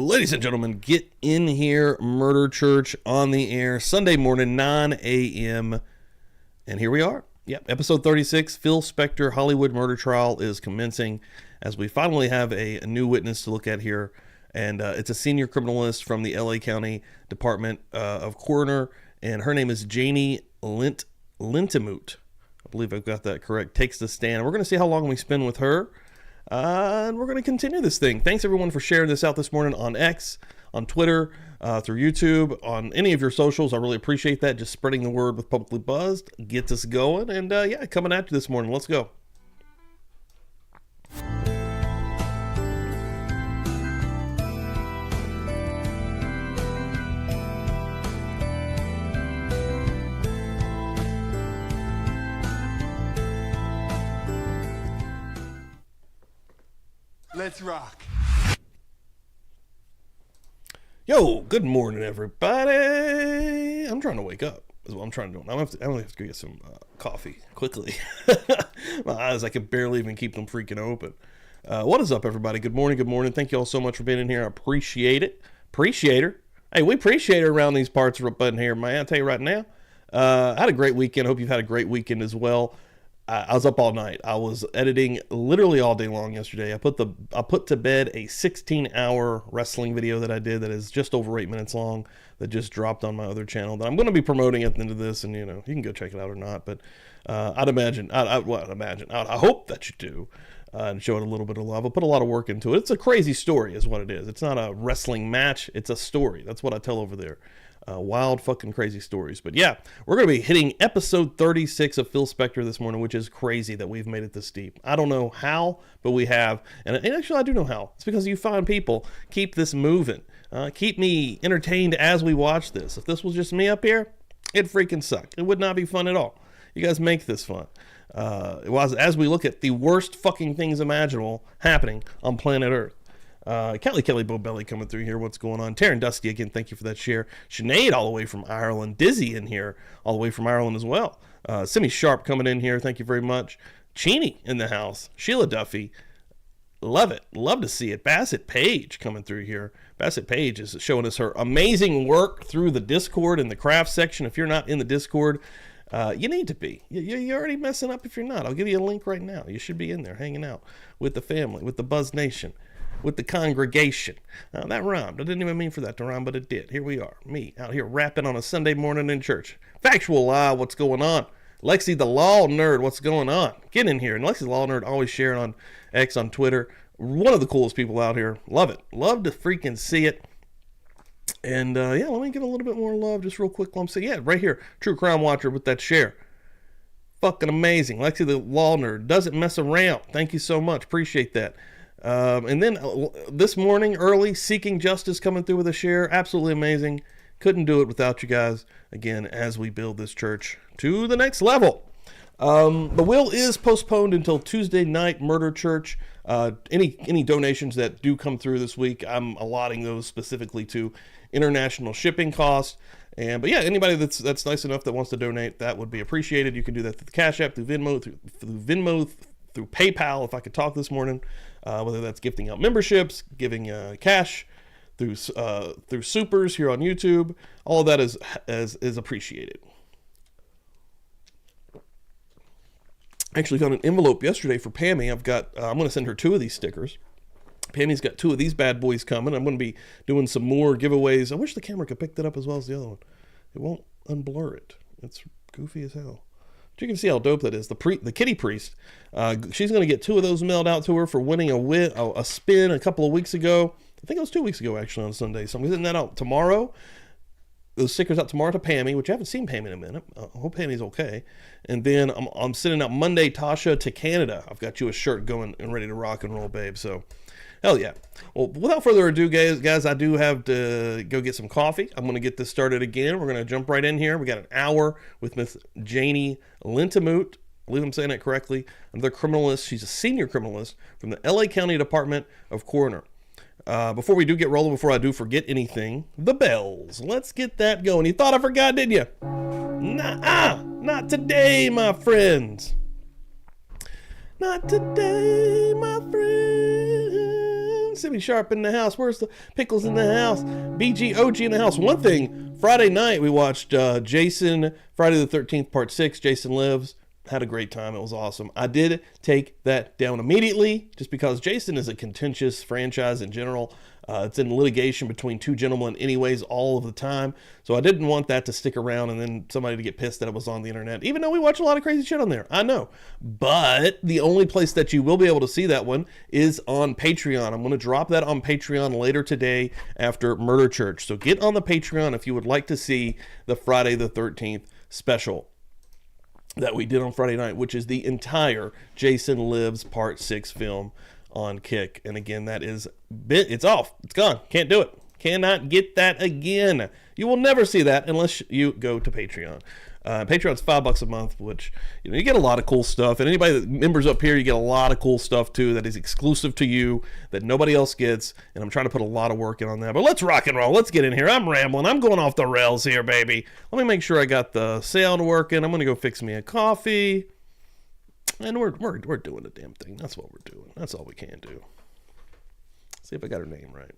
Ladies and gentlemen, get in here. Murder Church on the air, Sunday morning, 9 a.m. And here we are. Yep, episode 36, Phil Spector Hollywood murder trial is commencing as we finally have a new witness to look at here. And it's a senior criminalist from the LA County Department of Coroner, and her name is Janie Lintemoot. I believe I've got that correct. Takes the stand. We're going to see how long we spend with her. And we're going to continue this thing. Thanks everyone for sharing this out this morning on X, on Twitter, through YouTube, on any of your socials. I really appreciate that. Just spreading the word with Publicly Buzzed gets us going. And yeah, coming at you this morning. Let's go. Let's rock. Yo, good morning, everybody. I'm trying to wake up is what I'm trying to do. I'm gonna have to go get some coffee quickly. My eyes, I can barely even keep them freaking open. What is up, everybody? Good morning, good morning. Thank you all so much for being in here. I appreciate it. Appreciate her. Hey, we appreciate her around these parts of button here, man. I'll tell you right now. I had a great weekend. Hope you've had a great weekend as well. I was up all night. I was editing literally all day long yesterday. I put to bed a 16-hour wrestling video that I did that is just over 8 minutes long that just dropped on my other channel that I'm going to be promoting at the end of this, and you can go check it out or not. But I hope that you do and show it a little bit of love. I put a lot of work into it. It's a crazy story is what it is. It's not a wrestling match. It's a story. That's what I tell over there. Wild fucking crazy stories. But yeah, we're going to be hitting episode 36 of Phil Spector this morning, which is crazy that we've made it this deep. I don't know how, but we have. And actually, I do know how. It's because you fine people keep this moving. Keep me entertained as we watch this. If this was just me up here, it'd freaking suck. It would not be fun at all. You guys make this fun. As we look at the worst fucking things imaginable happening on planet Earth. Kelly Bobelli coming through here. What's going on? Taryn Dusty again. Thank you for that share. Sinead all the way from Ireland. Dizzy in here all the way from Ireland as well. Simi Sharp coming in here. Thank you very much. Cheney in the house. Sheila Duffy. Love it. Love to see it. Bassett Page coming through here. Bassett Page is showing us her amazing work through the Discord and the craft section. If you're not in the Discord, you need to be. You're already messing up if you're not. I'll give you a link right now. You should be in there hanging out with the family, with the Buzz Nation, with the congregation. That rhymed. I didn't even mean for that to rhyme, but it did. Here we are. Me out here rapping on a Sunday morning in church. Factual lie, what's going on? Lexi the Law Nerd, what's going on? Get in here. And Lexi the Law Nerd always sharing on X on Twitter. One of the coolest people out here. Love it. Love to freaking see it. And yeah, let me get a little bit more love just real quick. Yeah, right here. True Crime Watcher with that share. Fucking amazing. Lexi the Law Nerd doesn't mess around. Thank you so much. Appreciate that. And then this morning early, Seeking Justice coming through with a share. Absolutely amazing. Couldn't do it without you guys again as we build this church to the next level. The will is postponed until Tuesday night. Murder Church. Any donations that do come through this week, I'm allotting those specifically to international shipping costs. But yeah, anybody that's nice enough that wants to donate, that would be appreciated. You can do that through the Cash App, through Venmo, through PayPal. If I could talk this morning. Whether that's gifting out memberships, giving cash through supers here on YouTube, all of that is appreciated. I actually got an envelope yesterday for Pammy. I'm going to send her 2 of these stickers. Pammy's got 2 of these bad boys coming. I'm going to be doing some more giveaways. I wish the camera could pick that up as well as the other one. It won't unblur it. It's goofy as hell. You can see how dope that is. The Kitty Priest. She's going to get 2 of those mailed out to her for winning a spin a couple of weeks ago. I think it was 2 weeks ago, actually, on Sunday. So I'm getting that out tomorrow. Those stickers out tomorrow to Pammy, which I haven't seen Pammy in a minute. I hope Pammy's okay. And then I'm sending out Monday, Tasha, to Canada. I've got you a shirt going and ready to rock and roll, babe. So, hell yeah. Well, without further ado, guys, I do have to go get some coffee. I'm going to get this started again. We're going to jump right in here. We got an hour with Miss Janie Lintemoot. I believe I'm saying that correctly. Another criminalist. She's a senior criminalist from the LA County Department of Coroner. Before we do get rolling, before I do forget anything, the bells. Let's get that going. You thought I forgot, didn't you? Nah, not today, my friends. Not today, my friends. Simi Sharp in the house. Where's the Pickles in the house? BGOG in the house. One thing, Friday night we watched Jason, Friday the 13th, Part 6, Jason Lives. Had a great time. It was awesome. I did take that down immediately just because Jason is a contentious franchise in general. It's in litigation between two gentlemen anyways all of the time. So I didn't want that to stick around and then somebody to get pissed that it was on the internet, even though we watch a lot of crazy shit on there. I know. But the only place that you will be able to see that one is on Patreon. I'm going to drop that on Patreon later today after Murder Church. So get on the Patreon if you would like to see the Friday the 13th special that we did on Friday night, which is the entire Jason Lives Part 6 film on Kick. And again, that is it's off. It's gone. Can't do it. Cannot get that again. You will never see that unless you go to Patreon. Patreon's $5 a month, which you get a lot of cool stuff. And anybody that members up here, you get a lot of cool stuff too that is exclusive to you that nobody else gets. And I'm trying to put a lot of work in on that. But let's rock and roll. Let's get in here. I'm rambling. I'm going off the rails here, baby. Let me make sure I got the sound working. I'm going to go fix me a coffee. And we're doing the damn thing. That's what we're doing. That's all we can do. See if I got her name right.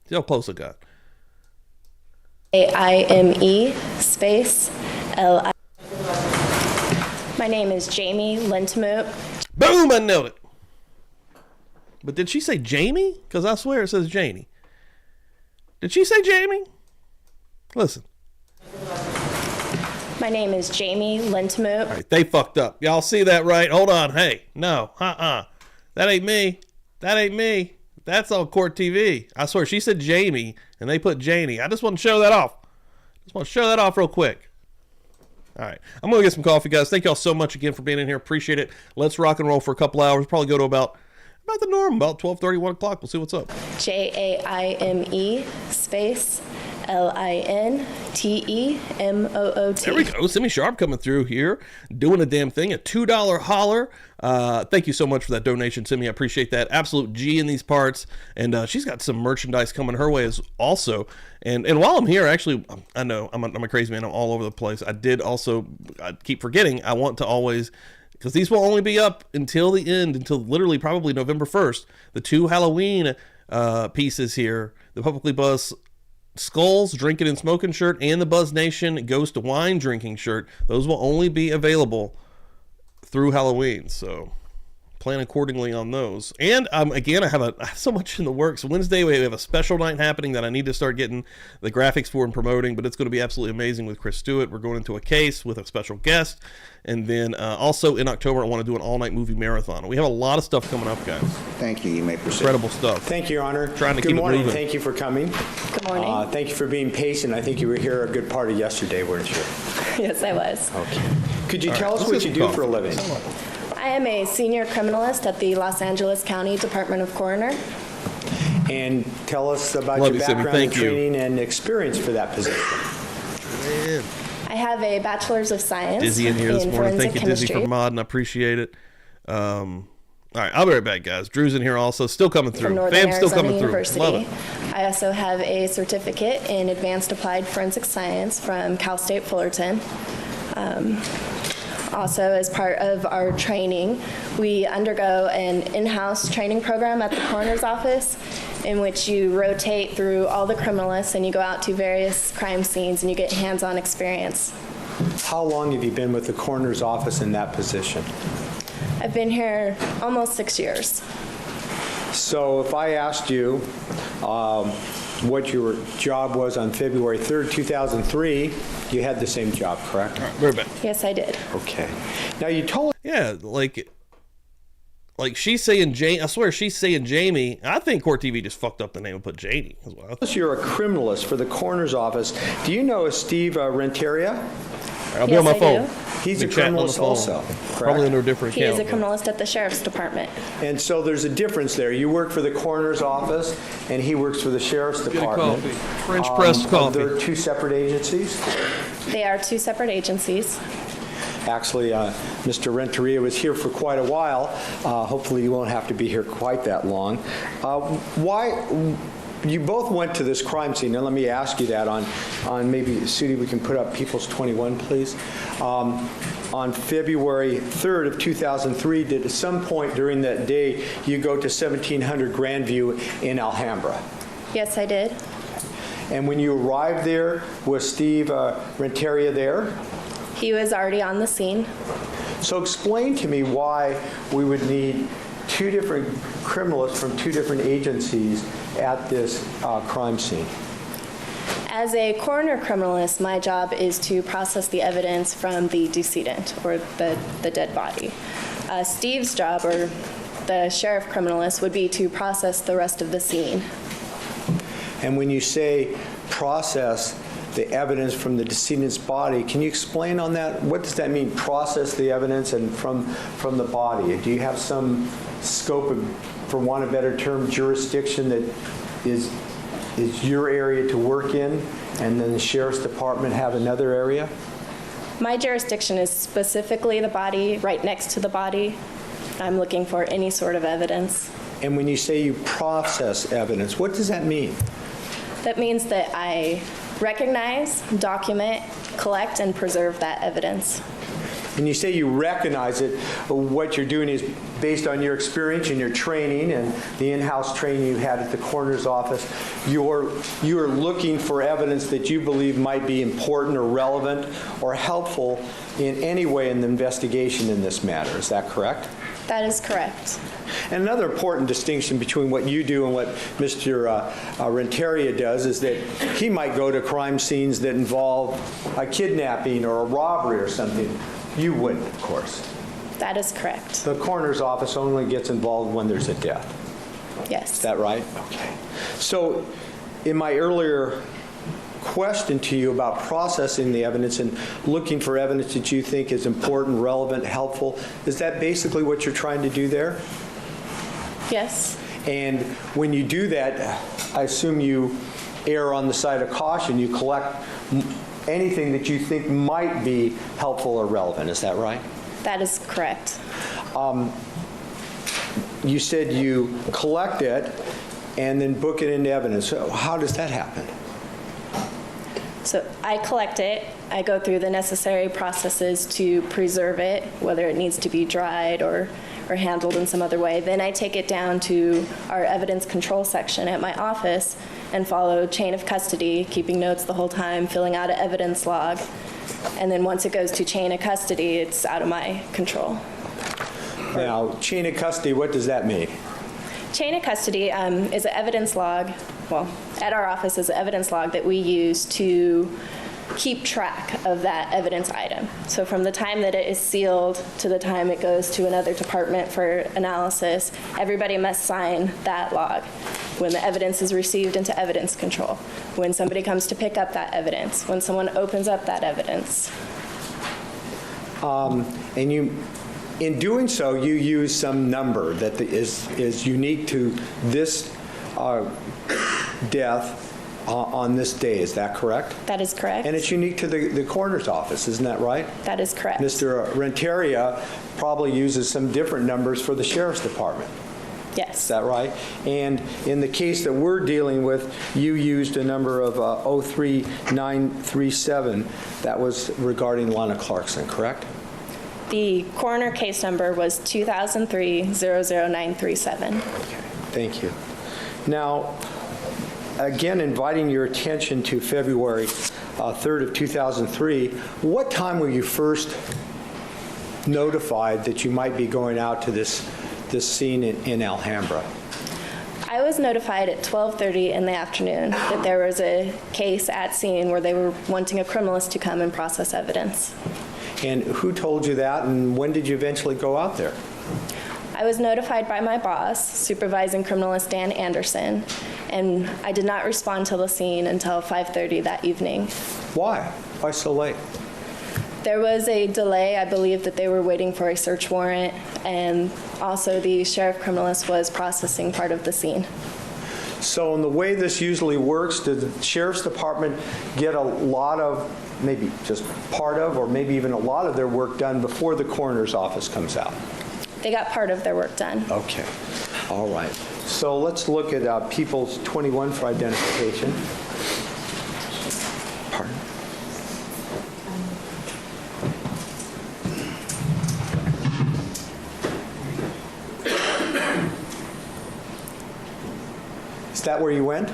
See how close I got. AIME space LI. My name is Jamie Lintemoot. Boom! I nailed it. But did she say Jamie? Because I swear it says Janie. Did she say Jamie? Listen. My name is Jamie Lintemoot. All right, they fucked up. Y'all see that, right? Hold on. Hey, no. That ain't me. That ain't me. That's on Court TV. I swear, she said Jamie, and they put Janie. I just want to show that off. Just want to show that off real quick. All right. I'm going to get some coffee, guys. Thank y'all so much again for being in here. Appreciate it. Let's rock and roll for a couple hours. Probably go to about the norm, about 12:30, 1 o'clock. We'll see what's up. JAIME space LINTEMOOT. There we go. Simi Sharp coming through here, doing a damn thing. A $2 holler. Thank you so much for that donation, Simi. I appreciate that. Absolute G in these parts. And she's got some merchandise coming her way as also. And while I'm here, actually, I know I'm a crazy man. I'm all over the place. I keep forgetting. I want to always, because these will only be up until the end, until literally probably November 1st. The 2 Halloween pieces here, the Publicly Buzzed Skulls Drinking and Smoking shirt and the Buzz Nation Ghost Wine Drinking shirt. Those will only be available through Halloween, so plan accordingly on those. And again, I have so much in the works. Wednesday we have a special night happening that I need to start getting the graphics for and promoting, but it's going to be absolutely amazing with Chris Stewart. We're going into a case with a special guest, and then also in October I want to do an all-night movie marathon. We have a lot of stuff coming up, guys. Thank you. You may proceed. Incredible stuff. Thank you, Your Honor. Trying to Good keep morning. it moving. Thank you for coming. Good morning. Thank you for being patient. I think you were here a good part of yesterday, weren't you? Yes, I was. Okay. Could you tell us let's what get you some do for a living? I am a senior criminalist at the Los Angeles County Department of Coroner. And tell us about Love your you, Simi. background and Thank you. training and experience for that position. Man. I have a Bachelor's of Science Dizzy in here this morning. Forensic Thank you, Dizzy, Chemistry for modding. I appreciate it. All right, I'll be right back, guys. Drew's in here also. Still coming through. from Northern Fam's still Arizona coming University. through. Love it. I also have a certificate in Advanced Applied Forensic Science from Cal State Fullerton. Also, as part of our training, we undergo an in-house training program at the coroner's office in which you rotate through all the criminalists and you go out to various crime scenes and you get hands-on experience. How long have you been with the coroner's office in that position? I've been here almost 6 years. So if I asked you what your job was on February 3rd, 2003, you had the same job, correct? All right, we're back. Yes, I did. Okay. Now you told Yeah, like she's saying Jane. I swear she's saying Jamie. I think Court TV just fucked up the name and put Janie as well. us you're a criminalist for the coroner's office. Do you know Steve Renteria? I'll be Yes, on my I phone. do. He's a Be chatting on the criminalist phone. also, correct? Probably under a different He is account. a criminalist at the Sheriff's Department. And so there's a difference there. You work for the coroner's office, and he works for the sheriff's department. coffee. French press coffee. They're two separate agencies. They are two separate agencies. Actually, Mr. Renteria was here for quite a while. Hopefully, you won't have to be here quite that long. Why? You both went to this crime scene. Now, let me ask you that on maybe, Sudi, we can put up People's 21, please. on February 3rd of 2003, did at some point during that day you go to 1700 Grandview in Alhambra? Yes, I did. And when you arrived there, was Steve Renteria there? He was already on the scene. So explain to me why we would need two different criminalists from two different agencies at this crime scene. As a coroner criminalist, my job is to process the evidence from the decedent, or the dead body. Steve's job, or the sheriff criminalist, would be to process the rest of the scene. And when you say process the evidence from the decedent's body, can you explain on that? What does that mean, process the evidence and from the body? Do you have some scope of, for want of a better term, jurisdiction that is your area to work in, and then the sheriff's department have another area? My jurisdiction is specifically the body, right next to the body. I'm looking for any sort of evidence. And when you say you process evidence, what does that mean? That means that I recognize, document, collect, and preserve that evidence. When you say you recognize it, what you're doing is based on your experience and your training and the in-house training you had at the coroner's office, you are looking for evidence that you believe might be important or relevant or helpful in any way in the investigation in this matter. Is that correct? That is correct. And another important distinction between what you do and what Mr. Renteria does is that he might go to crime scenes that involve a kidnapping or a robbery or something. You wouldn't, of course. That is correct. The coroner's office only gets involved when there's a death. Yes. Is that right? Okay. So in my earlier question to you about processing the evidence and looking for evidence that you think is important, relevant, helpful, is that basically what you're trying to do there? Yes. And when you do that, I assume you err on the side of caution. You collect anything that you think might be helpful or relevant. Is that right? That is correct. You said you collect it and then book it into evidence. So how does that happen? So I collect it. I go through the necessary processes to preserve it, whether it needs to be dried or handled in some other way. Then I take it down to our evidence control section at my office and follow chain of custody, keeping notes the whole time, filling out an evidence log. And then once it goes to chain of custody, it's out of my control. Now, chain of custody, what does that mean? Chain of custody is an evidence log, well, at our office is an evidence log that we use to keep track of that evidence item. So from the time that it is sealed to the time it goes to another department for analysis, everybody must sign that log. When the evidence is received into evidence control, when somebody comes to pick up that evidence, when someone opens up that evidence. And you, in doing so, you use some number that is unique to this death on this day. Is that correct? That is correct. And it's unique to the coroner's office, isn't that right? That is correct. Mr. Renteria probably uses some different numbers for the sheriff's department. Yes. Is that right? And in the case that we're dealing with, you used a number of 03937. That was regarding Lana Clarkson, correct? The coroner case number was 2003-00937. Okay, thank you. Now, again, inviting your attention to February 3rd of 2003, what time were you first notified that you might be going out to this scene in Alhambra? I was notified at 12:30 in the afternoon that there was a case at scene where they were wanting a criminalist to come and process evidence. And who told you that, and when did you eventually go out there? I was notified by my boss, supervising criminalist Dan Anderson, and I did not respond to the scene until 5:30 that evening. Why? Why so late? There was a delay. I believe that they were waiting for a search warrant, and also the sheriff criminalist was processing part of the scene. So in the way this usually works, did the sheriff's department get a lot of, maybe just part of, or maybe even a lot of their work done before the coroner's office comes out? They got part of their work done. Okay. All right. So let's look at People's 21 for identification. Pardon? Is that where you went?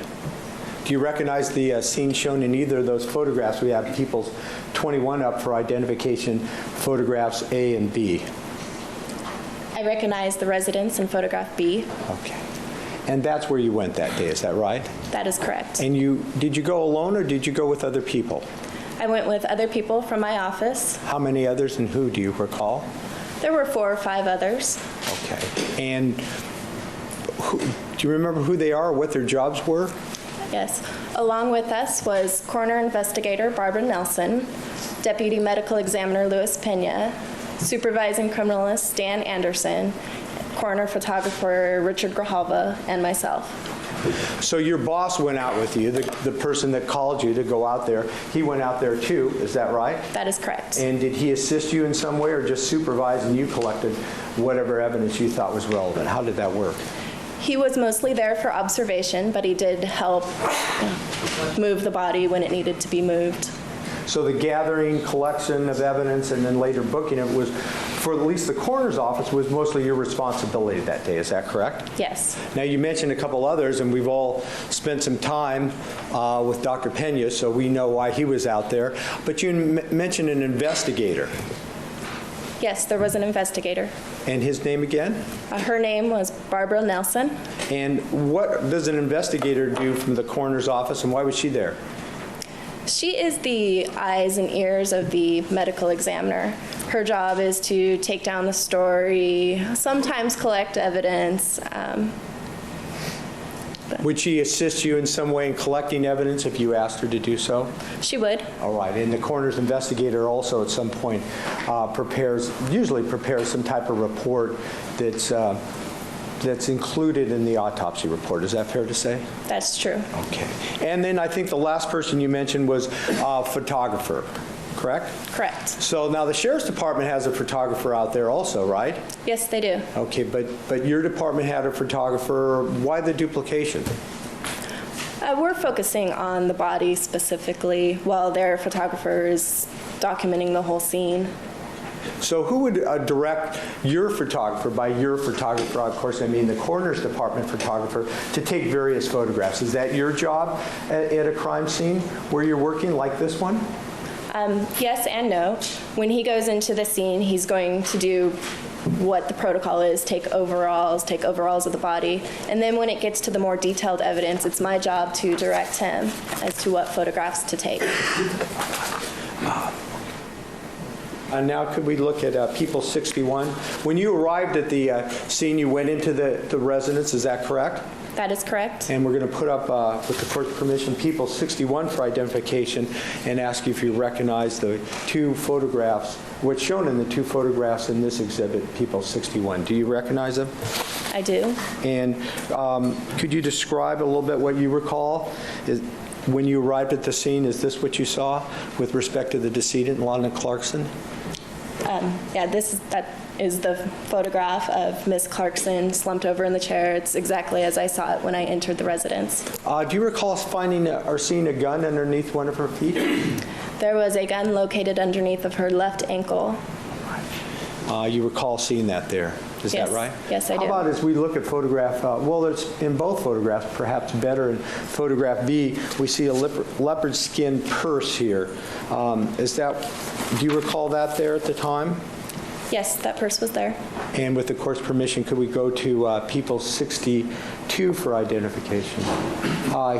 Do you recognize the scene shown in either of those photographs? We have people's 21 up for identification, photographs A and B. I recognize the residence in photograph B. Okay. And that's where you went that day, is that right? That is correct. And did you go alone or did you go with other people? I went with other people from my office. How many others and who do you recall? There were 4 or 5 others. Okay. And do you remember who they are, what their jobs were? Yes. Along with us was coroner investigator Barbara Nelson, deputy medical examiner Louis Pena, supervising criminalist Dan Anderson, coroner photographer Richard Grijalva, and myself. So your boss went out with you, the person that called you to go out there. He went out there too, is that right? That is correct. And did he assist you in some way or just supervise and you collected whatever evidence you thought was relevant? How did that work? He was mostly there for observation, but he did help move the body when it needed to be moved. So the gathering, collection of evidence, and then later booking it was, for at least the coroner's office, was mostly your responsibility that day. Is that correct? Yes. Now, you mentioned a couple others, and we've all spent some time with Dr. Pena, so we know why he was out there. But you mentioned an investigator. Yes, there was an investigator. And his name again? Her name was Barbara Nelson. And what does an investigator do from the coroner's office, and why was she there? She is the eyes and ears of the medical examiner. Her job is to take down the story, sometimes collect evidence. Would she assist you in some way in collecting evidence if you asked her to do so? She would. All right, and the coroner's investigator also at some point usually prepares some type of report that's included in the autopsy report. Is that fair to say? That's true. Okay. And then I think the last person you mentioned was a photographer, correct? Correct. So now the Sheriff's Department has a photographer out there also, right? Yes, they do. Okay, but your department had a photographer. Why the duplication? We're focusing on the body specifically, while their photographer is documenting the whole scene. So who would direct your photographer, by your photographer, of course, I mean the coroner's department photographer, to take various photographs? Is that your job at a crime scene where you're working like this one? Yes and no. When he goes into the scene, he's going to do what the protocol is, take overalls of the body. And then when it gets to the more detailed evidence, it's my job to direct him as to what photographs to take. Now could we look at People 61? When you arrived at the scene, you went into the residence, is that correct? That is correct. And we're going to put up, with the court's permission, People 61 for identification and ask you if you recognize the 2 photographs, what's shown in the 2 photographs in this exhibit, People 61. Do you recognize them? I do. And could you describe a little bit what you recall? When you arrived at the scene, is this what you saw with respect to the decedent, Lana Clarkson? Yeah, that is the photograph of Miss Clarkson slumped over in the chair. It's exactly as I saw it when I entered the residence. Do you recall finding or seeing a gun underneath one of her feet? There was a gun located underneath of her left ankle. You recall seeing that there. Is Yes. that right? Yes, I do. How about as we look at photograph, well, it's in both photographs, perhaps better in photograph B, we see a leopard skin purse here. Do you recall that there at the time? Yes, that purse was there. And with the court's permission, could we go to People 62 for identification?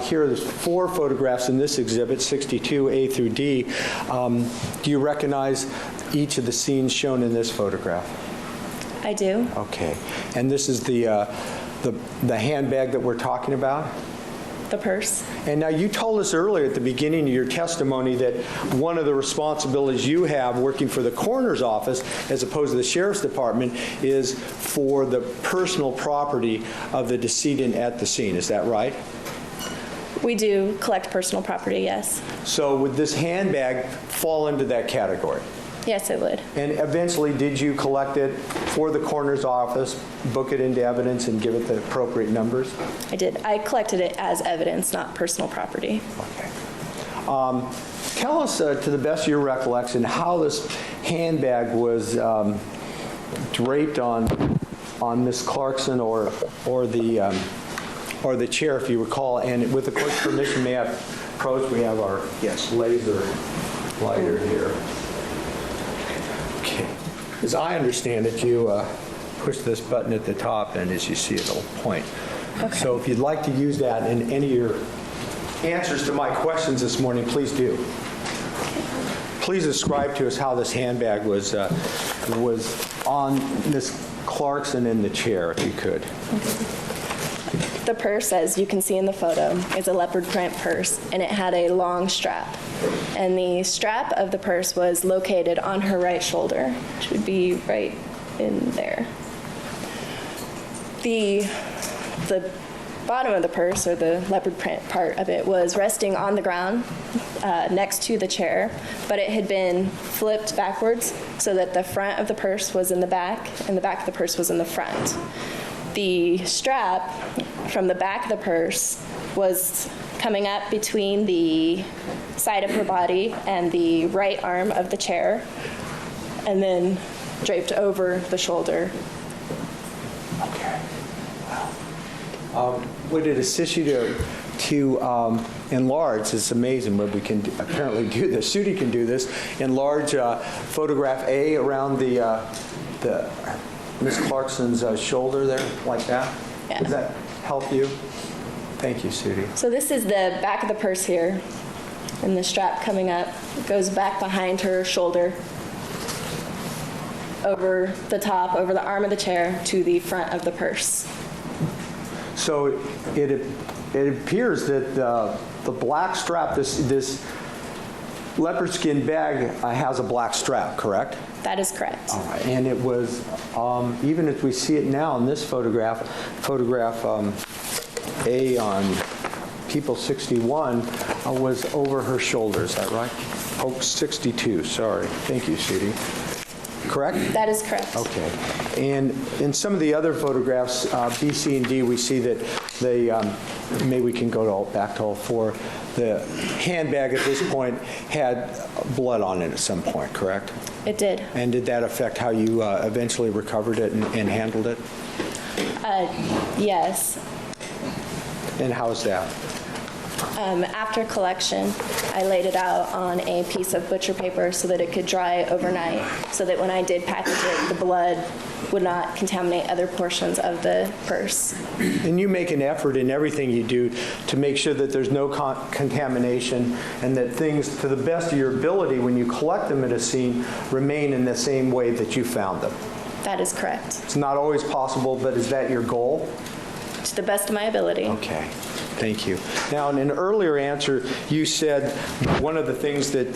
Here are the 4 photographs in this exhibit, 62, A through D. Do you recognize each of the scenes shown in this photograph? I do. Okay. And this is the handbag that we're talking about? The purse. And now you told us earlier at the beginning of your testimony that one of the responsibilities you have working for the coroner's office as opposed to the sheriff's department is for the personal property of the decedent at the scene. Is that right? We do collect personal property, yes. So would this handbag fall into that category? Yes, it would. And eventually, did you collect it for the coroner's office, book it into evidence, and give it the appropriate numbers? I did. I collected it as evidence, not personal property. Okay. Tell us, to the best of your recollection, how this handbag was draped on Miss Clarkson or the or the chair, if you recall. And with the court's permission, may I approach? We have our laser lighter here. Okay. As I understand it, you push this button at the top, and as you see, it'll point. Okay. So if you'd like to use that in any of your answers to my questions this morning, please do. Please describe to us how this handbag was on Ms. Clarkson in the chair, if you could. The purse, as you can see in the photo, is a leopard print purse, and it had a long strap. And the strap of the purse was located on her right shoulder, which would be right in there. The bottom of the purse, or the leopard print part of it, was resting on the ground next to the chair, but it had been flipped backwards so that the front of the purse was in the back and the back of the purse was in the front. The strap from the back of the purse was coming up between the side of her body and the right arm of the chair, and then draped over the shoulder. Okay. Wow. Would it assist you to enlarge? It's amazing what we can apparently do this. Sudi can do this. Enlarge photograph A around the Miss Clarkson's shoulder there, like that. Yeah. Does that help you? Thank you, Sudi. So this is the back of the purse here, and the strap coming up. It goes back behind her shoulder, over the top, over the arm of the chair, to the front of the purse. So it appears that the black strap, this leopard skin bag has a black strap, correct? That is correct. All right. And it was, even as we see it now in this photograph A on People 61, was over her shoulder. Is that right? Oh, 62. Sorry. Thank you, Sudi. Correct? That is correct. Okay. And in some of the other photographs, B, C, and D, we see that they, maybe we can go back to all four. The handbag at this point had blood on it at some point, correct? It did. And did that affect how you eventually recovered it and handled it? Yes. And how's that? After collection, I laid it out on a piece of butcher paper so that it could dry overnight, so that when I did package it, the blood would not contaminate other portions of the purse. And you make an effort in everything you do to make sure that there's no contamination and that things, to the best of your ability, when you collect them at a scene, remain in the same way that you found them. That is correct. It's not always possible, but is that your goal? To the best of my ability. Okay. Thank you. Now, in an earlier answer, you said one of the things that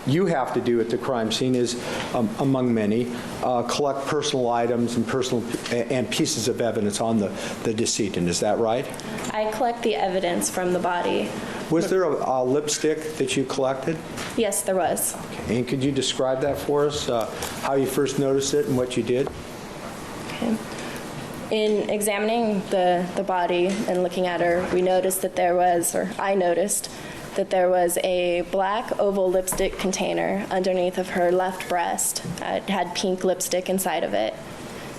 you have to do at the crime scene is, among many, collect personal items and pieces of evidence on the decedent. Is that right? I collect the evidence from the body. Was there a lipstick that you collected? Yes, there was. Okay. And could you describe that for us, how you first noticed it and what you did? Okay. In examining the body and looking at her, we noticed that there was, or I noticed, that there was a black oval lipstick container underneath of her left breast. It had pink lipstick inside of it.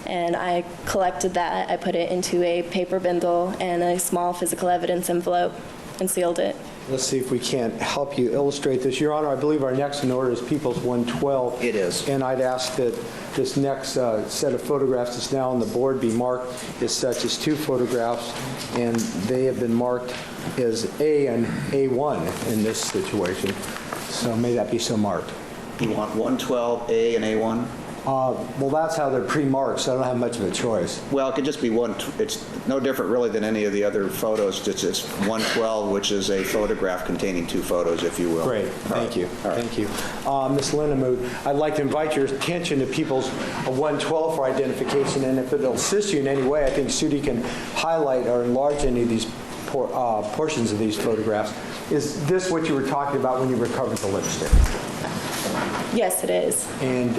And I collected that. I put it into a paper bindle and a small physical evidence envelope and sealed it. Let's see if we can't help you illustrate this. Your Honor, I believe our next in order is People's 112. It is. And I'd ask that this next set of photographs that's now on the board be marked as such as two photographs, and they have been marked as A and A1 in this situation. So may that be so marked. You want 112A and A1? Well, that's how they're pre-marked, so I don't have much of a choice. Well, it could just be one. It's no different really than any of the other photos. It's 112, which is a photograph containing two photos, if you will. Great, thank you, thank you. Ms. Lindemuth, I'd like to invite your attention to People's 112 for identification, and if it'll assist you in any way, I think Sudi can highlight or enlarge any of these portions of these photographs. Is this what you were talking about when you recovered the lipstick? Yes, it is. And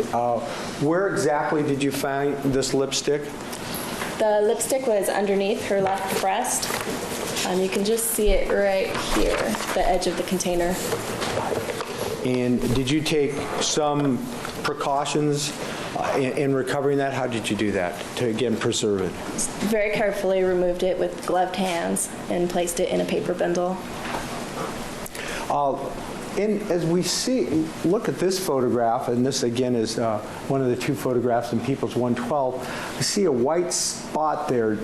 where exactly did you find this lipstick? The lipstick was underneath her left breast. You can just see it right here, the edge of the container. And did you take some precautions In recovering that, how did you do that to, again, preserve it? Very carefully removed it with gloved hands and placed it in a paper bundle. As we look at this photograph, and this again is one of the two photographs in People's 112, we see a white spot there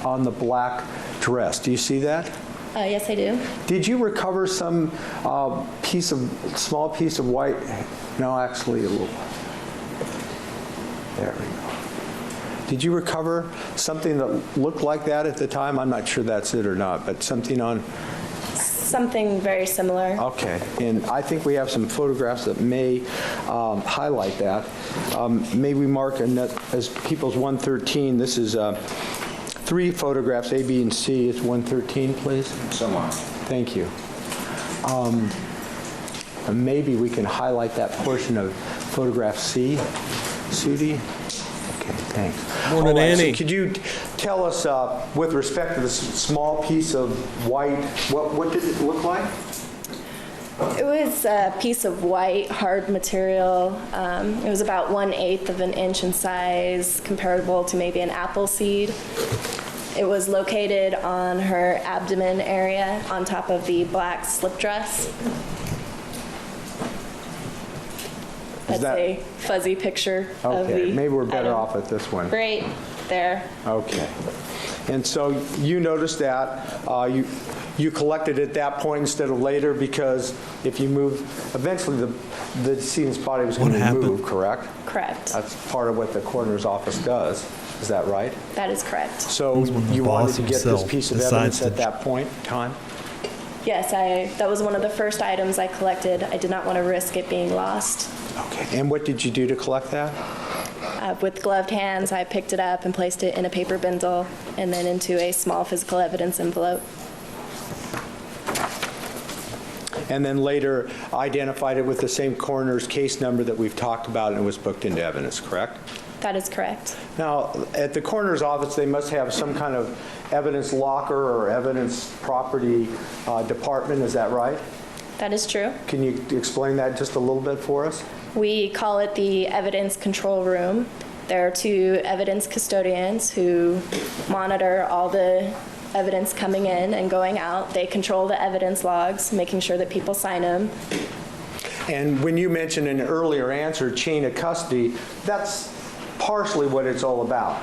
on the black dress. Do you see that? Yes, I do. Did you recover some small piece of white? No, actually, a little. There we go. Did you recover something that looked like that at the time? I'm not sure that's it or not, but something on. Something very similar. Okay, and I think we have some photographs that may highlight that. May we mark as People's 113? This is 3 photographs, A, B, and C. It's 113, please. So on. Thank you. And maybe we can highlight that portion of photograph C. Sudi? Okay, thanks. Morning, Annie. So could you tell us, with respect to this small piece of white, what did it look like? It was a piece of white, hard material. It was about 1/8 of an inch in size, comparable to maybe an apple seed. It was located on her abdomen area on top of the black slip dress. That's a fuzzy picture of the Okay, maybe we're better item. off at this one. Right there. Okay. And so you noticed that you collected at that point instead of later because if you move, eventually the decedent's body was going to move, correct? Correct. That's part of what the coroner's office does. Is that right? That is correct. So you wanted to get this piece of evidence at that point in time? Yes, that was one of the first items I collected. I did not want to risk it being lost. Okay. And what did you do to collect that? With gloved hands, I picked it up and placed it in a paper bundle and then into a small physical evidence envelope. And then later identified it with the same coroner's case number that we've talked about and it was booked into evidence, correct? That is correct. Now, at the coroner's office, they must have some kind of evidence locker or evidence property department, is that right? That is true. Can you explain that just a little bit for us? We call it the evidence control room. There are 2 evidence custodians who monitor all the evidence coming in and going out. They control the evidence logs, making sure that people sign them. And when you mentioned in an earlier answer, chain of custody, that's partially what it's all about.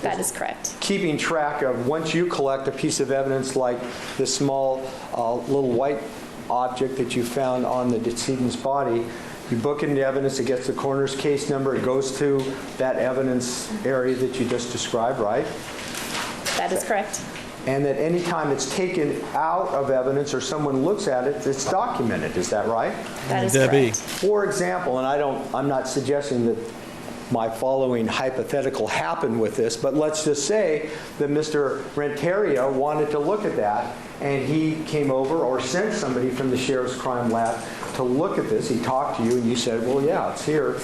That is correct. Keeping track of, once you collect a piece of evidence like this small little white object that you found on the decedent's body, you book into evidence, it gets the coroner's case number, it goes to that evidence area that you just described, right? That is correct. And that any time it's taken out of evidence or someone looks at it, it's documented, is that right? That is Debbie. correct. For example, and I'm not suggesting that my following hypothetical happened with this, but let's just say that Mr. Renteria wanted to look at that, and he came over or sent somebody from the Sheriff's Crime Lab to look at this. He talked to you, and you said, well, yeah, it's here.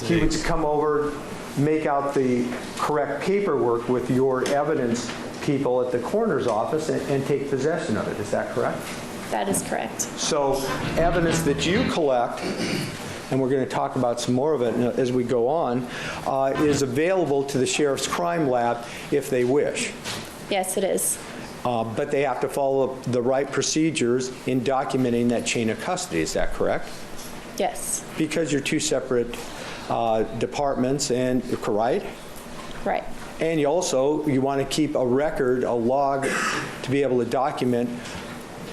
He would come over, make out the correct paperwork with your evidence people at the coroner's office and take possession of it. Is that correct? That is correct. So evidence that you collect, and we're going to talk about some more of it as we go on, is available to the Sheriff's Crime Lab if they wish. Yes, it is. But they have to follow the right procedures in documenting that chain of custody. Is that correct? Yes. Because you're 2 separate departments, and right? Right. And you want to keep a record, a log, to be able to document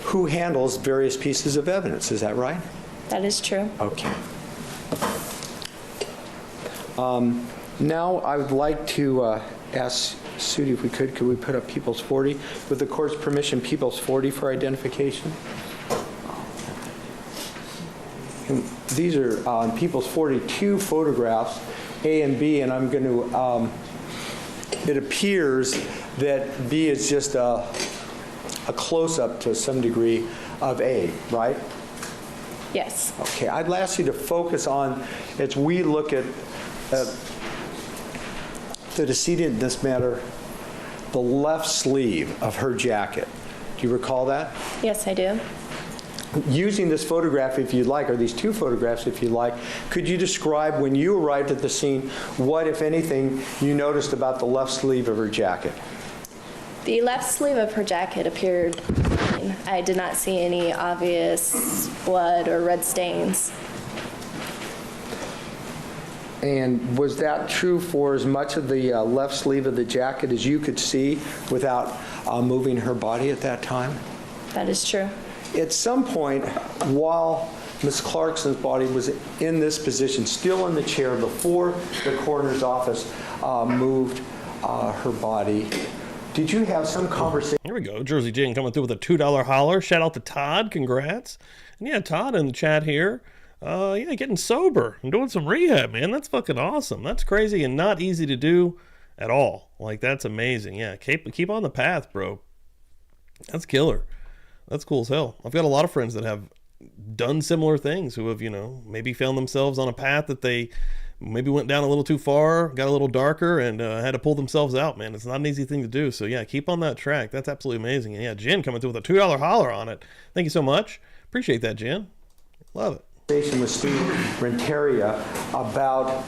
who handles various pieces of evidence. Is that right? That is true. Okay. Now I would like to ask Sudi if we could we put up People's 40? With the court's permission, People's 40 for identification? And these are on People's 42 photographs, A and B, and I'm going to, it appears that B is just a close-up to some degree of A, right? Yes. Okay, I'd ask you to focus on, as we look at the decedent in this matter, the left sleeve of her jacket. Do you recall that? Yes, I do. Using this photograph, if you'd like, or these two photographs, if you'd like, could you describe when you arrived at the scene, what, if anything, you noticed about the left sleeve of her jacket? The left sleeve of her jacket appeared clean. I did not see any obvious blood or red stains. And was that true for as much of the left sleeve of the jacket as you could see without moving her body at that time? That is true. At some point, while Ms. Clarkson's body was in this position, still in the chair, before the coroner's office moved her body, did you have some conversation? Here we go. Jersey Jane coming through with a $2 holler. Shout out to Todd. Congrats. And yeah, Todd in the chat here. Yeah, getting sober and doing some rehab, man. That's fucking awesome. That's crazy and not easy to do at all. Like, that's amazing. Yeah, keep on the path, bro. That's killer. That's cool as hell. I've got a lot of friends that have done similar things who have, maybe found themselves on a path that they maybe went down a little too far, got a little darker, and had to pull themselves out, man. It's not an easy thing to do. So, yeah, keep on that track. That's absolutely amazing. And, yeah, Jen coming through with a $2 holler on it. Thank you so much. Appreciate that, Jen. Love it. With Steve Renteria about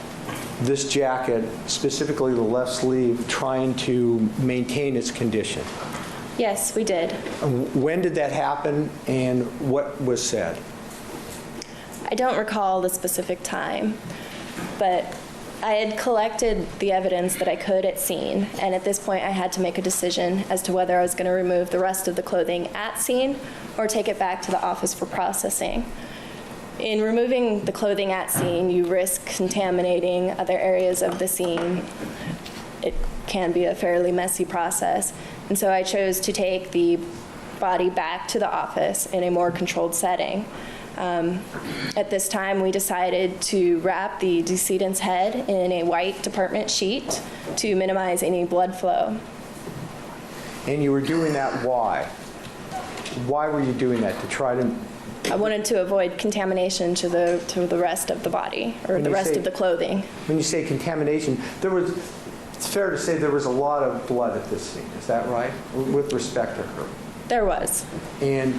this jacket, specifically the left sleeve, trying to maintain its condition. Yes, we did. When did that happen, and what was said? I don't recall the specific time, but I had collected the evidence that I could at scene, and at this point I had to make a decision as to whether I was going to remove the rest of the clothing at scene or take it back to the office for processing. In removing the clothing at scene, you risk contaminating other areas of the scene. It can be a fairly messy process. And so I chose to take the body back to the office in a more controlled setting. At this time, we decided to wrap the decedent's head in a white department sheet to minimize any blood flow. And you were doing that why? Why were you doing that? To try to... I wanted to avoid contamination to the rest of the body, or the rest of the clothing. When you say contamination, it's fair to say there was a lot of blood at this scene. Is that right? With respect to her. There was. And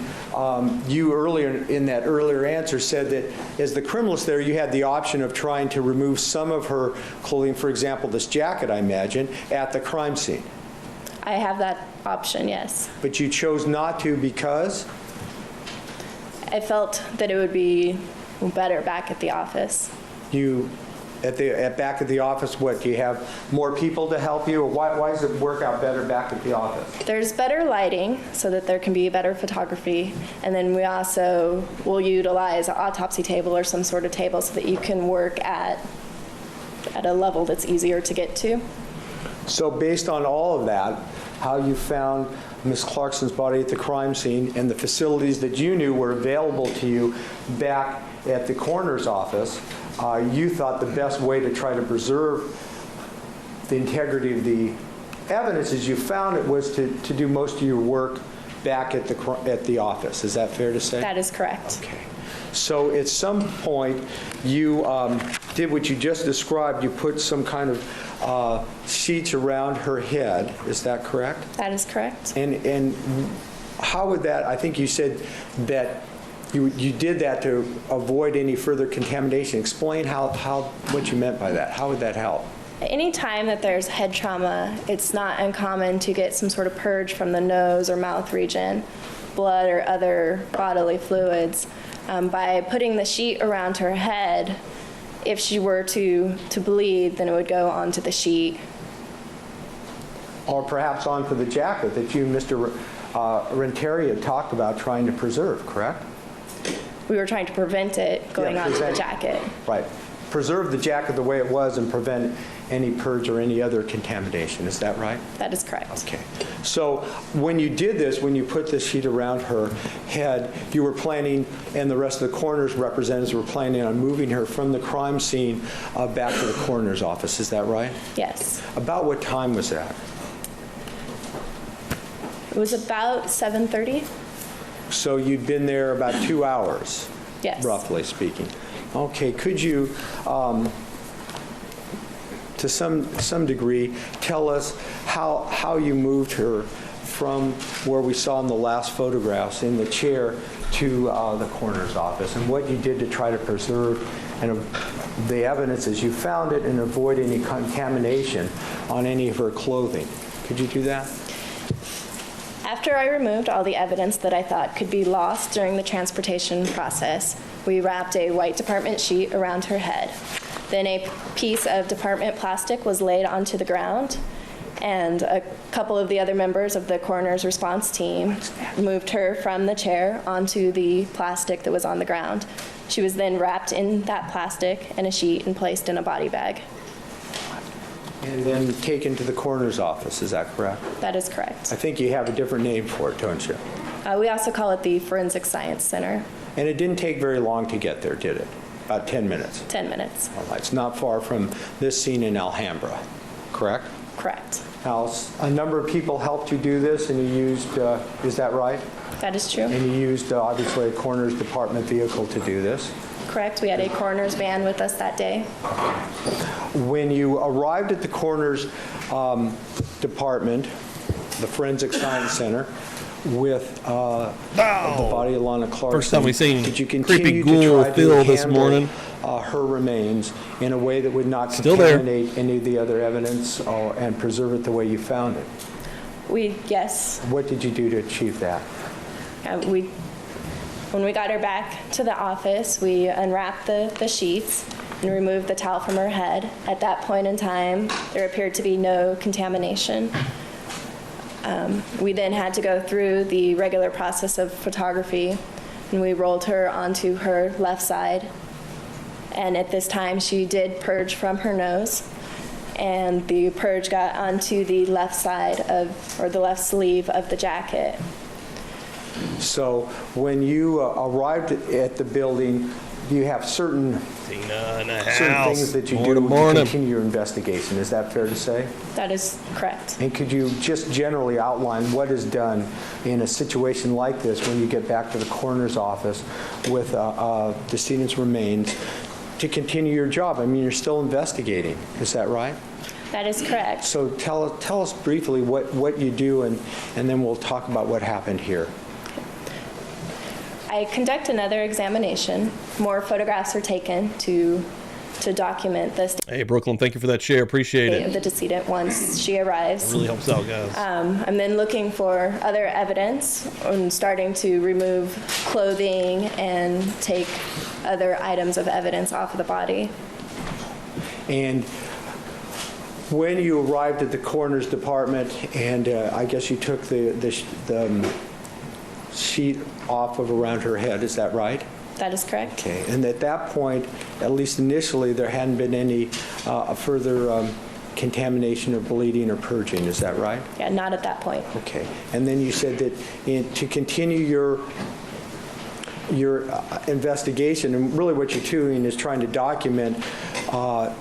you earlier, in that earlier answer, said that as the criminalist there, you had the option of trying to remove some of her clothing, for example, this jacket, I imagine, at the crime scene. I have that option, yes. But you chose not to because? I felt that it would be better back at the office. Back at the office, what, do you have more people to help you? Or why does it work out better back at the office? There's better lighting so that there can be better photography. And then we also will utilize an autopsy table or some sort of table so that you can work at a level that's easier to get to. So based on all of that, how you found Ms. Clarkson's body at the crime scene and the facilities that you knew were available to you back at the coroner's office, you thought the best way to try to preserve the integrity of the evidence as you found it was to do most of your work back at the office. Is that fair to say? That is correct. Okay. So at some point, you did what you just described. You put some kind of sheets around her head. Is that correct? That is correct. And how would that, I think you said that you did that to avoid any further contamination. Explain what you meant by that. How would that help? Any time that there's head trauma, it's not uncommon to get some sort of purge from the nose or mouth region, blood or other bodily fluids. By putting the sheet around her head, if she were to bleed, then it would go onto the sheet. Or perhaps onto the jacket that you, Mr. Renteria, talked about trying to preserve, correct? We were trying to prevent it going onto the jacket. Right. Preserve the jacket the way it was and prevent any purge or any other contamination. Is that right? That is correct. Okay. So when you did this, when you put this sheet around her head, you were planning, and the rest of the coroner's representatives were planning on moving her from the crime scene back to the coroner's office. Is that right? Yes. About what time was that? It was about 7:30. So you'd been there about 2 hours? Yes. Roughly speaking. Okay. Could you, to some degree, tell us how you moved her from where we saw in the last photographs in the chair to the coroner's office, and what you did to try to preserve the evidence as you found it and avoid any contamination on any of her clothing. Could you do that? After I removed all the evidence that I thought could be lost during the transportation process, we wrapped a white department sheet around her head. Then a piece of department plastic was laid onto the ground, and a couple of the other members of the coroner's response team moved her from the chair onto the plastic that was on the ground. She was then wrapped in that plastic and a sheet and placed in a body bag. And then taken to the coroner's office, is that correct? That is correct. I think you have a different name for it, don't you? We also call it the Forensic Science Center. And it didn't take very long to get there, did it? About 10 minutes. 10 minutes. All right, it's not far from this scene in Alhambra, correct? Correct. Now, a number of people helped you do this, and you used, is that right? That is true. And you used, obviously, a coroner's department vehicle to do this. Correct. We had a coroner's van with us that day. When you arrived at the coroner's department, the Forensic Science Center, with the body of Lana Clarkson, First time we've seen did you creepy continue ghoul to try Phil to this handle morning? Her remains in a way that would not Still there. contaminate any of the other evidence and preserve it the way you found it? Yes. What did you do to achieve that? When we got her back to the office, we unwrapped the sheets and removed the towel from her head. At that point in time, there appeared to be no contamination. We then had to go through the regular process of photography, and we rolled her onto her left side. And at this time, she did purge from her nose, and the purge got onto the left side or the left sleeve of the jacket. So when you arrived at the building, do you have certain things that you do to continue your investigation? Is that fair to say? That is correct. And could you just generally outline what is done in a situation like this when you get back to the coroner's office with decedent's remains to continue your job? I mean, you're still investigating. Is that right? That is correct. So tell us briefly what you do, and then we'll talk about what happened here. I conduct another examination. More photographs are taken to document the state Hey, Brooklyn, thank you for that share. Appreciate of it. the decedent once she arrives. It really helps out, guys. I'm then looking for other evidence and starting to remove clothing and take other items of evidence off of the body. And when you arrived at the coroner's department, and I guess you took the sheet off of around her head, is that right? That is correct. Okay, and at that point, at least initially, there hadn't been any further contamination or bleeding or purging, is that right? Yeah, not at that point. Okay, and then you said that to continue your investigation, and really what you're doing is trying to document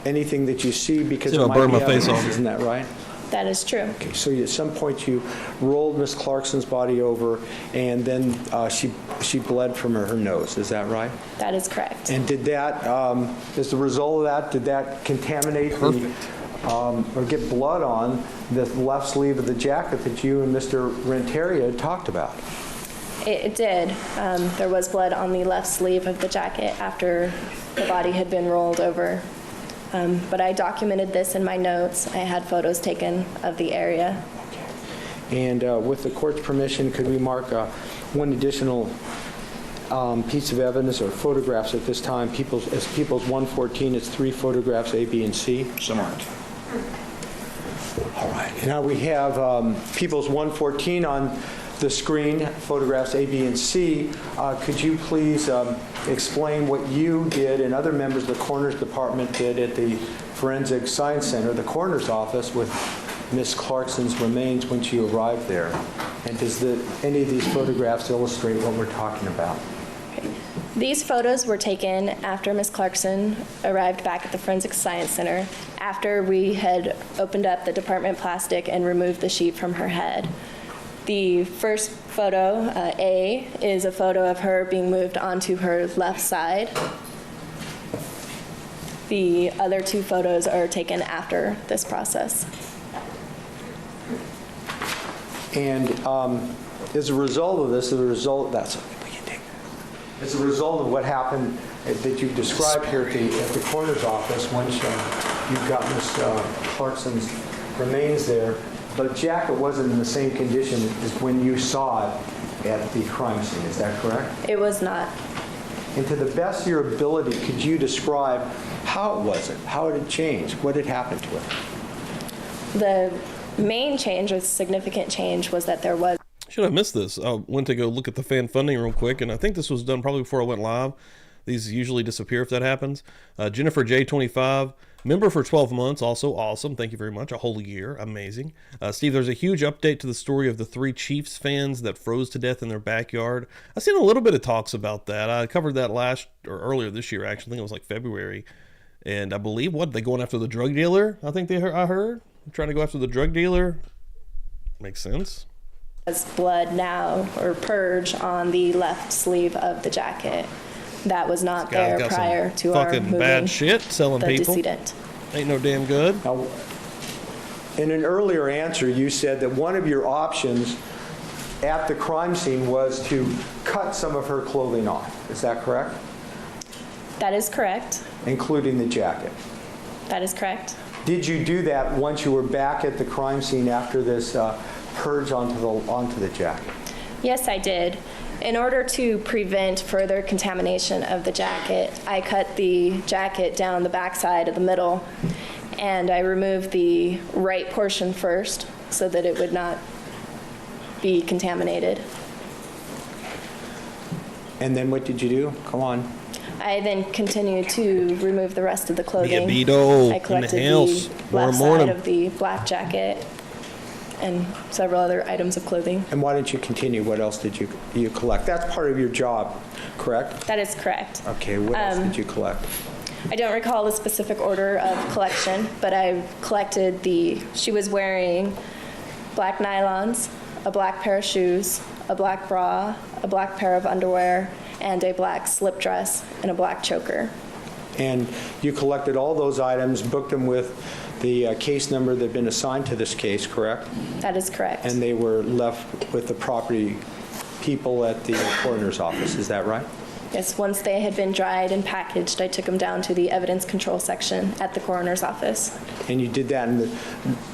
anything that you see because See it if I might burn be my face evidence, off. isn't that right? That is true. Okay, so at some point you rolled Miss Clarkson's body over, and then she bled from her nose. Is that right? That is correct. And did that, as a result of that, did that contaminate or get blood on the left sleeve of the jacket that you and Mr. Renteria had talked about? It did. There was blood on the left sleeve of the jacket after the body had been rolled over. But I documented this in my notes. I had photos taken of the area. Okay. And with the court's permission, could we mark one additional piece of evidence or photographs at this time? As People's 114, it's 3 photographs, A, B, and C. So marked. All right. Now we have People's 114 on the screen, photographs A, B, and C. Could you please explain what you did and other members of the coroner's department did at the Forensic Science Center, the coroner's office, with Miss Clarkson's remains when she arrived there? And does any of these photographs illustrate what we're talking about? These photos were taken after Ms. Clarkson arrived back at the Forensic Science Center, after we had opened up the department plastic and removed the sheet from her head. The first photo, A, is a photo of her being moved onto her left side. The other 2 photos are taken after this process. And as a result of this, as a result of what happened that you've described here at the coroner's office, once you've got Ms. Clarkson's remains there, the jacket wasn't in the same condition as when you saw it at the crime scene. Is that correct? It was not. And to the best of your ability, could you describe how it was? How did it change? What had happened to it? The main change, or significant change, was that there was. Should have missed this. I went to go look at the fan funding real quick, and I think this was done probably before I went live. These usually disappear if that happens. Jennifer J25, member for 12 months, also awesome. Thank you very much. A whole year. Amazing. Steve, there's a huge update to the story of the 3 Chiefs fans that froze to death in their backyard. I've seen a little bit of talks about that. I covered that earlier this year, actually. I think it was like February. And I believe, they going after the drug dealer? I think I heard. Trying to go after the drug dealer. Makes sense. As blood now, or purge, on the left sleeve of the jacket. That was not there prior to our moving bad shit selling the people. decedent. Ain't no damn good. Now, in an earlier answer, you said that one of your options at the crime scene was to cut some of her clothing off. Is that correct? That is correct. Including the jacket. That is correct. Did you do that once you were back at the crime scene after this purge onto the jacket? Yes, I did. In order to prevent further contamination of the jacket, I cut the jacket down the backside of the middle, and I removed the right portion first so that it would not be contaminated. And then what did you do? Come on. I then continued to remove the rest of the clothing. Libido I collected in the house. the left Morning. side of the black jacket and several other items of clothing. And why didn't you continue? What else did you collect? That's part of your job, correct? That is correct. Okay, what else did you collect? I don't recall the specific order of collection, but I collected she was wearing black nylons, a black pair of shoes, a black bra, a black pair of underwear, and a black slip dress and a black choker. And you collected all those items, booked them with the case number that had been assigned to this case, correct? That is correct. And they were left with the property people at the coroner's office, is that right? Yes, once they had been dried and packaged, I took them down to the evidence control section at the coroner's office. And you did that in the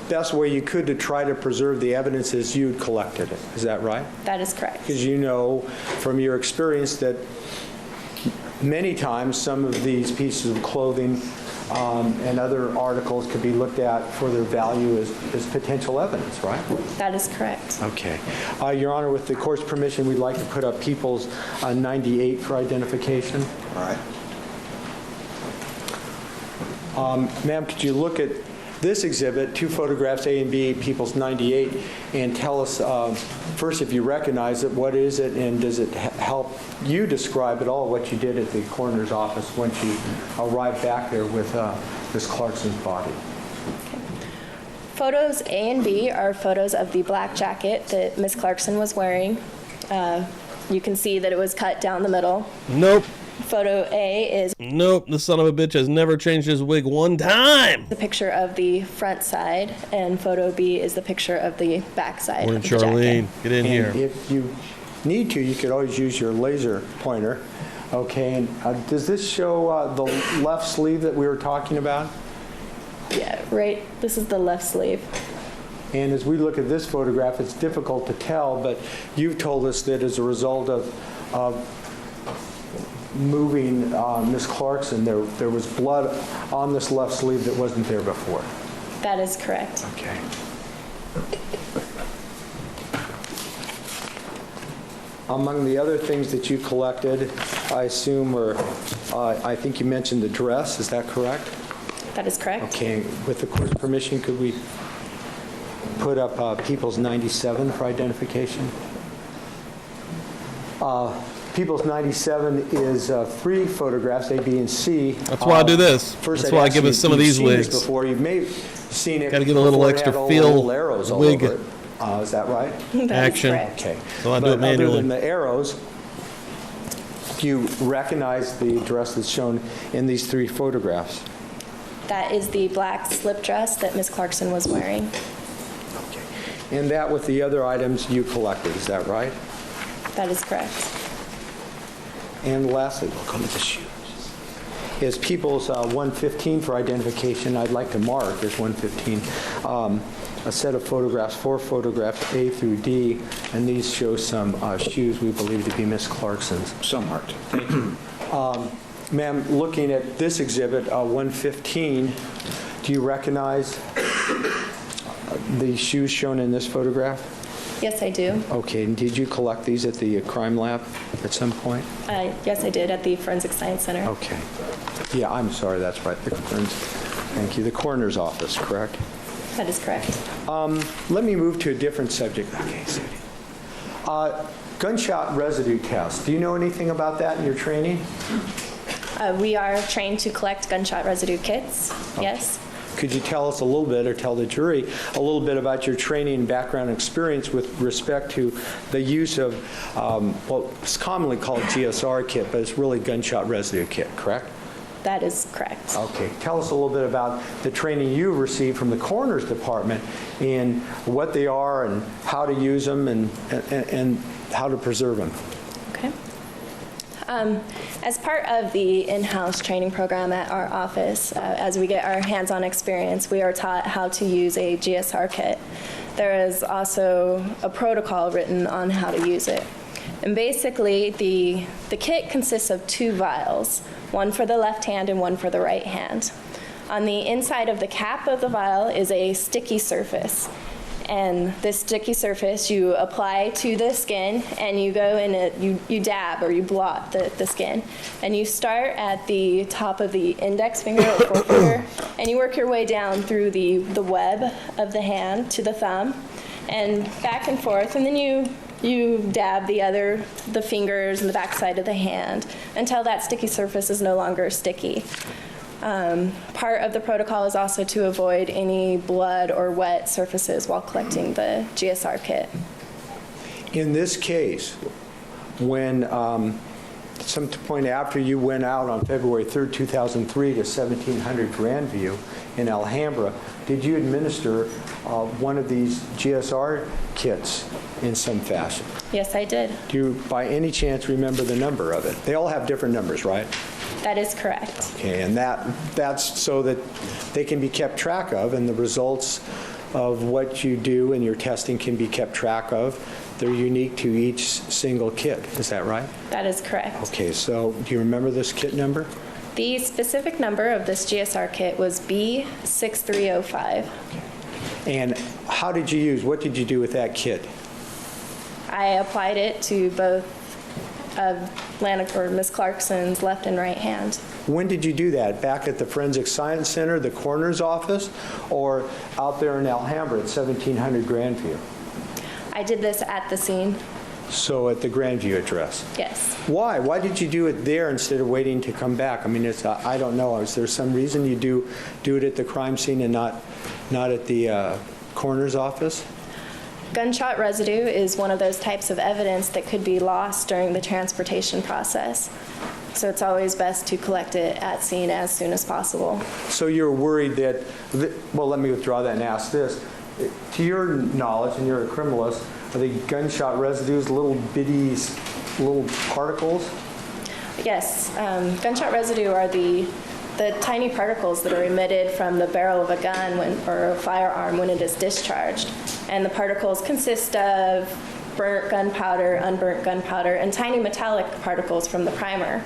best way you could to try to preserve the evidence as you'd collected it, is that right? That is correct. Because you know from your experience that many times some of these pieces of clothing and other articles could be looked at for their value as potential evidence, right? That is correct. Okay. Your Honor, with the court's permission, we'd like to put up People's 98 for identification. All right. Ma'am, could you look at this exhibit, 2 photographs, A and B, People's 98, and tell us first if you recognize it, what is it, and does it help you describe at all what you did at the coroner's office once you arrived back there with Ms. Clarkson's body? Photos A and B are photos of the black jacket that Ms. Clarkson was wearing. You can see that it was cut down the middle. Nope. Photo A is Nope. The son of a bitch has never changed his wig one time. the picture of the front side, and photo B is the picture of the back side Morning, of the jacket. Charlene. Get in And here. if you need to, you could always use your laser pointer. Okay, and does this show the left sleeve that we were talking about? Yeah, right. This is the left sleeve. And as we look at this photograph, it's difficult to tell, but you've told us that as a result of moving Ms. Clarkson, there was blood on this left sleeve that wasn't there before. That is correct. Okay. Among the other things that you collected, I assume, I think you mentioned the dress, is that correct? That is correct. Okay, with the court's permission, could we put up People's 97 for identification? People's 97 is 3 photographs, A, B, and C. That's why I do this. First, That's I'd why I ask give you us if some of you've these seen this wigs. before. You may have seen it. Gotta get a little before it extra had all feel the little arrows all wig. over it. Is that right? That is Action. correct. Okay. So I do But it manually. Other than the arrows, do you recognize the dress that's shown in these 3 photographs? That is the black slip dress that Ms. Clarkson was wearing. Okay. And that with the other items you collected, is that right? That is correct. And lastly, we'll come to the shoes. Is People's 115 for identification, I'd like to mark as 115, a set of photographs, 4 photographs A through D, and these show some shoes we believe to be Miss Clarkson's. So marked. Thank you. Ma'am, looking at this exhibit, 115, do you recognize the shoes shown in this photograph? Yes, I do. Okay, and did you collect these at the crime lab at some point? Yes, I did at the Forensic Science Center. Okay. Yeah, I'm sorry, that's right. Thank you. The coroner's office, correct? That is correct. Let me move to a different subject. Okay, gunshot residue test. Do you know anything about that in your training? We are trained to collect gunshot residue kits, yes. Could you tell us a little bit, or tell the jury a little bit about your training and background experience with respect to the use of what's commonly called GSR kit, but it's really gunshot residue kit, correct? That is correct. Okay. Tell us a little bit about the training you received from the coroner's department in what they are and how to use them and how to preserve them. Okay. As part of the in-house training program at our office, as we get our hands-on experience, we are taught how to use a GSR kit. There is also a protocol written on how to use it. And basically, the kit consists of 2 vials, one for the left hand and one for the right hand. On the inside of the cap of the vial is a sticky surface. And this sticky surface you apply to the skin, and you go in you dab or you blot the skin. And you start at the top of the index finger or forefinger, and you work your way down through the web of the hand to the thumb, and back and forth, and then you dab the fingers and the backside of the hand until that sticky surface is no longer sticky. Part of the protocol is also to avoid any blood or wet surfaces while collecting the GSR kit. In this case, when some point after you went out on February 3rd, 2003 to 1700 Grandview in Alhambra, did you administer one of these GSR kits in some fashion? Yes, I did. Do you, by any chance, remember the number of it? They all have different numbers, right? That is correct. Okay, and that's so that they can be kept track of, and the results of what you do in your testing can be kept track of. They're unique to each single kit. Is that right? That is correct. Okay, so do you remember this kit number? The specific number of this GSR kit was B6305. And how did you use, what did you do with that kit? I applied it to both Miss Clarkson's left and right hand. When did you do that? Back at the Forensic Science Center, the coroner's office, or out there in Alhambra at 1700 Grandview? I did this at the scene. So at the Grandview address? Yes. Why? Why did you do it there instead of waiting to come back? I mean, it's I don't know. Is there some reason you do it at the crime scene and not at the coroner's office? Gunshot residue is one of those types of evidence that could be lost during the transportation process. So it's always best to collect it at scene as soon as possible. So you're worried that, well, let me withdraw that and ask this. To your knowledge, and you're a criminalist, are the gunshot residues little bitty, little particles? Yes, gunshot residue are the tiny particles that are emitted from the barrel of a gun or a firearm when it is discharged. And the particles consist of burnt gunpowder, unburnt gunpowder, and tiny metallic particles from the primer.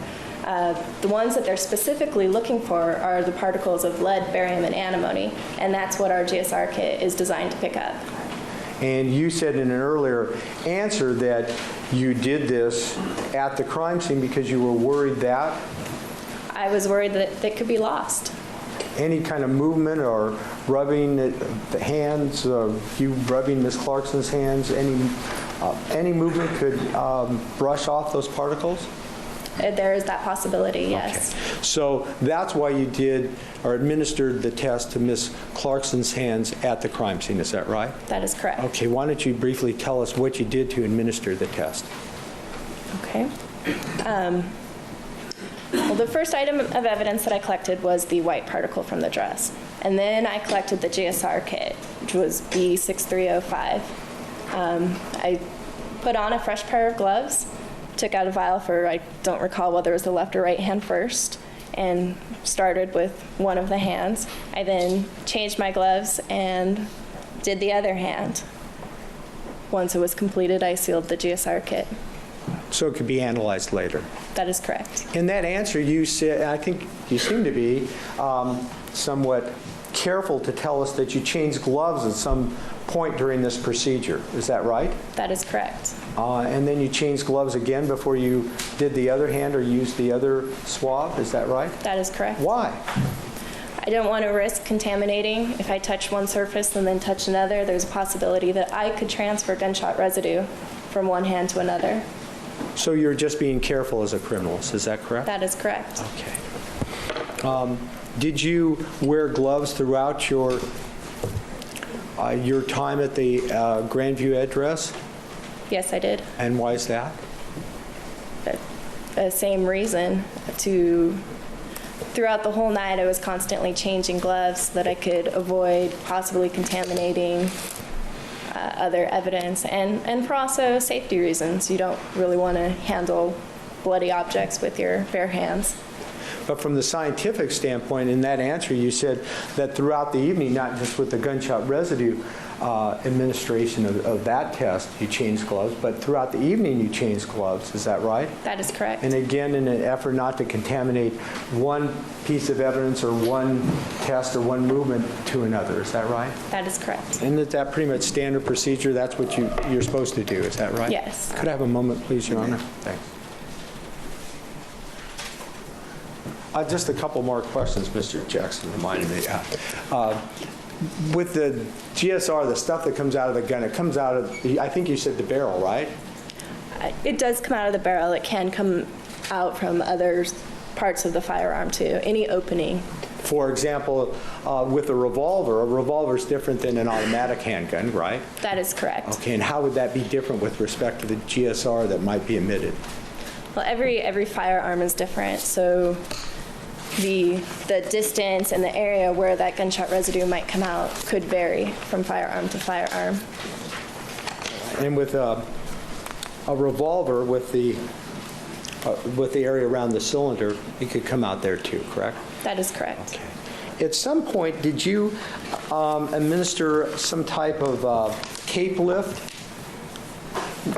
The ones that they're specifically looking for are the particles of lead, barium, and antimony, and that's what our GSR kit is designed to pick up. And you said in an earlier answer that you did this at the crime scene because you were worried that? I was worried that it could be lost. Any kind of movement or rubbing the hands, you rubbing Miss Clarkson's hands, any movement could brush off those particles? There is that possibility, yes. Okay. So that's why you did or administered the test to Miss Clarkson's hands at the crime scene, is that right? That is correct. Okay, why don't you briefly tell us what you did to administer the test? Okay. Well, the first item of evidence that I collected was the white particle from the dress. And then I collected the GSR kit, which was B6305. I put on a fresh pair of gloves, took out a vial for, I don't recall whether it was the left or right hand first, and started with one of the hands. I then changed my gloves and did the other hand. Once it was completed, I sealed the GSR kit. So it could be analyzed later. That is correct. In that answer, you said, I think you seem to be somewhat careful to tell us that you changed gloves at some point during this procedure. Is that right? That is correct. And then you changed gloves again before you did the other hand or used the other swab. Is that right? That is correct. Why? I don't want to risk contaminating. If I touch one surface and then touch another, there's a possibility that I could transfer gunshot residue from one hand to another. So you're just being careful as a criminalist. Is that correct? That is correct. Okay. Did you wear gloves throughout your time at the Grandview address? Yes, I did. And why is that? The same reason. Throughout the whole night, I was constantly changing gloves so that I could avoid possibly contaminating other evidence, and for also safety reasons. You don't really want to handle bloody objects with your bare hands. But from the scientific standpoint, in that answer, you said that throughout the evening, not just with the gunshot residue administration of that test, you changed gloves, but throughout the evening, you changed gloves. Is that right? That is correct. And again, in an effort not to contaminate one piece of evidence or one test or one movement to another. Is that right? That is correct. And is that pretty much standard procedure? That's what you're supposed to do. Is that right? Yes. Could I have a moment, please, Your Honor? Thanks. Just a couple more questions, Mr. Jackson reminded me. With the GSR, the stuff that comes out of the gun, it comes out of, I think you said the barrel, right? It does come out of the barrel. It can come out from other parts of the firearm, too, any opening. For example, with a revolver is different than an automatic handgun, right? That is correct. Okay, and how would that be different with respect to the GSR that might be emitted? Well, every firearm is different, so the distance and the area where that gunshot residue might come out could vary from firearm to firearm. And with a revolver, with the area around the cylinder, it could come out there too, correct? That is correct. Okay. At some point, did you administer some type of tape lift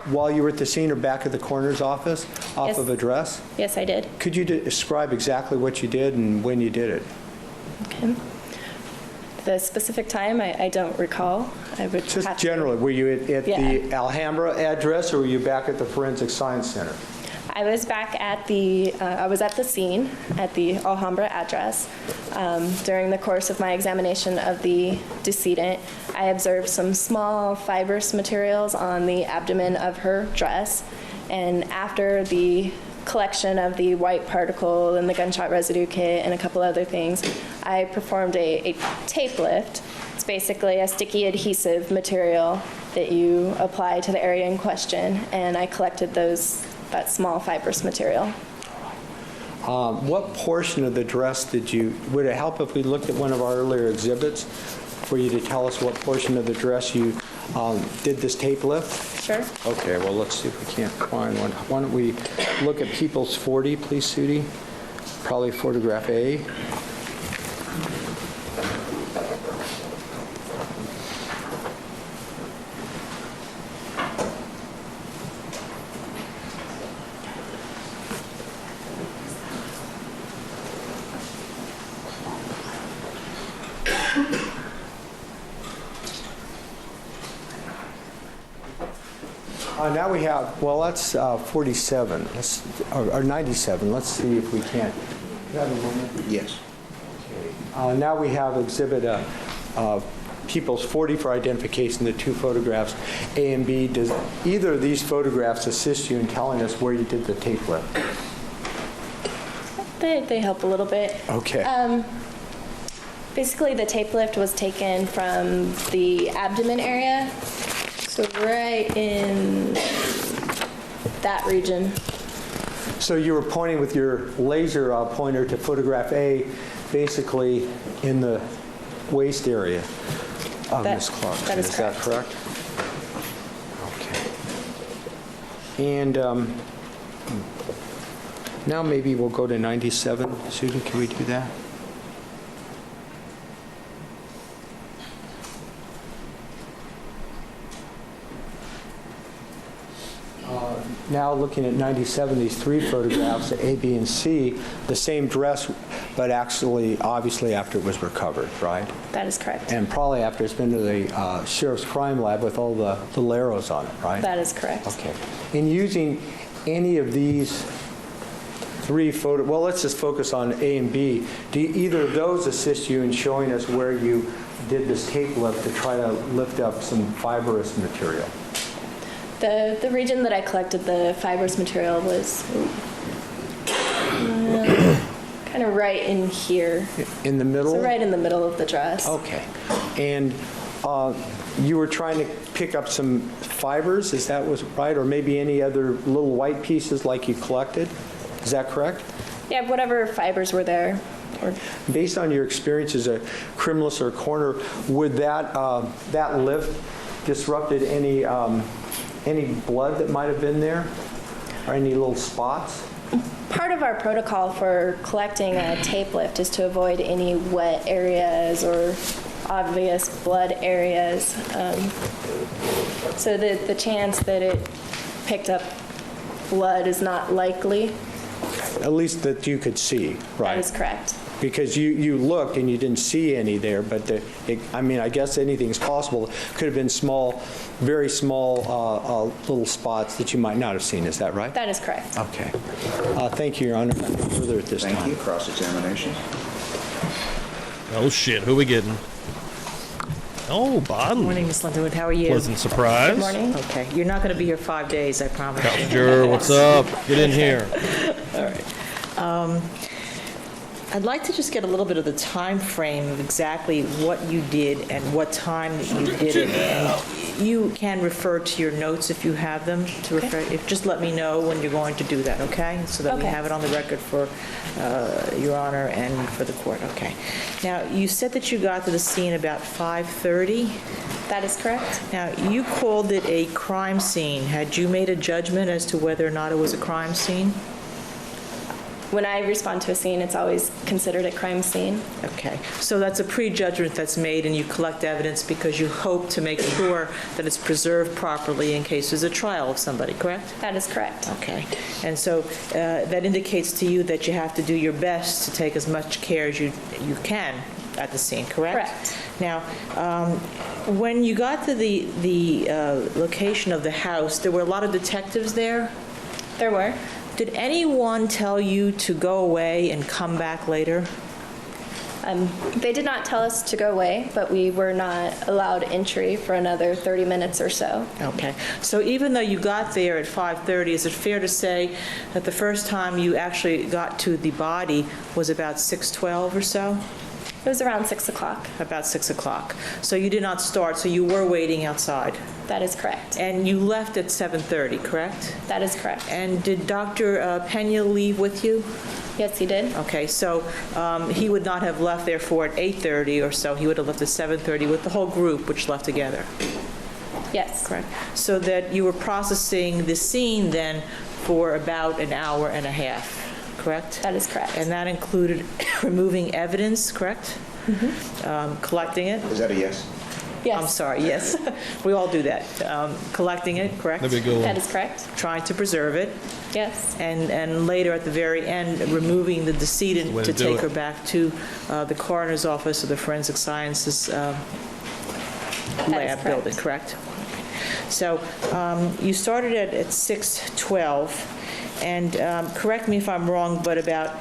while you were at the scene or back at the coroner's office off Yes. of a dress? Yes, I did. Could you describe exactly what you did and when you did it? Okay. The specific time, I don't recall. I would Just have to- generally, were you at Yeah. the Alhambra address or were you back at the Forensic Science Center? I was back at the, I was at the scene at the Alhambra address. During the course of my examination of the decedent, I observed some small fibrous materials on the abdomen of her dress. And after the collection of the white particle and the gunshot residue kit and a couple other things, I performed a tape lift. It's basically a sticky adhesive material that you apply to the area in question, and I collected that small fibrous material. What portion of the dress would it help if we looked at one of our earlier exhibits for you to tell us what portion of the dress you did this tape lift? Sure. Okay, well, let's see if we can't find one. Why don't we look at People's 40, please, Sudie? Probably photograph A. Now we have, well, that's 47, or 97. Let's see if we can't. You have a moment? Yes. Now we have exhibit People's 40 for identification, the two photographs, A and B. Does either of these photographs assist you in telling us where you did the tape lift? They help a little bit. Okay. Basically, the tape lift was taken from the abdomen area, so right in that region. So you were pointing with your laser pointer to photograph A, basically in the waist area of That- Ms. Clarkson. that is that correct. correct? Okay. And now maybe we'll go to 97. Susan, can we do that? Now looking at 97, these three photographs, A, B, and C, the same dress, but actually, obviously, after it was recovered, right? That is correct. And probably after it's been to the sheriff's crime lab with all the arrows on it, right? That is correct. Okay. In using any of these three well, let's just focus on A and B. Do either of those assist you in showing us where you did this tape lift to try to lift up some fibrous material? The region that I collected the fibrous material was kind of right in here. In the middle? So right in the middle of the dress. Okay. And you were trying to pick up some fibers, is that was right? Or maybe any other little white pieces like you collected? Is that correct? Yeah, whatever fibers were there. Or Based on your experience as a criminalist or coroner, would that lift disrupted any blood that might have been there? Or any little spots? part of our protocol for collecting a tape lift is to avoid any wet areas or obvious blood areas. So the chance that it picked up blood is not likely. At least that you could see, right? That is correct. Because you looked and you didn't see any there, but I mean, I guess anything's possible. Could have been small, very small little spots that you might not have seen. Is that right? That is correct. Okay. Thank you, Your Honor. Nothing further at this time. Thank you. Cross-examination. Oh, shit. Who we getting? Oh, Bodley. Morning, Ms. Lindenwood. How are you? Pleasant surprise. Good morning. Okay. You're not going to be here 5 days, I promise. Sure, what's up? Get in here. All right. I'd like to just get a little bit of the time frame of exactly what you did and what time that you did it. And you can refer to your notes if you have them. Just let me know when you're going to do that, okay? So that we Okay. have it on the record for Your Honor and for the court. Okay. Now, you said that you got to the scene about 5:30. That is correct. Now, you called it a crime scene. Had you made a judgment as to whether or not it was a crime scene? When I respond to a scene, it's always considered a crime scene. Okay, so that's a prejudgment that's made, and you collect evidence because you hope to make sure that it's preserved properly in case there's a trial of somebody, correct? That is correct. Okay, and so that indicates to you that you have to do your best to take as much care as you can at the scene, correct? Correct. Now, when you got to the location of the house, there were a lot of detectives there. There were. Did anyone tell you to go away and come back later? They did not tell us to go away, but we were not allowed entry for another 30 minutes or so. Okay. So even though you got there at 5:30, is it fair to say that the first time you actually got to the body was about 6:12 or so? It was around 6 o'clock. About 6 o'clock. So you did not start, so you were waiting outside. That is correct. And you left at 7:30, correct? That is correct. And did Dr. Pena leave with you? Yes, he did. Okay, so he would not have left therefore at 8:30 or so. He would have left at 7:30 with the whole group, which left together. Yes. Correct. So that you were processing the scene then for about an hour and a half, correct? That is correct. And that included removing evidence, correct? Collecting it? Is that a yes? Yes. I'm sorry, yes. We all do that. Collecting it, correct? That'd be a good That one. is correct. Trying to preserve it. Yes. And later at the very end, removing the decedent Way to to do take it. her back to the coroner's office or the forensic sciences lab building, correct? So you started at 6:12, and correct me if I'm wrong, but about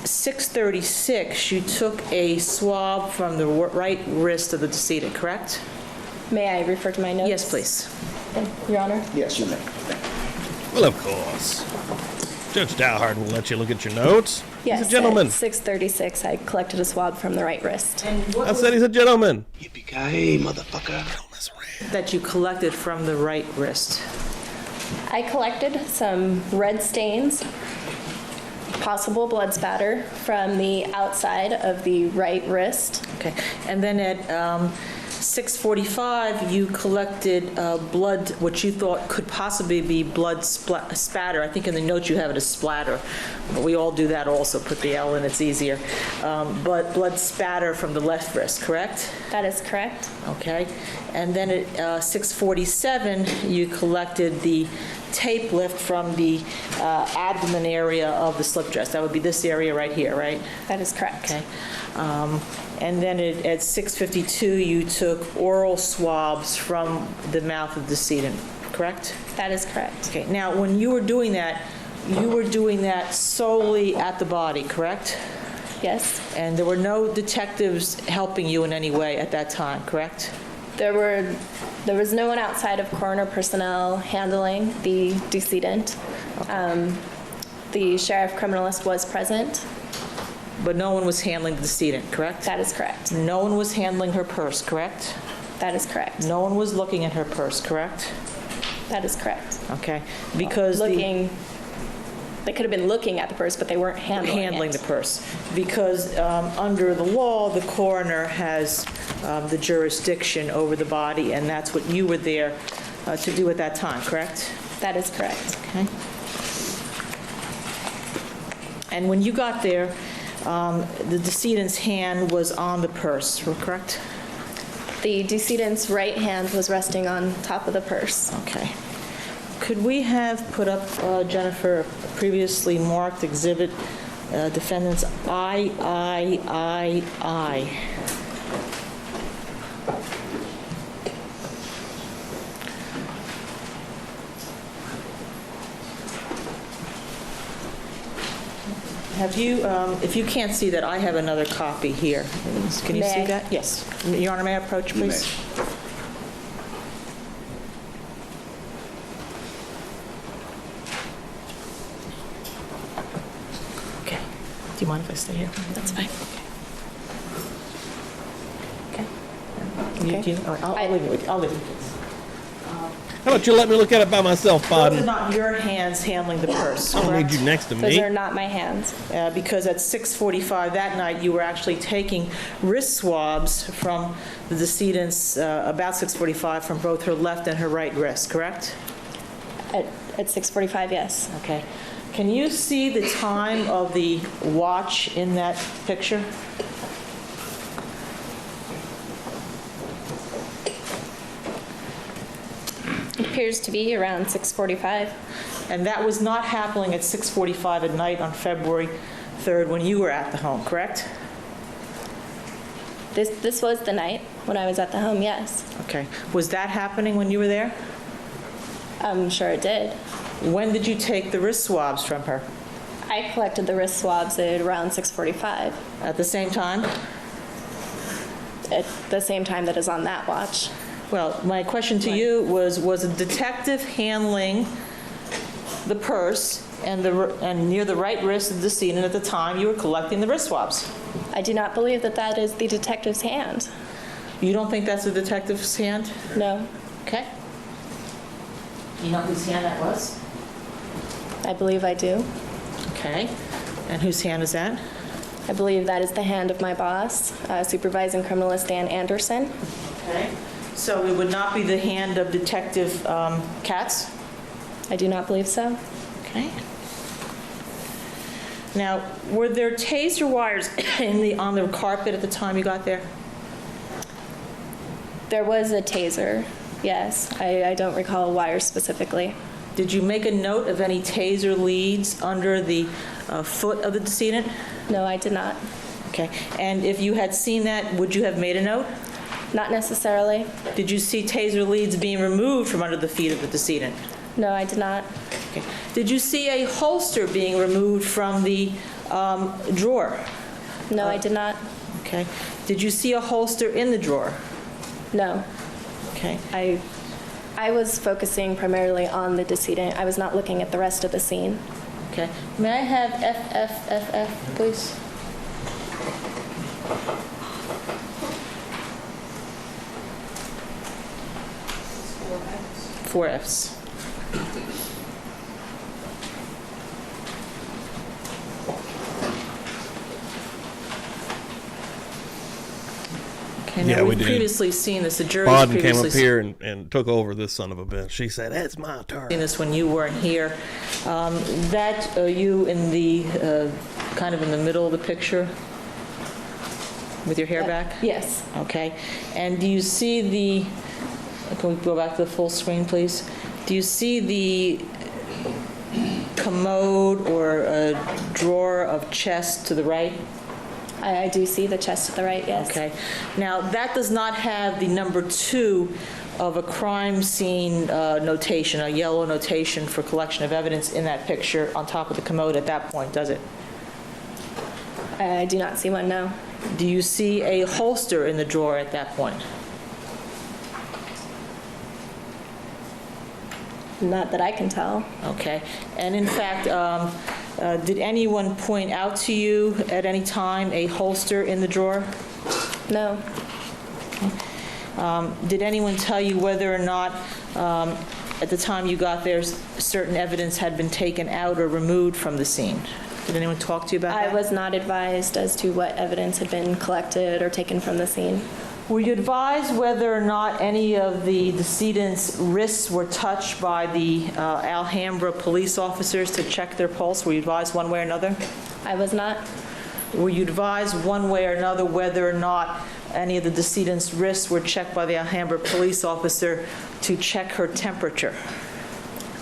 6:36, you took a swab from the right wrist of the decedent, correct? May I refer to my notes? Yes, please. Your Honor? Yes, you may. Well, of course. Judge Dowhard will let you look at your notes. Yes. He's a gentleman. At 6:36, I collected a swab from the right wrist. I said he's a gentleman. Yippee-ki-yay, motherfucker. That you collected from the right wrist. I collected some red stains, possible blood spatter from the outside of the right wrist. Okay, and then at 6:45, you collected blood, what you thought could possibly be blood spatter. I think in the notes you have it as splatter, but we all do that also, put the L in, it's easier. But blood spatter from the left wrist, correct? That is correct. Okay, and then at 6:47, you collected the tape lift from the abdomen area of the slip dress. That would be this area right here, right? That is correct. Okay. And then at 6:52, you took oral swabs from the mouth of the decedent, correct? That is correct. Okay, now, when you were doing that solely at the body, correct? Yes. And there were no detectives helping you in any way at that time, correct? There was no one outside of coroner personnel handling the decedent. The sheriff criminalist was present. But no one was handling the decedent, correct? That is correct. No one was handling her purse, correct? That is correct. No one was looking at her purse, correct? That is correct. Okay, because They could have been looking at the purse, but they weren't handling it. the purse. Because under the law, the coroner has the jurisdiction over the body, and that's what you were there to do at that time, correct? That is correct. Okay. And when you got there, the decedent's hand was on the purse, correct? The decedent's right hand was resting on top of the purse. Okay. Could we have put up, Jennifer, a previously marked exhibit, defendant's I. Have you, if you can't see that, I have another copy here. Can you see May I? that? Yes. Your Honor, may I approach, please? Okay. Do you mind if I stay here? That's fine. Okay. Okay. I'll leave it with you. I'll leave it with you. How about you let me look at it by myself, Those are Biden? not your hands handling the purse, I don't need correct? you next to Those me. are not my hands. Because at 6:45 that night, you were actually taking wrist swabs from the decedent's, about 6:45, from both her left and her right wrist, correct? At 6:45, yes. Okay. Can you see the time of the watch in that picture? It appears to be around 6:45. And that was not happening at 6:45 at night on February 3rd when you were at the home, correct? This was the night when I was at the home, yes. Okay. Was that happening when you were there? I'm sure it did. When did you take the wrist swabs from her? I collected the wrist swabs at around 6:45, At the same time? at the same time that is on that watch. Well, my question to you was a detective handling the purse and near the right wrist of the decedent at the time you were collecting the wrist swabs? I do not believe that that is the detective's hand. You don't think that's the detective's hand? No, Okay. You know whose hand that was? I believe I do. Okay. And whose hand is that? I believe that is the hand of my boss, Supervising Criminalist Dan Anderson. Okay. So it would not be the hand of Detective Katz? I do not believe so. Okay. Now, were there taser wires on the carpet at the time you got there? There was a taser, yes. I don't recall wires specifically. Did you make a note of any taser leads under the foot of the decedent? No, I did not. Okay. And if you had seen that, would you have made a note? Not necessarily. Did you see taser leads being removed from under the feet of the decedent? No, I did not. Okay. Did you see a holster being removed from the drawer? No, I did not. Okay. Did you see a holster in the drawer? No. Okay. I was focusing primarily on the decedent. I was not looking at the rest of the scene. Okay. May I have FFFF, please? Four Fs. Yeah, we did. Previously seen this. The jury's Bodden came previously up here and took over this son of a bitch. She said, "It's my turn." seen this when you weren't here. You in the kind of in the middle of the picture with your hair back? Yes. Okay. And do you see the? Can we go back to the full screen, please? Do you see the commode or a drawer of chest to the right? I do see the chest to the right, yes. Okay. Now, that does not have the number 2 of a crime scene notation, a yellow notation for collection of evidence in that picture on top of the commode at that point, does it? I do not see one, no. Do you see a holster in the drawer at that point? Not that I can tell. Okay. And in fact, did anyone point out to you at any time a holster in the drawer? No. Did anyone tell you whether or not, at the time you got there, certain evidence had been taken out or removed from the scene? Did anyone talk to you about that? I was not advised as to what evidence had been collected or taken from the scene. Were you advised whether or not any of the decedent's wrists were touched by the Alhambra police officers to check their pulse? Were you advised one way or another? I was not. Were you advised one way or another whether or not any of the decedent's wrists were checked by the Alhambra police officer to check her temperature?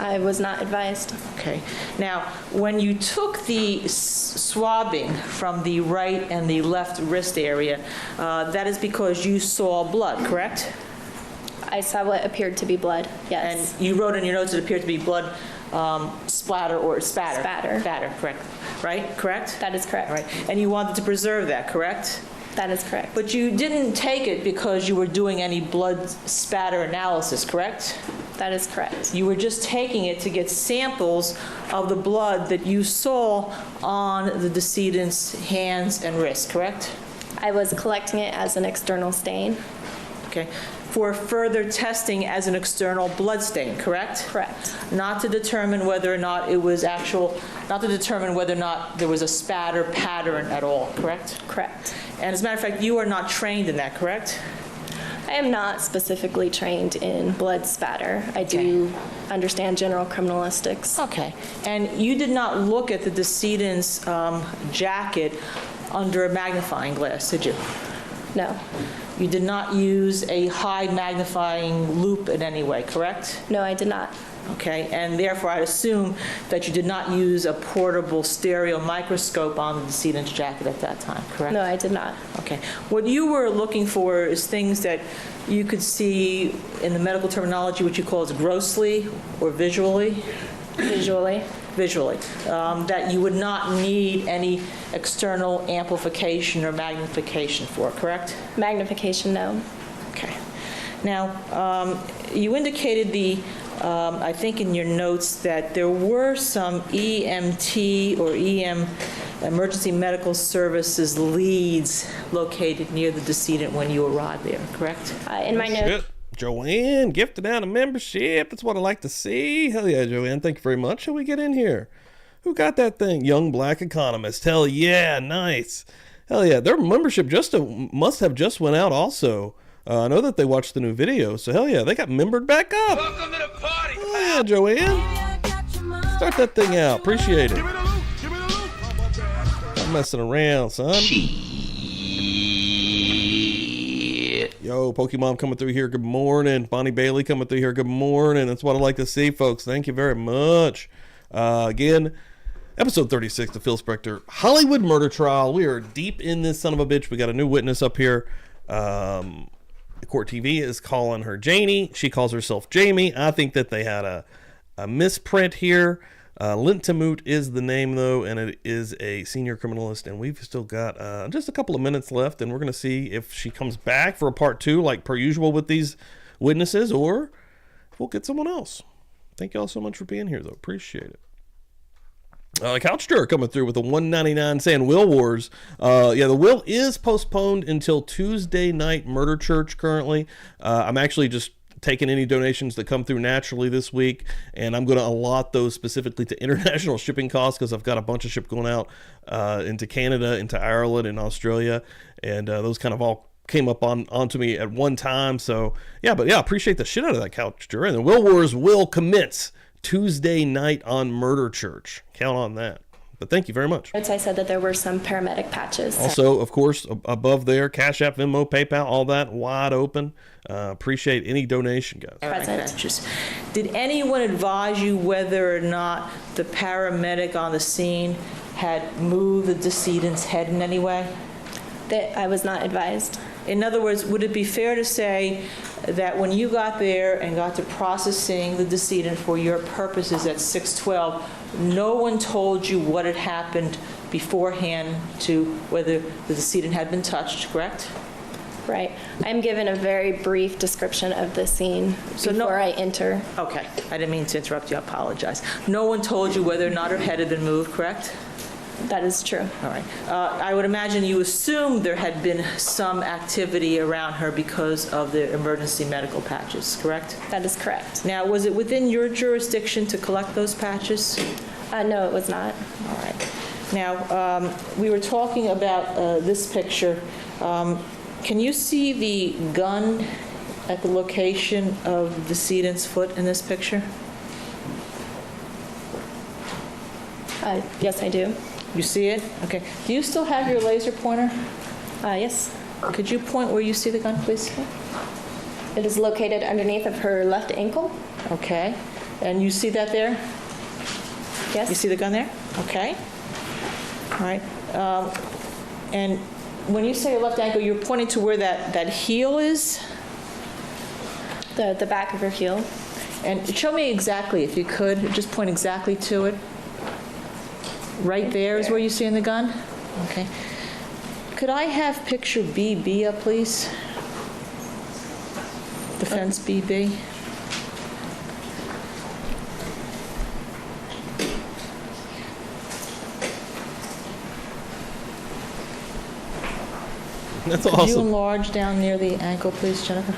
I was not advised. Okay. Now, when you took the swabbing from the right and the left wrist area, that is because you saw blood, correct? I saw what appeared to be blood, yes. And you wrote in your notes it appeared to be blood splatter or spatter. Spatter. Spatter, correct. Right? Correct? That is correct. Right. And you wanted to preserve that, correct? That is correct. But you didn't take it because you were doing any blood spatter analysis, correct? That is correct. You were just taking it to get samples of the blood that you saw on the decedent's hands and wrists, correct? I was collecting it as an external stain. Okay. For further testing as an external blood stain, correct? Correct. Not to determine whether or not it was not to determine whether or not there was a spatter pattern at all, correct? Correct. And as a matter of fact, you are not trained in that, correct? I am not specifically trained in blood spatter. I do understand general criminalistics. Okay. And you did not look at the decedent's jacket under a magnifying glass, did you? No. You did not use a high magnifying loop in any way, correct? No, I did not. Okay, and therefore I assume that you did not use a portable stereo microscope on the decedent's jacket at that time, correct? No, I did not. Okay. What you were looking for is things that you could see in the medical terminology, what you call as grossly or visually? Visually. Visually. That you would not need any external amplification or magnification for, correct? Magnification, no. Okay. Now, you indicated I think in your notes that there were some EMT or emergency medical services leads located near the decedent when you arrived there, correct? In my notes. Shit. Joanne, gifted out a membership. That's what I like to see. Hell yeah, Joanne. Thank you very much. Shall we get in here? Who got that thing? Young Black Economist. Hell yeah, nice. Hell yeah. Their membership must have just went out also. I know that they watched the new video, so hell yeah, they got membered back up. Welcome to the party. Oh yeah, Joanne. Start that thing out. Appreciate it. Give me the loot. Give me the loot. I'm messing around, son. Yo, Pokemon coming through here. Good morning. Bonnie Bailey coming through here. Good morning. That's what I like to see, folks. Thank you very much. Again, episode 36 of Phil Spector Hollywood murder trial. We are deep in this son of a bitch. We got a new witness up here. Court TV is calling her Janie. She calls herself Jamie. I think that they had a misprint here. Lintamut is the name, though, and it is a senior criminalist, and we've still got just a couple of minutes left, and we're going to see if she comes back for a part 2, like per usual with these witnesses, or if we'll get someone else. Thank you all so much for being here, though. Appreciate it. Couchster coming through with a $1.99 saying Will Wars. The will is postponed until Tuesday night murder church currently. I'm actually just taking any donations that come through naturally this week, and I'm going to allot those specifically to international shipping costs because I've got a bunch of ship going out into Canada, into Ireland, and Australia, and those kind of all came up onto me at one time. So yeah, but yeah, appreciate the shit out of that couch jury. And the Will Wars will commence Tuesday night on Murder Church. Count on that. But thank you very much. I said that there were some paramedic patches. Also, of course, above there, Cash App, Venmo, PayPal, all that wide open. Appreciate any donation, guys. Present. Did anyone advise you whether or not the paramedic on the scene had moved the decedent's head in any way? That I was not advised. In other words, would it be fair to say that when you got there and got to processing the decedent for your purposes at 6:12, no one told you what had happened beforehand to whether the decedent had been touched, correct? Right. I'm given a very brief description of the scene before I enter. Okay, I didn't mean to interrupt you, I apologize. No one told you whether or not her head had been moved, correct? That is true. All right. I would imagine you assumed there had been some activity around her because of the emergency medical patches, correct? That is correct. Now, was it within your jurisdiction to collect those patches? No, it was not. All right. Now, we were talking about this picture. Can you see the gun at the location of the decedent's foot in this picture? Yes, I do. You see it? Okay. Do you still have your laser pointer? Yes. Could you point where you see the gun, please? It is located underneath of her left ankle. Okay. And you see that there? Yes. You see the gun there? Okay. All right. And when you say your left ankle, you're pointing to where that heel is? The back of her heel. And show me exactly, if you could, just point exactly to it. Right there is where you see in the gun? Okay. Could I have picture BB up, please? Defense BB. That's Could you awesome. enlarge down near the ankle, please, Jennifer?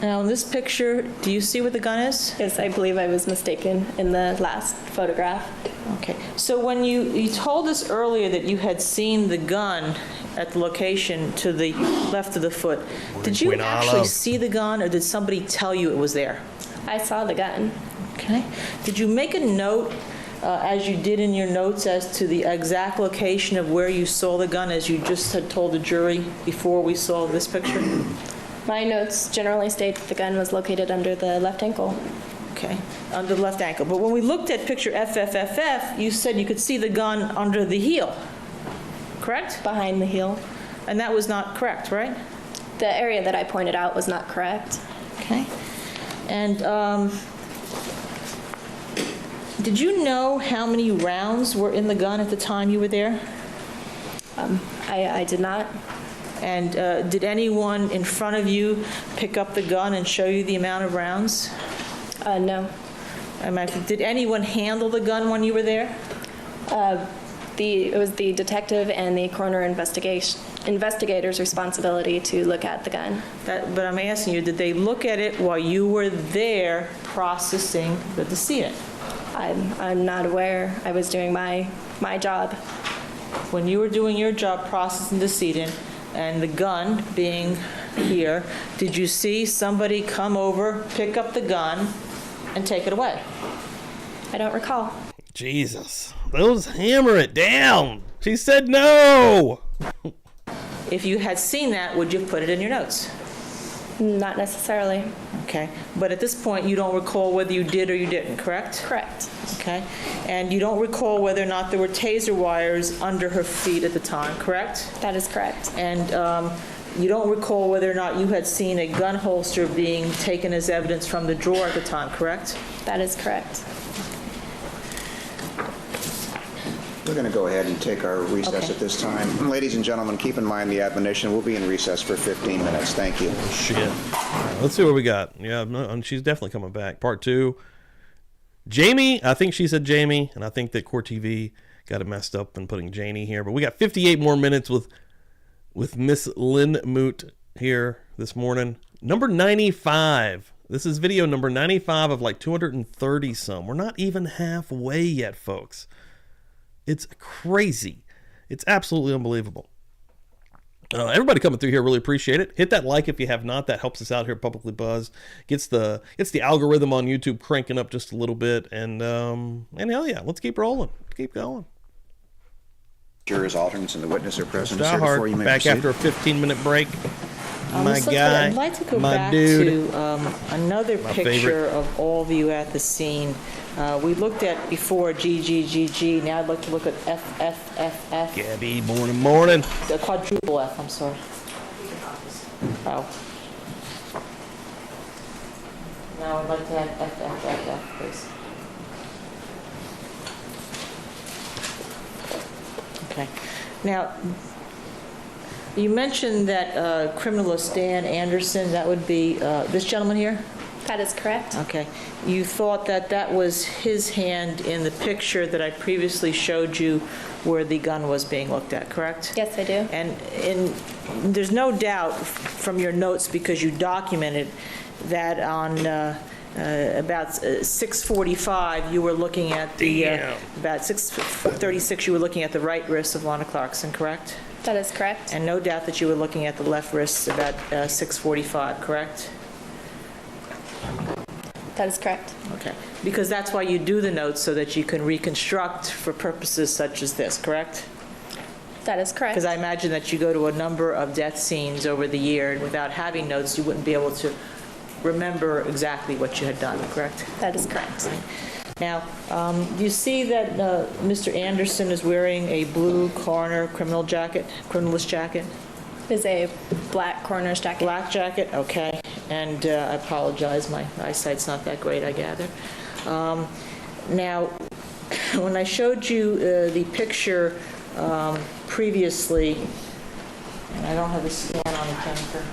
Now, in this picture, do you see what the gun is? Yes, I believe I was mistaken in the last photograph. Okay. So when you told us earlier that you had seen the gun at the location to the left of the foot, did you actually see the gun, or did somebody tell you it was there? I saw the gun. Okay. Did you make a note, as you did in your notes, as to the exact location of where you saw the gun, as you just had told the jury before we saw this picture? My notes generally state that the gun was located under the left ankle. Okay, under the left ankle. But when we looked at picture FFFF, you said you could see the gun under the heel, correct? Behind the heel. And that was not correct, right? The area that I pointed out was not correct. Okay. And did you know how many rounds were in the gun at the time you were there? I did not. And did anyone in front of you pick up the gun and show you the amount of rounds? No. Did anyone handle the gun when you were there? It was the detective and the coroner investigator's responsibility to look at the gun. But I'm asking you, did they look at it while you were there processing the decedent? I'm not aware. I was doing my job. When you were doing your job processing the decedent and the gun being here, did you see somebody come over, pick up the gun, and take it away? I don't recall. Jesus. Those hammer it down. She said no. If you had seen that, would you have put it in your notes? Not necessarily. Okay. But at this point, you don't recall whether you did or you didn't, correct? Correct. Okay. And you don't recall whether or not there were taser wires under her feet at the time, correct? That is correct. And you don't recall whether or not you had seen a gun holster being taken as evidence from the drawer at the time, correct? That is correct. We're going to go ahead and take our recess Okay. at this time. Ladies and gentlemen, keep in mind the admonition. We'll be in recess for 15 minutes. Thank you. Shit. All right, let's see what we got. Yeah, no, and she's definitely coming back. Part 2. Jamie, I think she said Jamie, and I think that Core TV got it messed up and putting Janie here. But we got 58 more minutes with Miss Lynn Moot here this morning. Number 95. This is video number 95 of like 230 some. We're not even halfway yet, folks. It's crazy. It's absolutely unbelievable. Everybody coming through here, really appreciate it. Hit that like if you have not. That helps us out here at Publicly Buzz. Gets the algorithm on YouTube cranking up just a little bit. And hell yeah, let's keep rolling. Keep going. Jurors, alternates, and the witness are present. Die Sir, hard. before you may Back proceed. after a 15-minute break. My Ms. Leslie, guy, I'd like to go my back dude. to another My picture favorite. of all of you at the scene. We looked at before GGGG. Now I'd like to look at FFFF. Gabby, morning. The quadruple F, I'm sorry. Oh. Now I'd like to have FFFF, please. Okay. Now, you mentioned that criminalist Dan Anderson, that would be this gentleman here? That is correct. Okay. You thought that that was his hand in the picture that I previously showed you where the gun was being looked at, correct? Yes, I do. And there's no doubt from your notes, because you documented that on about 6:45 you were looking at the about 6:36 you were looking at the right wrist of Lana Clarkson, correct? That is correct. And no doubt that you were looking at the left wrist about 6:45, correct? That is correct. Okay. Because that's why you do the notes, so that you can reconstruct for purposes such as this, correct? That is correct. Because I imagine that you go to a number of death scenes over the year, and without having notes, you wouldn't be able to remember exactly what you had done, correct? That is correct. Now, do you see that Mr. Anderson is wearing a blue coroner criminalist jacket? It is a black coroner's jacket. Black jacket, okay. And I apologize, my eyesight's not that great, I gather. Now, when I showed you the picture previously, and I don't have a scan on it, Jennifer.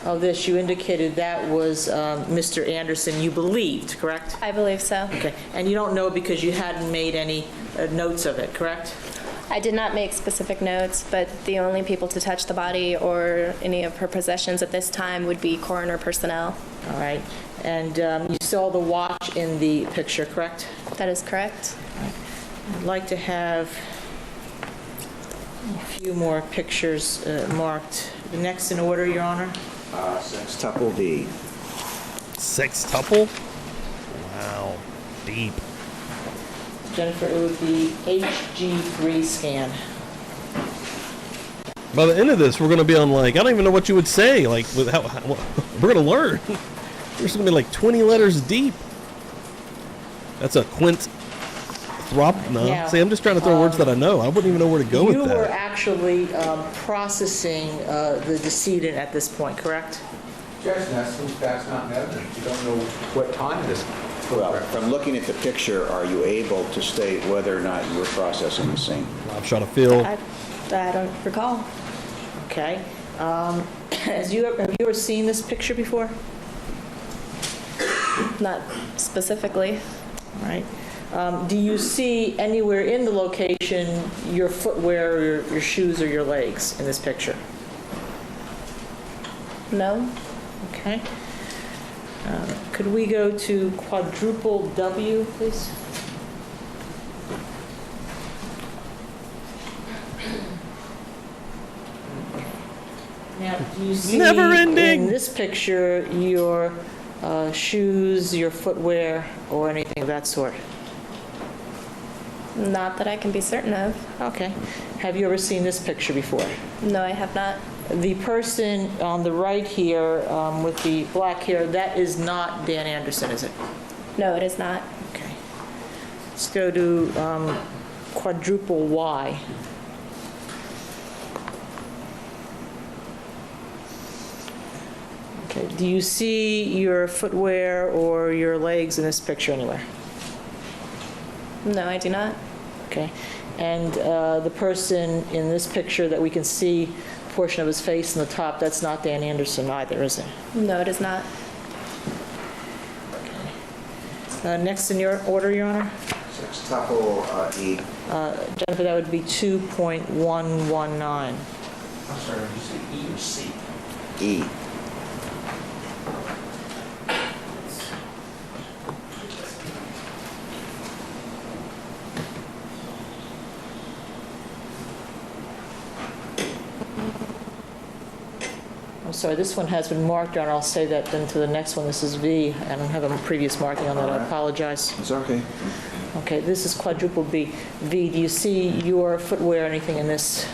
Of this, you indicated that was Mr. Anderson, you believed, correct? I believe so. Okay, and you don't know because you hadn't made any notes of it, correct? I did not make specific notes, but the only people to touch the body or any of her possessions at this time would be coroner personnel. All right, and you saw the watch in the picture, correct? That is correct. I'd like to have a few more pictures marked. The next in order, Your Honor? Sextuple D. Sextuple? Wow. Deep. Jennifer, it would be HG3 scan. By the end of this, we're going to be on like, I don't even know what you would say. Like, with how we're going to learn. We're just going to be like 20 letters deep. That's a quint throp. No. Yeah. See, I'm just trying to throw words that I know. I wouldn't even know where to go with You that. were actually processing the decedent at this point, correct? Judge, that's not in evidence. You don't know what time this Well, from looking at the picture, are you able to state whether or not you were processing the scene? Live shot of Phil. I don't recall. Okay. Have you ever seen this picture before? Not specifically. All right. Do you see anywhere in the location your footwear, or your shoes, or your legs in this picture? No. Okay. Could we go to quadruple W, please? Now, do you see Never ending. in this picture your shoes, your footwear, or anything of that sort? Not that I can be certain of. Okay. Have you ever seen this picture before? No, I have not. The person on the right here with the black hair, that is not Dan Anderson, is it? No, it is not. Okay. Let's go to quadruple Y. Okay. Do you see your footwear or your legs in this picture anywhere? No, I do not. Okay. And the person in this picture that we can see a portion of his face in the top, that's not Dan Anderson either, is it? No, it is not. Next in your order, Your Honor? Sextuple E. Jennifer, that would be 2.119. I'm sorry, did you say E or C? E. I'm sorry, this one has been marked on. I'll say that then to the next one. This is V. I don't have a previous marking on that. I apologize. It's okay. Okay, this is quadruple B. V, do you see your footwear, anything in this?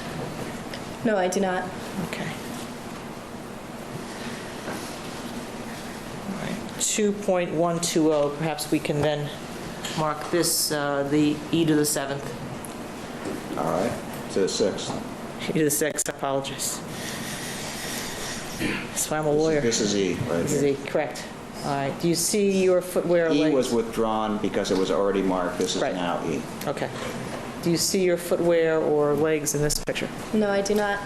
No, I do not. Okay. All right. 2.120, perhaps we can then mark this the E to the 7th. All right, to the 6th. E to the 6th, I apologize. That's why I'm a lawyer. This is E, right This is here. E, correct. All right, do you see your footwear? E legs? was withdrawn because it was already marked. This is Right. now E. Okay. Do you see your footwear or legs in this picture? No, I do not.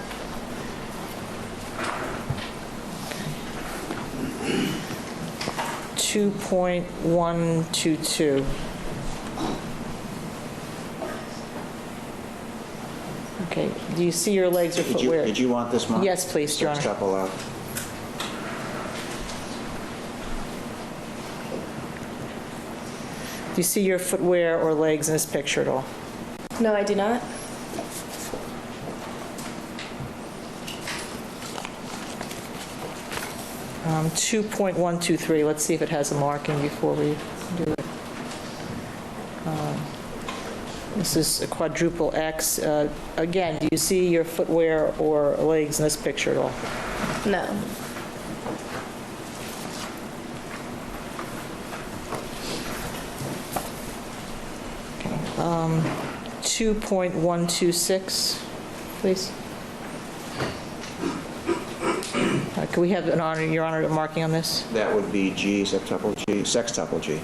2.122. Okay, do you see your legs or footwear? Did you want this marked? Yes, please, Your Honor. Sextuple out. Do you see your footwear or legs in this picture at all? No, I do not. Um, 2.123, let's see if it has a marking before we do it. This is a quadruple X. Again, do you see your footwear or legs in this picture at all? No. Um, 2.126, please. Can we have Your Honor, a marking on this? That would be G, sextuple G, sextuple G.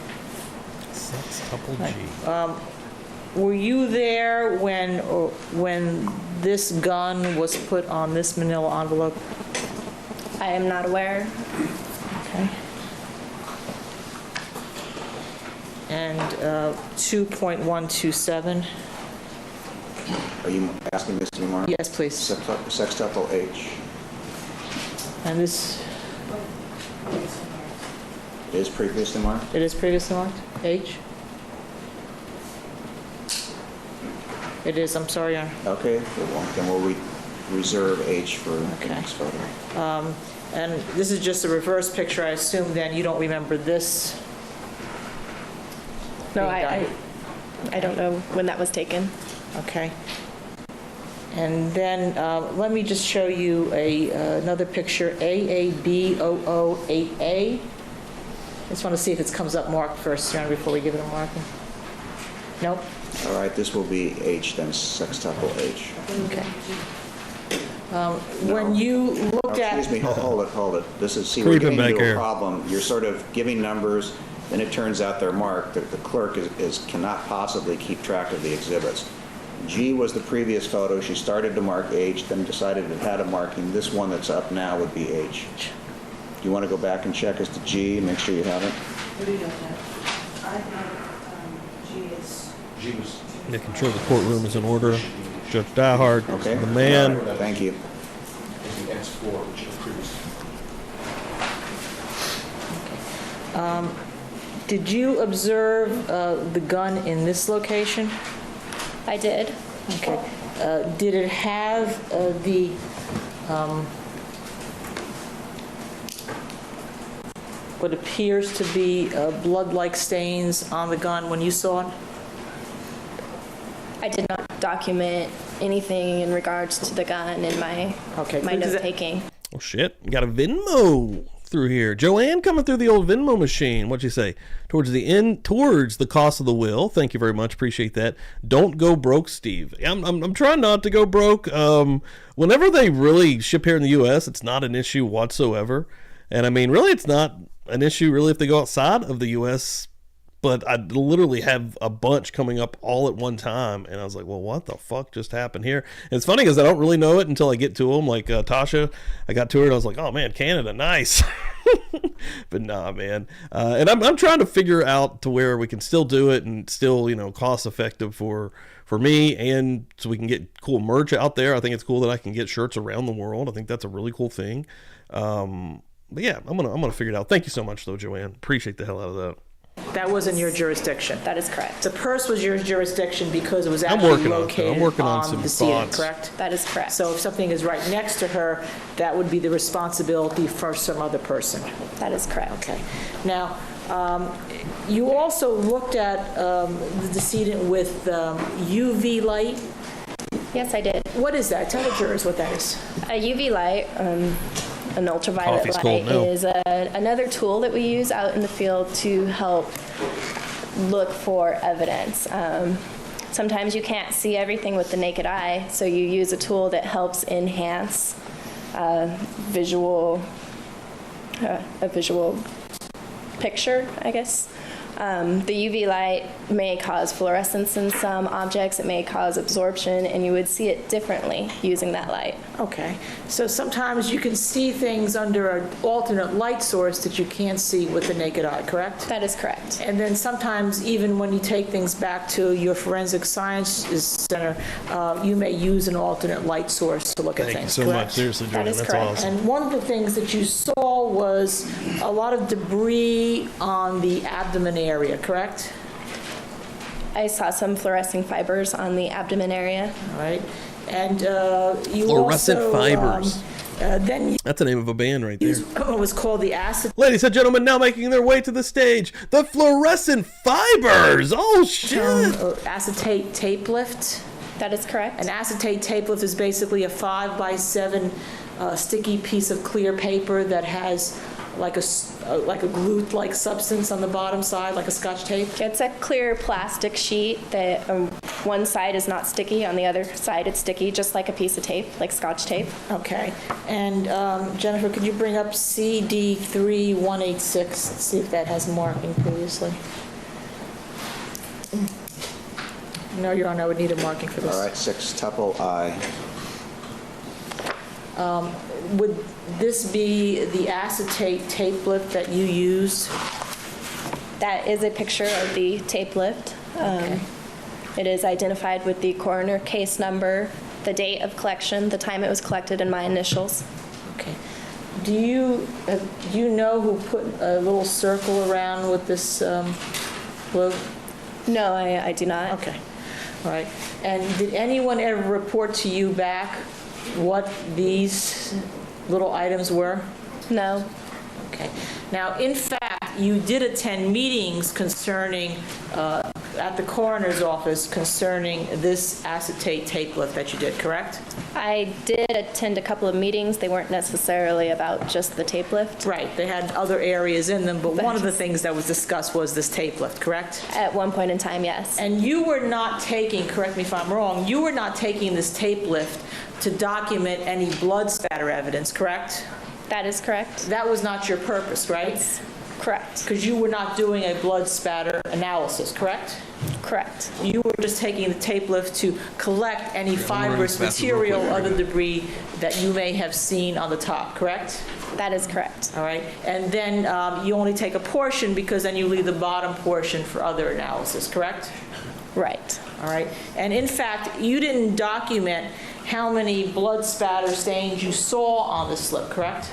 Sextuple G. Were you there when this gun was put on this manila envelope? I am not aware. Okay. And 2.127, Are you asking this to be marked? yes, please. Sextuple H. And this, Is previously marked? it is previously marked, H? It is, I'm sorry, Your Honor. Okay, then we'll reserve H for the Okay. next photo. And this is just a reverse picture, I assume then you don't remember this? No, being I don't know when that was taken. Okay. And then let me just show you another picture, AAB008A. Just want to see if it comes up marked first, Your Honor, before we give it a marking. Nope. All right, this will be H then, sextuple H. Okay. When you looked at... Excuse me, hold it. This is, see, we're Creeping getting back into a here. problem. You're sort of giving numbers, then it turns out they're marked. The clerk cannot possibly keep track of the exhibits. G was the previous photo. She started to mark H, then decided it had a marking. This one that's up now would be H. Do you want to go back and check as to G, make sure you have it? What do you know that? I have G is... G was. Making sure the courtroom is in order. Judge Diehard, Okay. the man. All right, thank you. The X4, which is previous. Did you observe the gun in this location? I did. Okay. Did it have the what appears to be blood-like stains on the gun when you saw it? I did not document anything in regards to the gun in my Okay, my because note taking. Oh shit, we got a Venmo through here. Joanne coming through the old Venmo machine. What'd you say? Towards the cost of the will. Thank you very much. Appreciate that. Don't go broke, Steve. I'm trying not to go broke. Whenever they really ship here in the U.S., it's not an issue whatsoever. And I mean, really, it's not an issue really if they go outside of the U.S., but I literally have a bunch coming up all at one time, and I was like, well, what the fuck just happened here? And it's funny because I don't really know it until I get to them. Like Tasha, I got to her, and I was like, oh, man, Canada, nice. But nah, man. And I'm trying to figure out to where we can still do it and still, cost effective for me, and so we can get cool merch out there. I think it's cool that I can get shirts around the world. I think that's a really cool thing. But yeah, I'm gonna figure it out. Thank you so much, though, Joanne. Appreciate the hell out of that. That wasn't your jurisdiction. That is correct. The purse was your jurisdiction because it was I'm actually working on it. located I'm working on on some the decedent, thoughts. correct? That is correct. So if something is right next to her, that would be the responsibility for some other person. That is correct. Okay. Now, you also looked at the decedent with UV light. Yes, I did. What is that? Tell the jurors what that is. A UV light, an ultraviolet Coffee's light, cold now. is another tool that we use out in the field to help look for evidence. Sometimes you can't see everything with the naked eye, so you use a tool that helps enhance a visual picture, I guess. The UV light may cause fluorescence in some objects. It may cause absorption, and you would see it differently using that light. Okay. So sometimes you can see things under an alternate light source that you can't see with the naked eye, correct? That is correct. And then sometimes, even when you take things back to your forensic sciences center, you may use an alternate light source to look at Thank you things, so correct? much. Seriously, That Jordan, is that's correct. awesome. And one of the things that you saw was a lot of debris on the abdomen area, correct? I saw some fluorescing fibers on the abdomen area. All right. And you Fluorescent also, fibers. Then you That's the name of a band right there. used what was called the acid. Ladies and gentlemen, now making their way to the stage, the fluorescent fibers. Oh, shit. Acetate tape lift. That is correct. An acetate tape lift is basically a 5x7 sticky piece of clear paper that has like a glue-like substance on the bottom side, like a Scotch tape. It's a clear plastic sheet that one side is not sticky, on the other side it's sticky, just like a piece of tape, like Scotch tape. Okay. And Jennifer, could you bring up CD3186, see if that has marking previously? No, Your Honor, I would need a marking for this. All right, 6 tuple I. Would this be the acetate tape lift that you used? That is a picture of the tape lift. Okay. It is identified with the coroner case number, the date of collection, the time it was collected, and my initials. Okay. Do you know who put a little circle around with this glue? No, I do not. Okay. All right. And did anyone ever report to you back what these little items were? No. Okay. Now, in fact, you did attend meetings concerning, at the coroner's office concerning this acetate tape lift that you did, correct? I did attend a couple of meetings. They weren't necessarily about just the tape lift. Right. They had other areas in them, but one of the things that was discussed was this tape lift, correct? At one point in time, yes. And you were not taking, correct me if I'm wrong, you were not taking this tape lift to document any blood spatter evidence, correct? That is correct. That was not your purpose, right? Correct. Because you were not doing a blood spatter analysis, correct? Correct. You were just taking the tape lift to collect any fibrous material, other debris that you may have seen on the top, correct? That is correct. All right. And then you only take a portion because then you leave the bottom portion for other analysis, correct? Right. All right. And in fact, you didn't document how many blood spatter stains you saw on the slip, correct?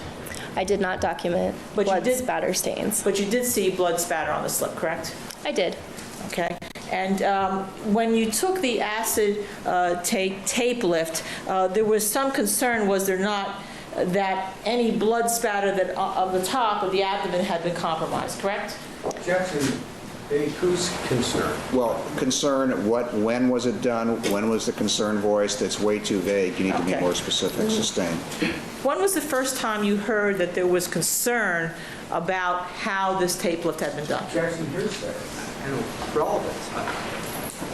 I did not document But you blood did- spatter stains. But you did see blood spatter on the slip, correct? I did. Okay. And when you took the acid tape lift, there was some concern, was there not, that any blood spatter that of the top of the abdomen had been compromised, correct? Objection. Whose concern? Well, concern, when was it done? When was the concern voiced? It's way too vague. You need to be Okay. more specific. Sustained. When was the first time you heard that there was concern about how this tape lift had been done? Objection hearsay. And relevance.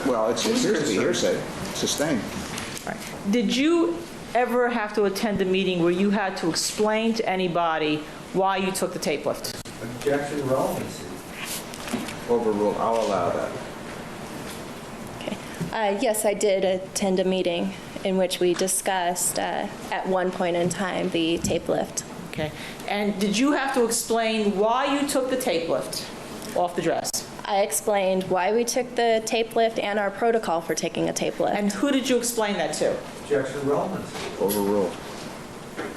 Well, it's hearsay. Sustained. Right. Did you ever have to attend a meeting where you had to explain to anybody why you took the tape lift? Objection relevancy. Overruled. I'll allow that. Okay. Yes, I did attend a meeting in which we discussed, at one point in time, the tape lift. Okay. And did you have to explain why you took the tape lift off the dress? I explained why we took the tape lift and our protocol for taking a tape lift. And who did you explain that to? Objection relevancy. Overruled.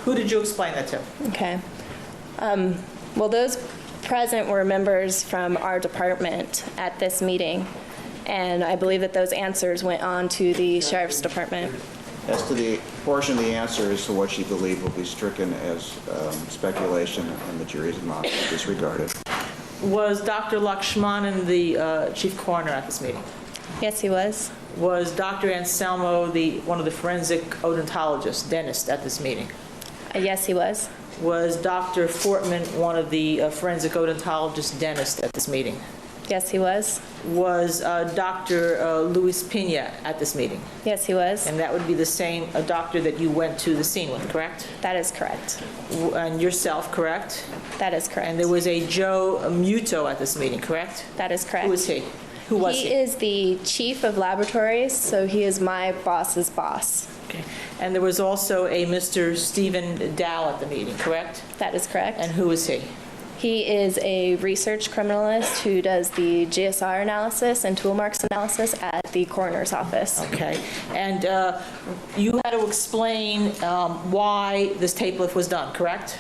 Who did you explain that to? Okay. Well, those present were members from our department at this meeting, and I believe that those answers went on to the sheriff's department. As to the portion of the answer as to what she believed will be stricken as speculation and the jury's not disregarded. Was Dr. Lakshmanan the chief coroner at this meeting? Yes, he was. Was Dr. Anselmo one of the forensic odontologists, dentist at this meeting? Yes, he was. Was Dr. Fortman one of the forensic odontologist dentists at this meeting? Yes, he was. Was Dr. Luis Pena at this meeting? Yes, he was. And that would be the same doctor that you went to the scene with, correct? That is correct. And yourself, correct? That is correct. And there was a Joe Muto at this meeting, correct? That is correct. Who was he? Who was he? He is the chief of laboratories, so he is my boss's boss. Okay. And there was also a Mr. Stephen Dow at the meeting, correct? That is correct. And who is he? He is a research criminalist who does the GSR analysis and tool marks analysis at the coroner's office. Okay. And you had to explain why this tape lift was done, correct?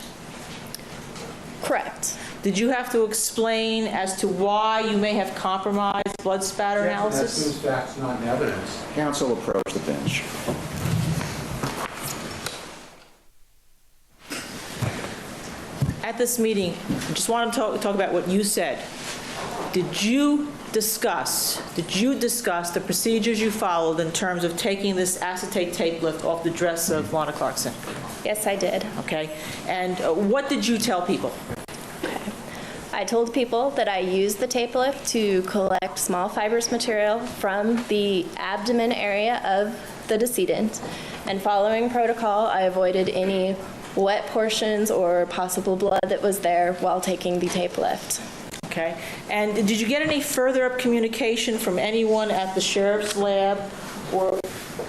Correct. Did you have to explain as to why you may have compromised blood spatter analysis? That seems facts, not in evidence. Counsel approach the bench. At this meeting, I just want to talk about what you said. Did you discuss the procedures you followed in terms of taking this acetate tape lift off the dress of Lana Clarkson? Yes, I did. Okay. And what did you tell people? I told people that I used the tape lift to collect small fibrous material from the abdomen area of the decedent, and following protocol, I avoided any wet portions or possible blood that was there while taking the tape lift. Okay. And did you get any further up communication from anyone at the sheriff's lab or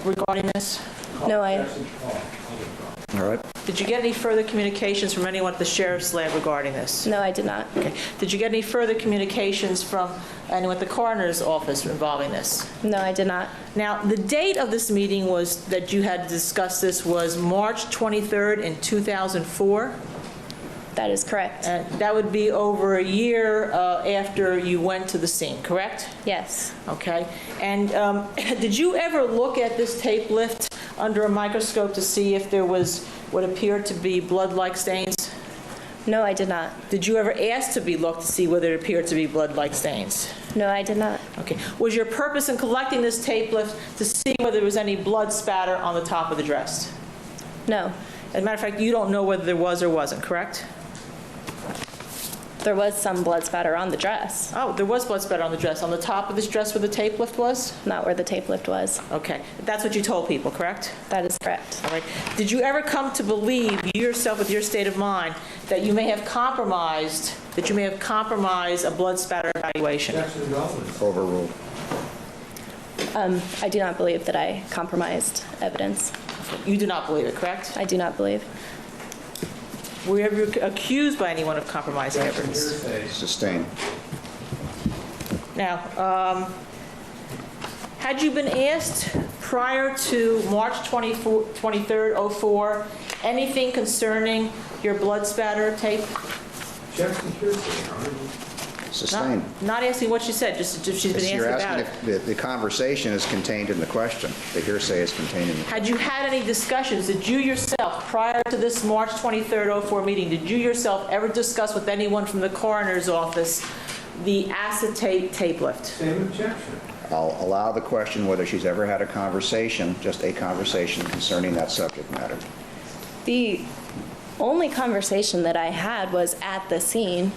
regarding this? No, All right. Did you get any further communications from anyone at the sheriff's lab regarding this? No, I did not. Okay. Did you get any further communications from anyone at the coroner's office involving this? No, I did not. Now, the date of this meeting was that you had discussed this was March 23rd in 2004. That is correct. And that would be over a year after you went to the scene, correct? Yes. Okay. And did you ever look at this tape lift under a microscope to see if there was what appeared to be blood-like stains? No, I did not. Did you ever ask to be looked to see whether it appeared to be blood-like stains? No, I did not. Okay. Was your purpose in collecting this tape lift to see whether there was any blood spatter on the top of the dress? No. As a matter of fact, you don't know whether there was or wasn't, correct? There was some blood spatter on the dress. Oh, there was blood spatter on the dress. On the top of this dress where the tape lift was? Not where the tape lift was. Okay. That's what you told people, correct? That is correct. All right. Did you ever come to believe, you yourself with your state of mind, that you may have compromised a blood spatter evaluation? Overruled. I do not believe that I compromised evidence. You do not believe it, correct? I do not believe. Were you ever accused by anyone of compromising evidence? Sustained. Now, had you been asked prior to March 23rd, 04, anything concerning your blood spatter tape? Sustained. Not asking what she said, just if she's been You're asked about asking it. if the conversation is contained in the question. The hearsay is contained in the Had you had any discussions, did you yourself, prior to this March 23rd, 04 meeting, did you yourself ever discuss with anyone from the coroner's office the acetate tape lift? Same objection. I'll allow the question whether she's ever had a conversation, just a conversation concerning that subject matter. The only conversation that I had was at the scene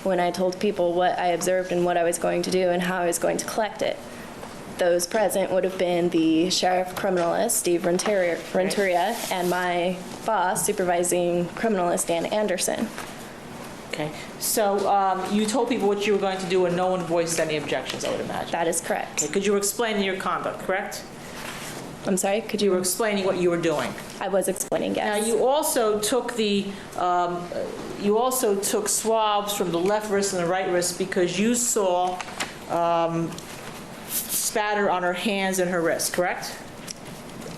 when I told people what I observed and what I was going to do and how I was going to collect it. Those present would have been the sheriff criminalist, Steve Renteria, and my boss, supervising criminalist, Dan Anderson. Okay. So you told people what you were going to do and no one voiced any objections, I would imagine. That is correct. Okay, because you were explaining your conduct, correct? I'm sorry, could You were you? explaining what you were doing. I was explaining, Now, yes. you also took swabs from the left wrist and the right wrist because you saw spatter on her hands and her wrist, correct?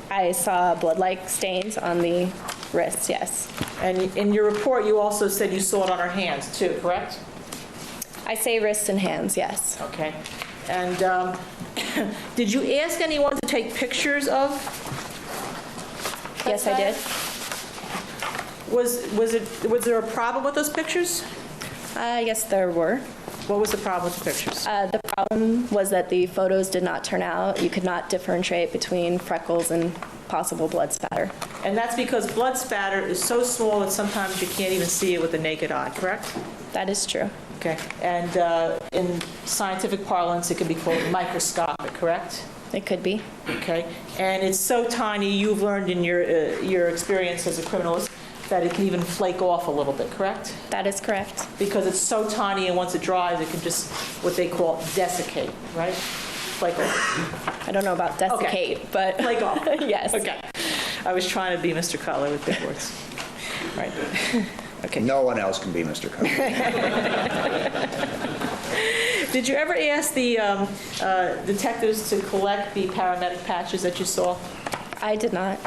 I saw blood-like stains on the wrists, yes. And in your report, you also said you saw it on her hands too, correct? I say wrists and hands, yes. Okay. And did you ask anyone to take pictures of? Yes, I did. Was there a problem with those pictures? Yes, there were. What was the problem with the pictures? The problem was that the photos did not turn out. You could not differentiate between freckles and possible blood spatter. And that's because blood spatter is so small that sometimes you can't even see it with the naked eye, correct? That is true. Okay. And in scientific parlance, it can be called microscopic, correct? It could be. Okay. And it's so tiny, you've learned in your experience as a criminalist, that it can even flake off a little bit, correct? That is correct. Because it's so tiny, and once it dries, it can just, what they call, desiccate, right? Flake off. I don't know about desiccate, but... Flake off. Yes. Okay. I was trying to be Mr. Cutler with big words. Right. Okay. No one else can be Mr. Cutler. Did you ever ask the detectives to collect the paramedic patches that you saw? I did not.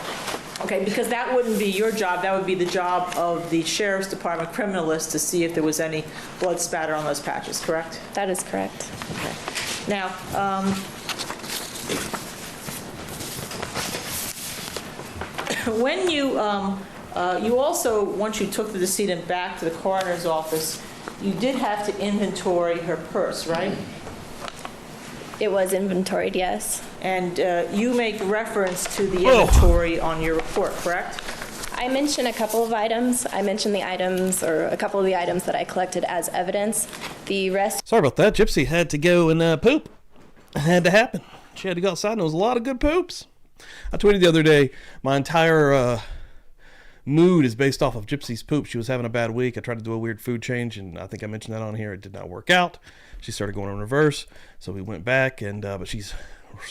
Okay, because that wouldn't be your job. That would be the job of the Sheriff's Department criminalist to see if there was any blood spatter on those patches, correct? That is correct. Okay. Now, when you also, once you took the decedent back to the coroner's office, you did have to inventory her purse, right? It was inventoried, yes. And you make reference to the inventory on your report, correct? I mentioned a couple of items. I mentioned the items, or a couple of the items that I collected as evidence. The rest... Sorry about that. Gypsy had to go and poop. It had to happen. She had to go outside, and there was a lot of good poops. I tweeted the other day, my entire mood is based off of Gypsy's poop. She was having a bad week. I tried to do a weird food change, and I think I mentioned that on here. It did not work out. She started going in reverse, so we went back, and but she's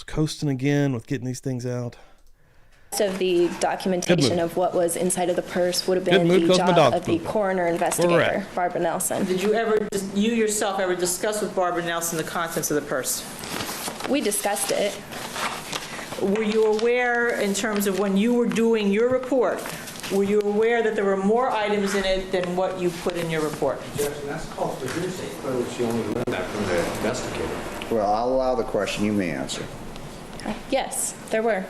coasting again with getting these things out. Of the documentation of what was inside of the purse would have been Good mood, the 'cause my job dog's of the pooping. coroner investigator, Barbara Nelson. Did you ever, you yourself ever discuss with Barbara Nelson the contents of the purse? We discussed it. Were you aware, in terms of when you were doing your report, were you aware that there were more items in it than what you put in your report? Objection, that's called for hearsay. Clearly, she only learned that from the investigator. Well, I'll allow the question. You may answer. Yes, there were.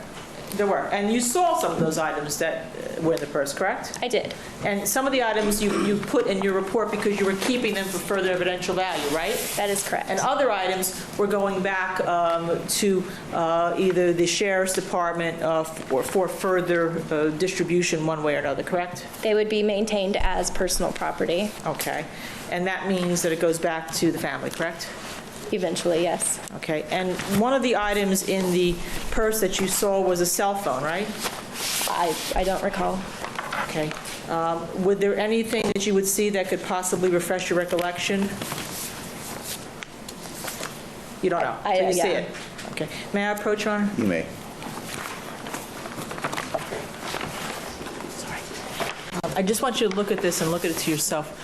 There were. And you saw some of those items that were in the purse, correct? I did. And some of the items you put in your report because you were keeping them for further evidential value, right? That is correct. And other items were going back to either the Sheriff's Department or for further distribution one way or another, correct? They would be maintained as personal property. Okay. And that means that it goes back to the family, correct? Eventually, yes. Okay. And one of the items in the purse that you saw was a cell phone, right? I don't recall. Okay. Would there anything that you would see that could possibly refresh your recollection? You don't know? So you see yeah. it? Okay. May I approach, Your Honor? You may. I just want you to look at this and look at it to yourself.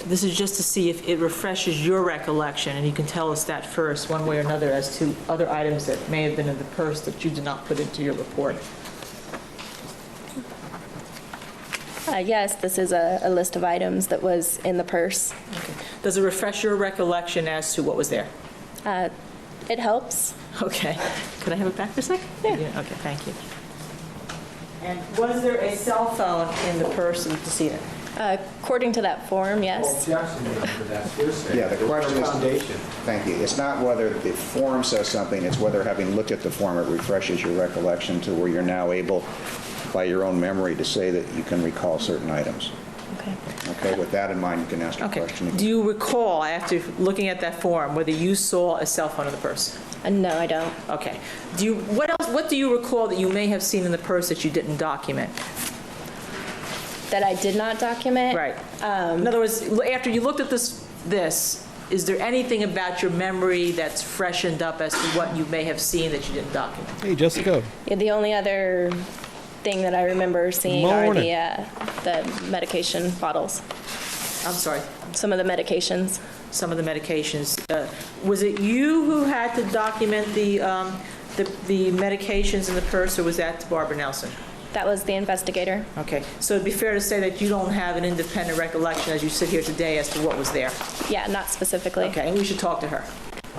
This is just to see if it refreshes your recollection, and you can tell us that first, one way or another, as to other items that may have been in the purse that you did not put into your report. Yes, this is a list of items that was in the purse. Okay. Does it refresh your recollection as to what was there? It helps. Okay. Could I have it back for a second? Yeah. Okay, thank you. And was there a cell phone in the purse of the decedent? According to that form, yes. Objection, that's hearsay. Yeah, the question is... Foundation. Thank you. It's not whether the form says something, it's whether having looked at the form, it refreshes your recollection to where you're now able, by your own memory, to say that you can recall certain items. Okay. Okay, with that in mind, you can ask your Okay. question. Do you recall, after looking at that form, whether you saw a cell phone in the purse? No, I don't. Okay. What do you recall that you may have seen in the purse that you didn't document? That I did not document? Right. In other words, after you looked at this, is there anything about your memory that's freshened up as to what you may have seen that you didn't document? Hey, Jessica. Yeah, the only other thing that I remember seeing Morning. are the medication bottles. I'm sorry. Some of the medications. Some of the medications. Was it you who had to document the medications in the purse, or was that Barbara Nelson? That was the investigator. Okay, so it'd be fair to say that you don't have an independent recollection as you sit here today as to what was there? Yeah, not specifically. Okay, and we should talk to her.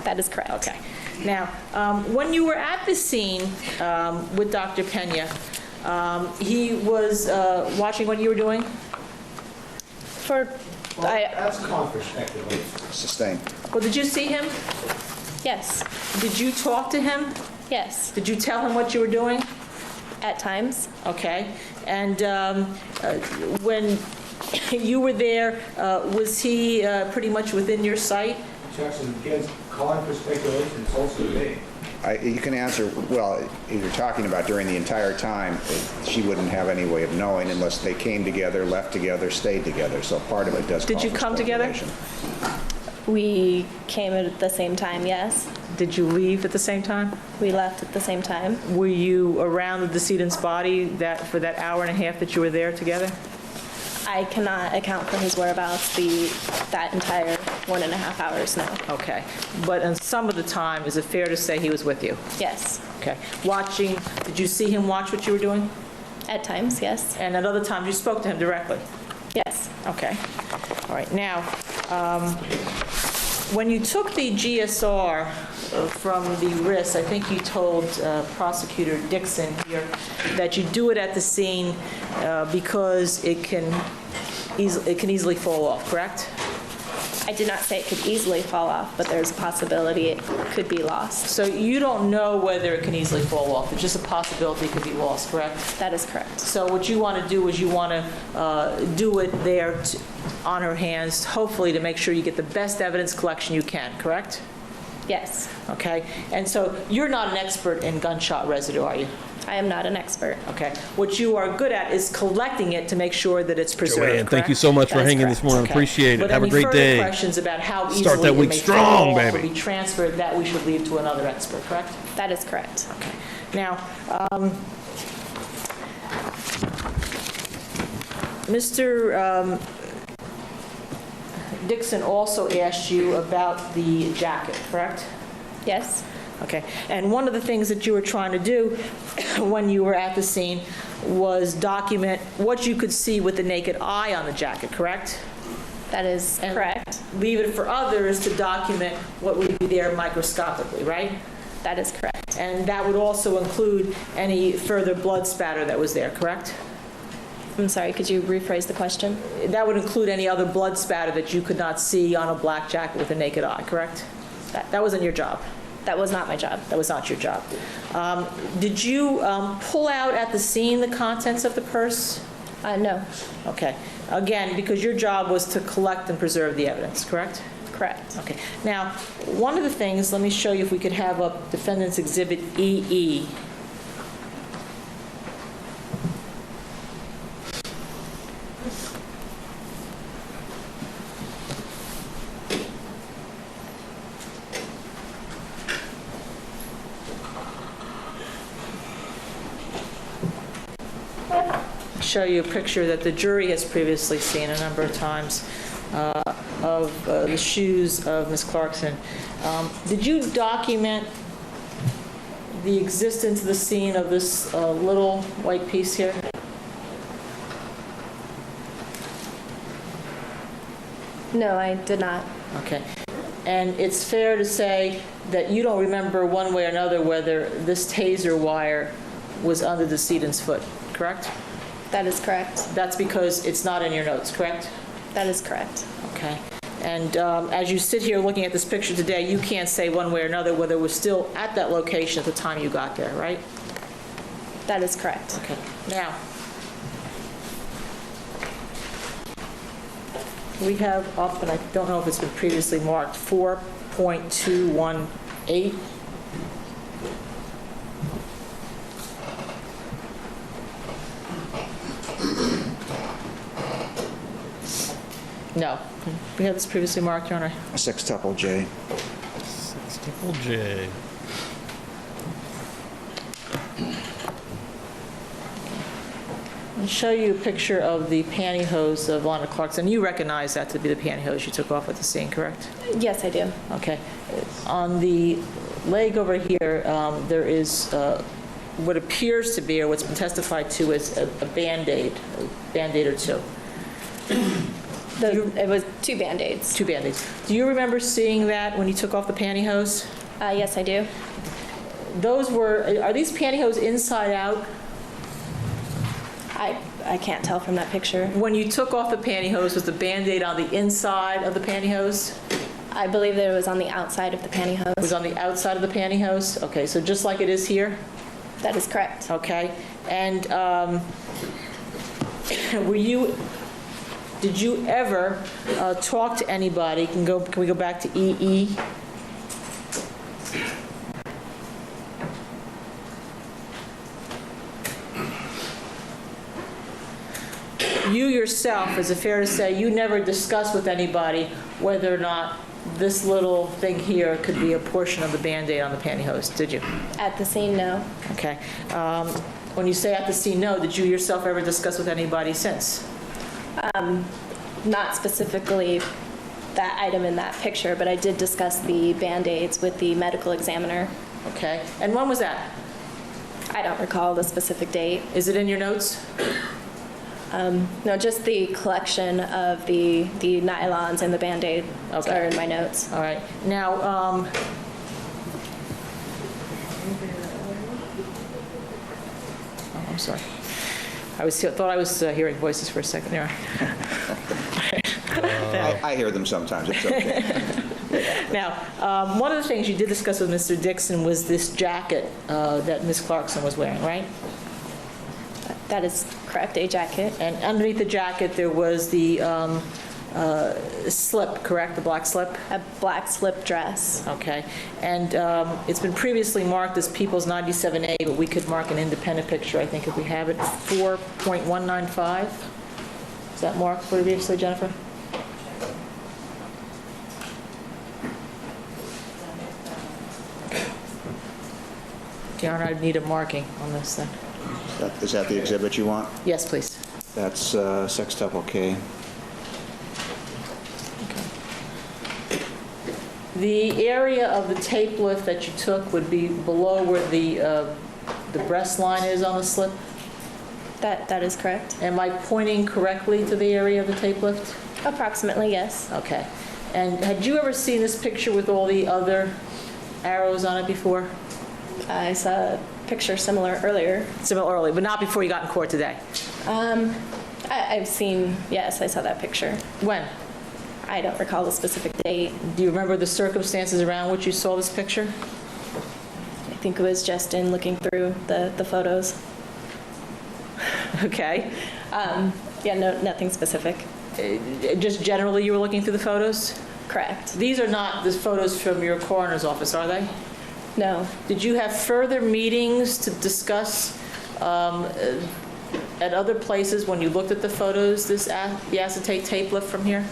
That is correct. Okay. Now, when you were at the scene with Dr. Pena, he was watching what you were doing? That's conference speculation. Sustained. Well, did you see him? Yes. Did you talk to him? Yes. Did you tell him what you were doing? At times. Okay. And when you were there, was he pretty much within your sight? Jackson, again, calling for speculation, it's also vague. You can answer, well, if you're talking about during the entire time, she wouldn't have any way of knowing unless they came together, left together, stayed together. So part of it does call Did you for come together? speculation. We came at the same time, yes. Did you leave at the same time? We left at the same time. Were you around the decedent's body for that hour and a half that you were there together? I cannot account for his whereabouts that entire 1.5 hours, no. Okay. But in some of the time, is it fair to say he was with you? Yes. Okay. Watching, did you see him watch what you were doing? At times, yes. And at other times, you spoke to him directly? Yes. Okay. All right. Now, when you took the GSR from the wrist, I think you told Prosecutor Dixon here that you do it at the scene because it can easily fall off, correct? I did not say it could easily fall off, but there's a possibility it could be lost. So you don't know whether it can easily fall off. It's just a possibility it could be lost, correct? That is correct. So what you want to do is you want to do it there on her hands, hopefully to make sure you get the best evidence collection you can, correct? Yes. Okay. And so you're not an expert in gunshot residue, are you? I am not an expert. Okay. What you are good at is collecting it to make sure that it's preserved. Joanne, thank you so much for That's hanging correct. this morning. Okay. Appreciate it. But Have a any great further day. questions about how easily Start that it week may strong, fall off or baby. be transferred, that we should leave to another expert, correct? That is correct. Okay. Now, Mr. Dixon also asked you about the jacket, correct? Yes. Okay. And one of the things that you were trying to do when you were at the scene was document what you could see with the naked eye on the jacket, correct? That is And correct. leave it for others to document what would be there microscopically, right? That is correct. And that would also include any further blood spatter that was there, correct? I'm sorry, could you rephrase the question? That would include any other blood spatter that you could not see on a black jacket with a naked eye, correct? That wasn't your job. That was not my job. That was not your job. Did you pull out at the scene the contents of the purse? No. Okay. Again, because your job was to collect and preserve the evidence, correct? Correct. Okay. Now, one of the things, let me show you if we could have up Defendant's Exhibit EE. Show you a picture that the jury has previously seen a number of times of the shoes of Ms. Clarkson. Did you document the existence of the scene of this little white piece here? No, I did not. Okay. And it's fair to say that you don't remember one way or another whether this taser wire was under the decedent's foot, correct? That is correct. That's because it's not in your notes, correct? That is correct. Okay. And as you sit here looking at this picture today, you can't say one way or another whether it was still at that location at the time you got there, right? That is correct. Okay. Now, we have up, and I don't know if it's been previously marked, 4.218. No. We had this previously marked, Your Honor. A sextuple J. Sextuple J. I'll show you a picture of the pantyhose of Lana Clarkson. You recognize that to be the pantyhose you took off at the scene, correct? Yes, I do. Okay. On the leg over here, there is what appears to be, or what's been testified to as a Band-Aid or two. It was 2 Band-Aids. 2 Band-Aids. Do you remember seeing that when you took off the pantyhose? Yes, I do. Are these pantyhose inside out? I can't tell from that picture. When you took off the pantyhose, was the Band-Aid on the inside of the pantyhose? I believe that it was on the outside of the pantyhose. It was on the outside of the pantyhose? Okay, so just like it is here? That is correct. Okay. And did you ever talk to anybody? Can we go back to EE? You yourself, is it fair to say, you never discussed with anybody whether or not this little thing here could be a portion of the Band-Aid on the pantyhose, did you? At the scene, no. Okay. When you say at the scene, no, did you yourself ever discuss with anybody since? Not specifically that item in that picture, but I did discuss the Band-Aids with the medical examiner. Okay. And when was that? I don't recall the specific date. Is it in your notes? No, just the collection of the nylons and the Band-Aid are in my notes. All right. Now, oh, I'm sorry. Thought I was hearing voices for a second there. I hear them sometimes, it's okay. Now, one of the things you did discuss with Mr. Dixon was this jacket that Ms. Clarkson was wearing, right? That is correct, a jacket. And underneath the jacket, there was the slip, correct? The black slip? A black slip dress. Okay. And it's been previously marked as People's 97A, but we could mark an independent picture, I think, if we have it, 4.195. Is that marked previously, Jennifer? Deanna, I'd need a marking on this then. Is that the exhibit you want? Yes, please. That's sextuple K. The area of the tape lift that you took would be below where the breast line is on the slip? That is correct. Am I pointing correctly to the area of the tape lift? Approximately, yes. Okay. And had you ever seen this picture with all the other arrows on it before? I saw a picture similar earlier. Similar early, but not before you got in court today? I've seen, yes, I saw that picture. When? I don't recall the specific date. Do you remember the circumstances around which you saw this picture? I think it was just in looking through the photos. Okay. Yeah, no, nothing specific. Just generally you were looking through the photos? Correct. These are not the photos from your coroner's office, are they? No. Did you have further meetings to discuss at other places when you looked at the photos, the acetate tape lift from here?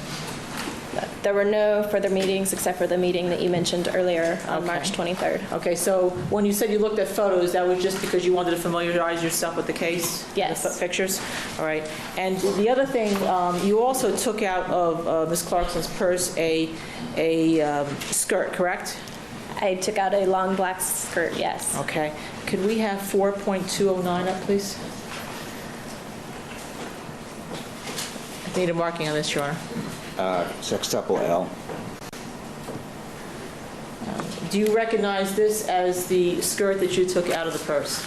There were no further meetings except for the meeting that you mentioned earlier on Okay. March 23rd. Okay, so when you said you looked at photos, that was just because you wanted to familiarize yourself with the case? Yes. The pictures? All right. And the other thing, you also took out of Ms. Clarkson's purse a skirt, correct? I took out a long black skirt, yes. Okay. Could we have 4.209 up, please? I need a marking on this, Your Honor. Sextuple L. Do you recognize this as the skirt that you took out of the purse?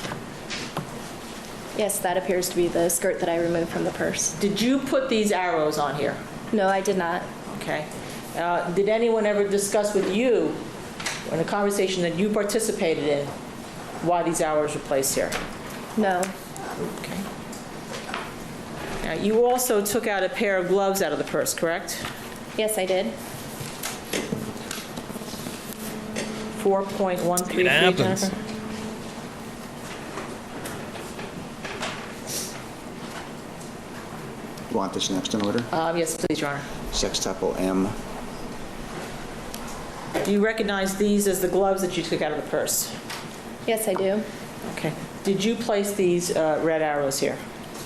Yes, that appears to be the skirt that I removed from the purse. Did you put these arrows on here? No, I did not. Okay. Did anyone ever discuss with you, in a conversation that you participated in, why these arrows were placed here? No. Okay. Now, you also took out a pair of gloves out of the purse, correct? Yes, I did. 4.133, It happens. Jennifer? You want this next in order? Yes, please, Your Honor. Sextuple M. Do you recognize these as the gloves that you took out of the purse? Yes, I do. Okay. Did you place these red arrows here?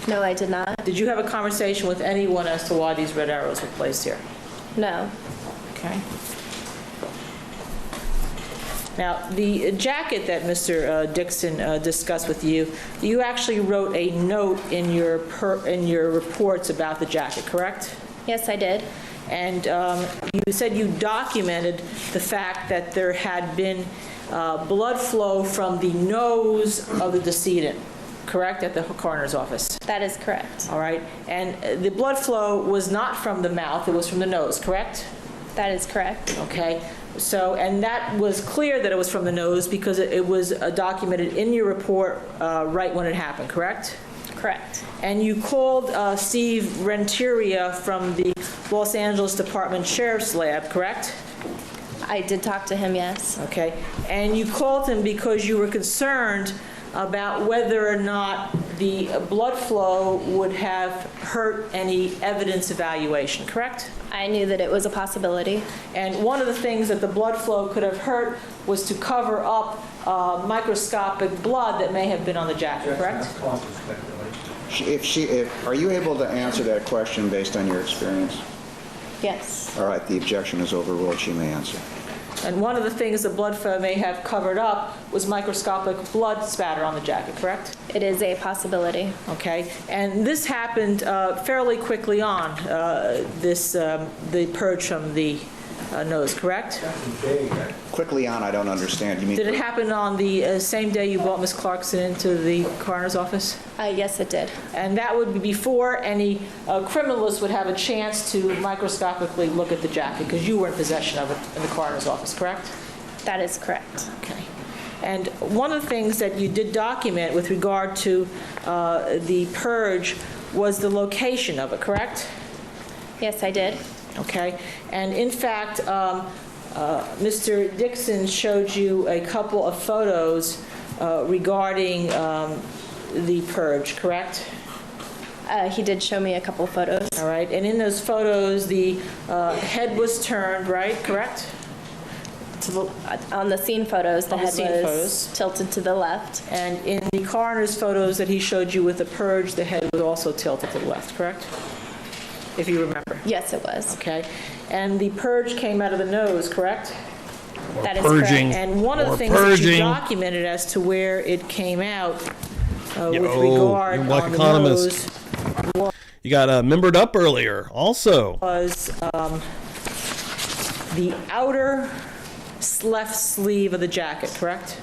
No, I did not. Did you have a conversation with anyone as to why these red arrows were placed here? No. Okay. Now, the jacket that Mr. Dixon discussed with you, you actually wrote a note in your reports about the jacket, correct? Yes, I did. And you said you documented the fact that there had been blood flow from the nose of the decedent, correct, at the coroner's office? That is correct. All right. And the blood flow was not from the mouth, it was from the nose, correct? That is correct. Okay. So, and that was clear that it was from the nose because it was documented in your report right when it happened, correct? Correct. And you called Steve Renteria from the Los Angeles Department Sheriff's Lab, correct? I did talk to him, yes. Okay. And you called him because you were concerned about whether or not the blood flow would have hurt any evidence evaluation, correct? I knew that it was a possibility. And one of the things that the blood flow could have hurt was to cover up microscopic blood that may have been on the jacket, correct? Are you able to answer that question based on your experience? Yes. All right, the objection is overruled. She may answer. And one of the things the blood flow may have covered up was microscopic blood spatter on the jacket, correct? It is a possibility. Okay. And this happened fairly quickly on, the purge from the nose, correct? Quickly on, I don't understand. You mean Did it happen on the same day you brought Ms. Clarkson into the coroner's office? Yes, it did. And that would be before any criminalist would have a chance to microscopically look at the jacket, because you were in possession of it in the coroner's office, correct? That is correct. Okay. And one of the things that you did document with regard to the purge was the location of it, correct? Yes, I did. Okay. And in fact, Mr. Dixon showed you a couple of photos regarding the purge, correct? He did show me a couple photos. All right. And in those photos, the head was turned, right? Correct? On the scene photos, the On the head scene was photos. tilted to the left. And in the coroner's photos that he showed you with the purge, the head was also tilted to the left, correct? If you remember. Yes, it was. Okay. And the purge came out of the nose, correct? That is purging. correct. And one of the Or things that you purging. documented as to where it came out with Yo, regard you're like on the economist. nose You got membered up earlier, also. was the outer left sleeve of the jacket, correct?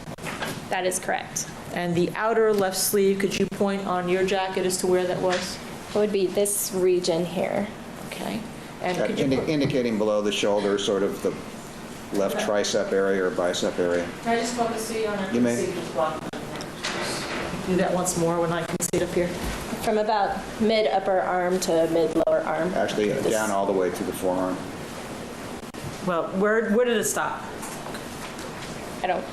That is correct. And the outer left sleeve, could you point on your jacket as to where that was? It would be this region here. Okay. And could you indicating below the shoulder, sort of the left tricep area or bicep area. Can I just focus you on it? You may. Do that once more when I can see it up here. From about mid-upper arm to mid-lower arm. Actually, down all the way to the forearm. Well, where did it stop? I don't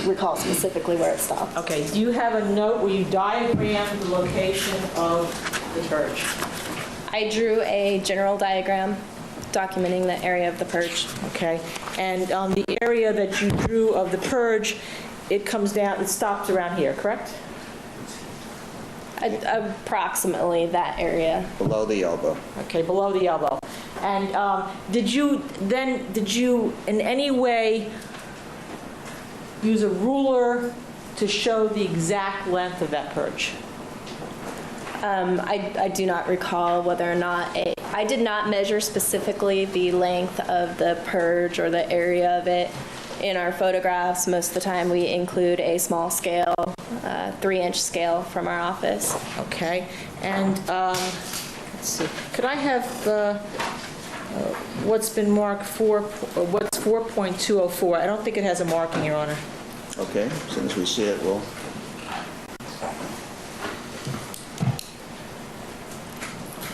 recall specifically where it stopped. Okay, do you have a note where you diagrammed the location of the purge? I drew a general diagram documenting the area of the purge. Okay, and on the area that you drew of the purge, it comes down, it stops around here, correct? Approximately that area. Below the elbow. Okay, below the elbow. And did you in any way use a ruler to show the exact length of that purge? I do not recall whether or not I did not measure specifically the length of the purge or the area of it in our photographs. Most of the time we include a small scale, 3-inch scale from our office. Okay, and let's see, could I have what's been marked what's 4.204? I don't think it has a marking, Your Honor. Okay, as soon as we see it, we'll...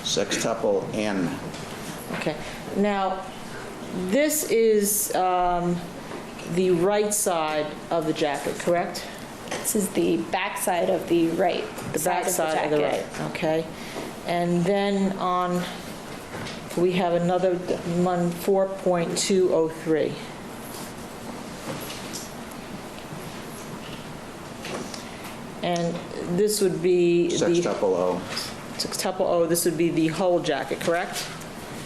Sextuple N. Okay, now this is the right side of the jacket, correct? This is the back side of the right The side back of the side jacket. of the right, okay. And then we have another one, 4.203. And this would be the Sextuple O. sextuple O, this would be the whole jacket, correct?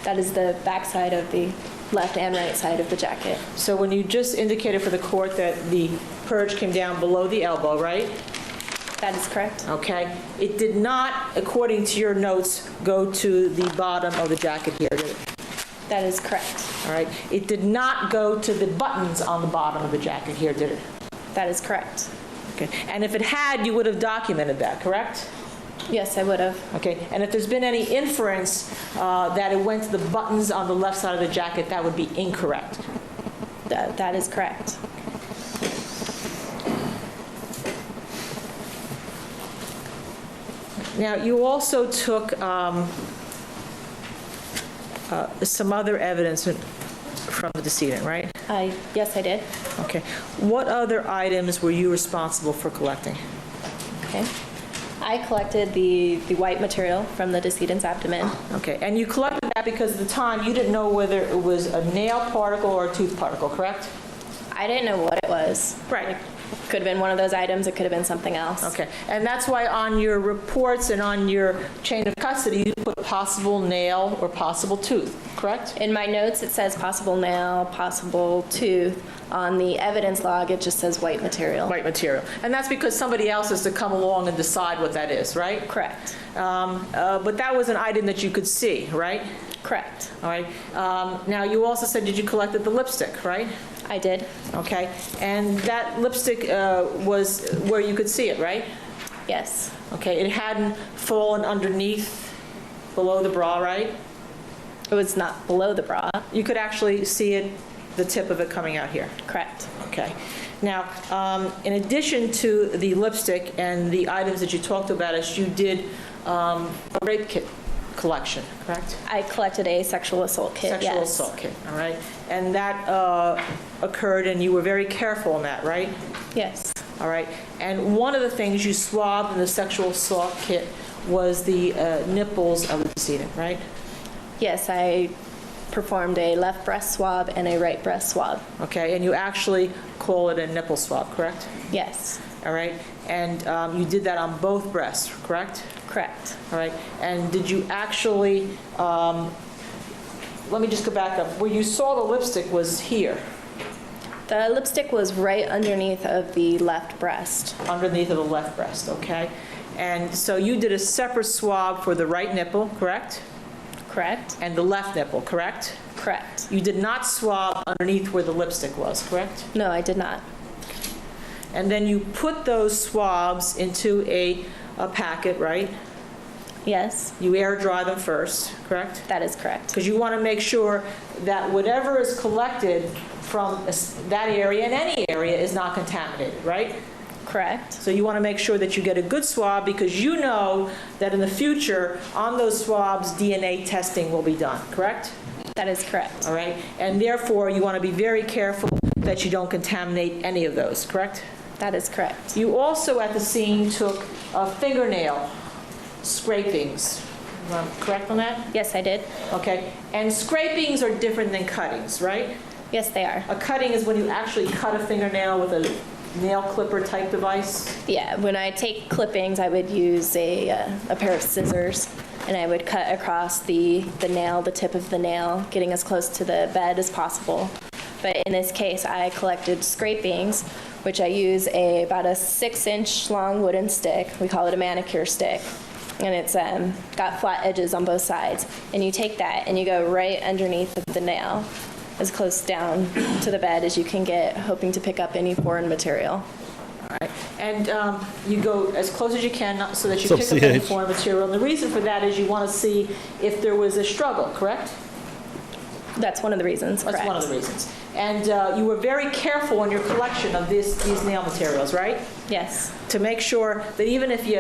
That is the back side of the left and right side of the jacket. So when you just indicated for the court that the purge came down below the elbow, right? That is correct. Okay. It did not, according to your notes, go to the bottom of the jacket here, did it? That is correct. All right. It did not go to the buttons on the bottom of the jacket here, did it? That is correct. Okay. And if it had, you would have documented that, correct? Yes, I would have. Okay. And if there's been any inference that it went to the buttons on the left side of the jacket, that would be incorrect. That is correct. Now, you also took some other evidence from the decedent, right? Yes, I did. Okay. What other items were you responsible for collecting? Okay. I collected the white material from the decedent's abdomen. Okay. And you collected that because at the time you didn't know whether it was a nail particle or a tooth particle, correct? I didn't know what it was. Right. Could have been one of those items. It could have been something else. Okay. And that's why on your reports and on your chain of custody, you put possible nail or possible tooth, correct? In my notes, it says possible nail, possible tooth. On the evidence log, it just says white material. White material. And that's because somebody else has to come along and decide what that is, right? Correct. But that was an item that you could see, right? Correct. All right. Now, you also said that you collected the lipstick, right? I did. Okay. And that lipstick was where you could see it, right? Yes. Okay. It hadn't fallen underneath, below the bra, right? It was not below the bra. You could actually see it, the tip of it coming out here. Correct. Okay. Now, in addition to the lipstick and the items that you talked about, you did a rape kit collection, correct? I collected a sexual assault kit, Sexual yes. assault kit, all right? And that occurred, and you were very careful in that, right? Yes. All right. And one of the things you swabbed in the sexual assault kit was the nipples of the decedent, right? Yes, I performed a left breast swab and a right breast swab. Okay. And you actually call it a nipple swab, correct? Yes. All right. And you did that on both breasts, correct? Correct. All right. And did you actually, let me just go back up. Where you saw the lipstick was here. The lipstick was right underneath of the left breast. Underneath of the left breast, okay? And so you did a separate swab for the right nipple, correct? Correct. And the left nipple, correct? Correct. You did not swab underneath where the lipstick was, correct? No, I did not. And then you put those swabs into a packet, right? Yes, You air dry them first, correct? that is correct. Because you want to make sure that whatever is collected from that area and any area is not contaminated, right? Correct. So you want to make sure that you get a good swab because you know that in the future, on those swabs, DNA testing will be done, correct? That is correct. All right? And therefore, you want to be very careful that you don't contaminate any of those, correct? That is correct. You also, at the scene, took fingernail scrapings. Am I correct on that? Yes, I did. Okay. And scrapings are different than cuttings, right? Yes, they are. A cutting is when you actually cut a fingernail with a nail clipper type device. Yeah, when I take clippings, I would use a pair of scissors, and I would cut across the nail, the tip of the nail, getting as close to the bed as possible. But in this case, I collected scrapings, which I use about a 6-inch long wooden stick. We call it a manicure stick. And it's got flat edges on both sides. And you take that and you go right underneath of the nail, as close down to the bed as you can get, hoping to pick up any foreign material. All right. And you go as close as you can so that you Sup, pick up any CH? foreign material. And the reason for that is you want to see if there was a struggle, correct? That's one of the reasons, correct? That's one of the reasons. And you were very careful in your collection of these nail materials, right? Yes. To make sure that even if you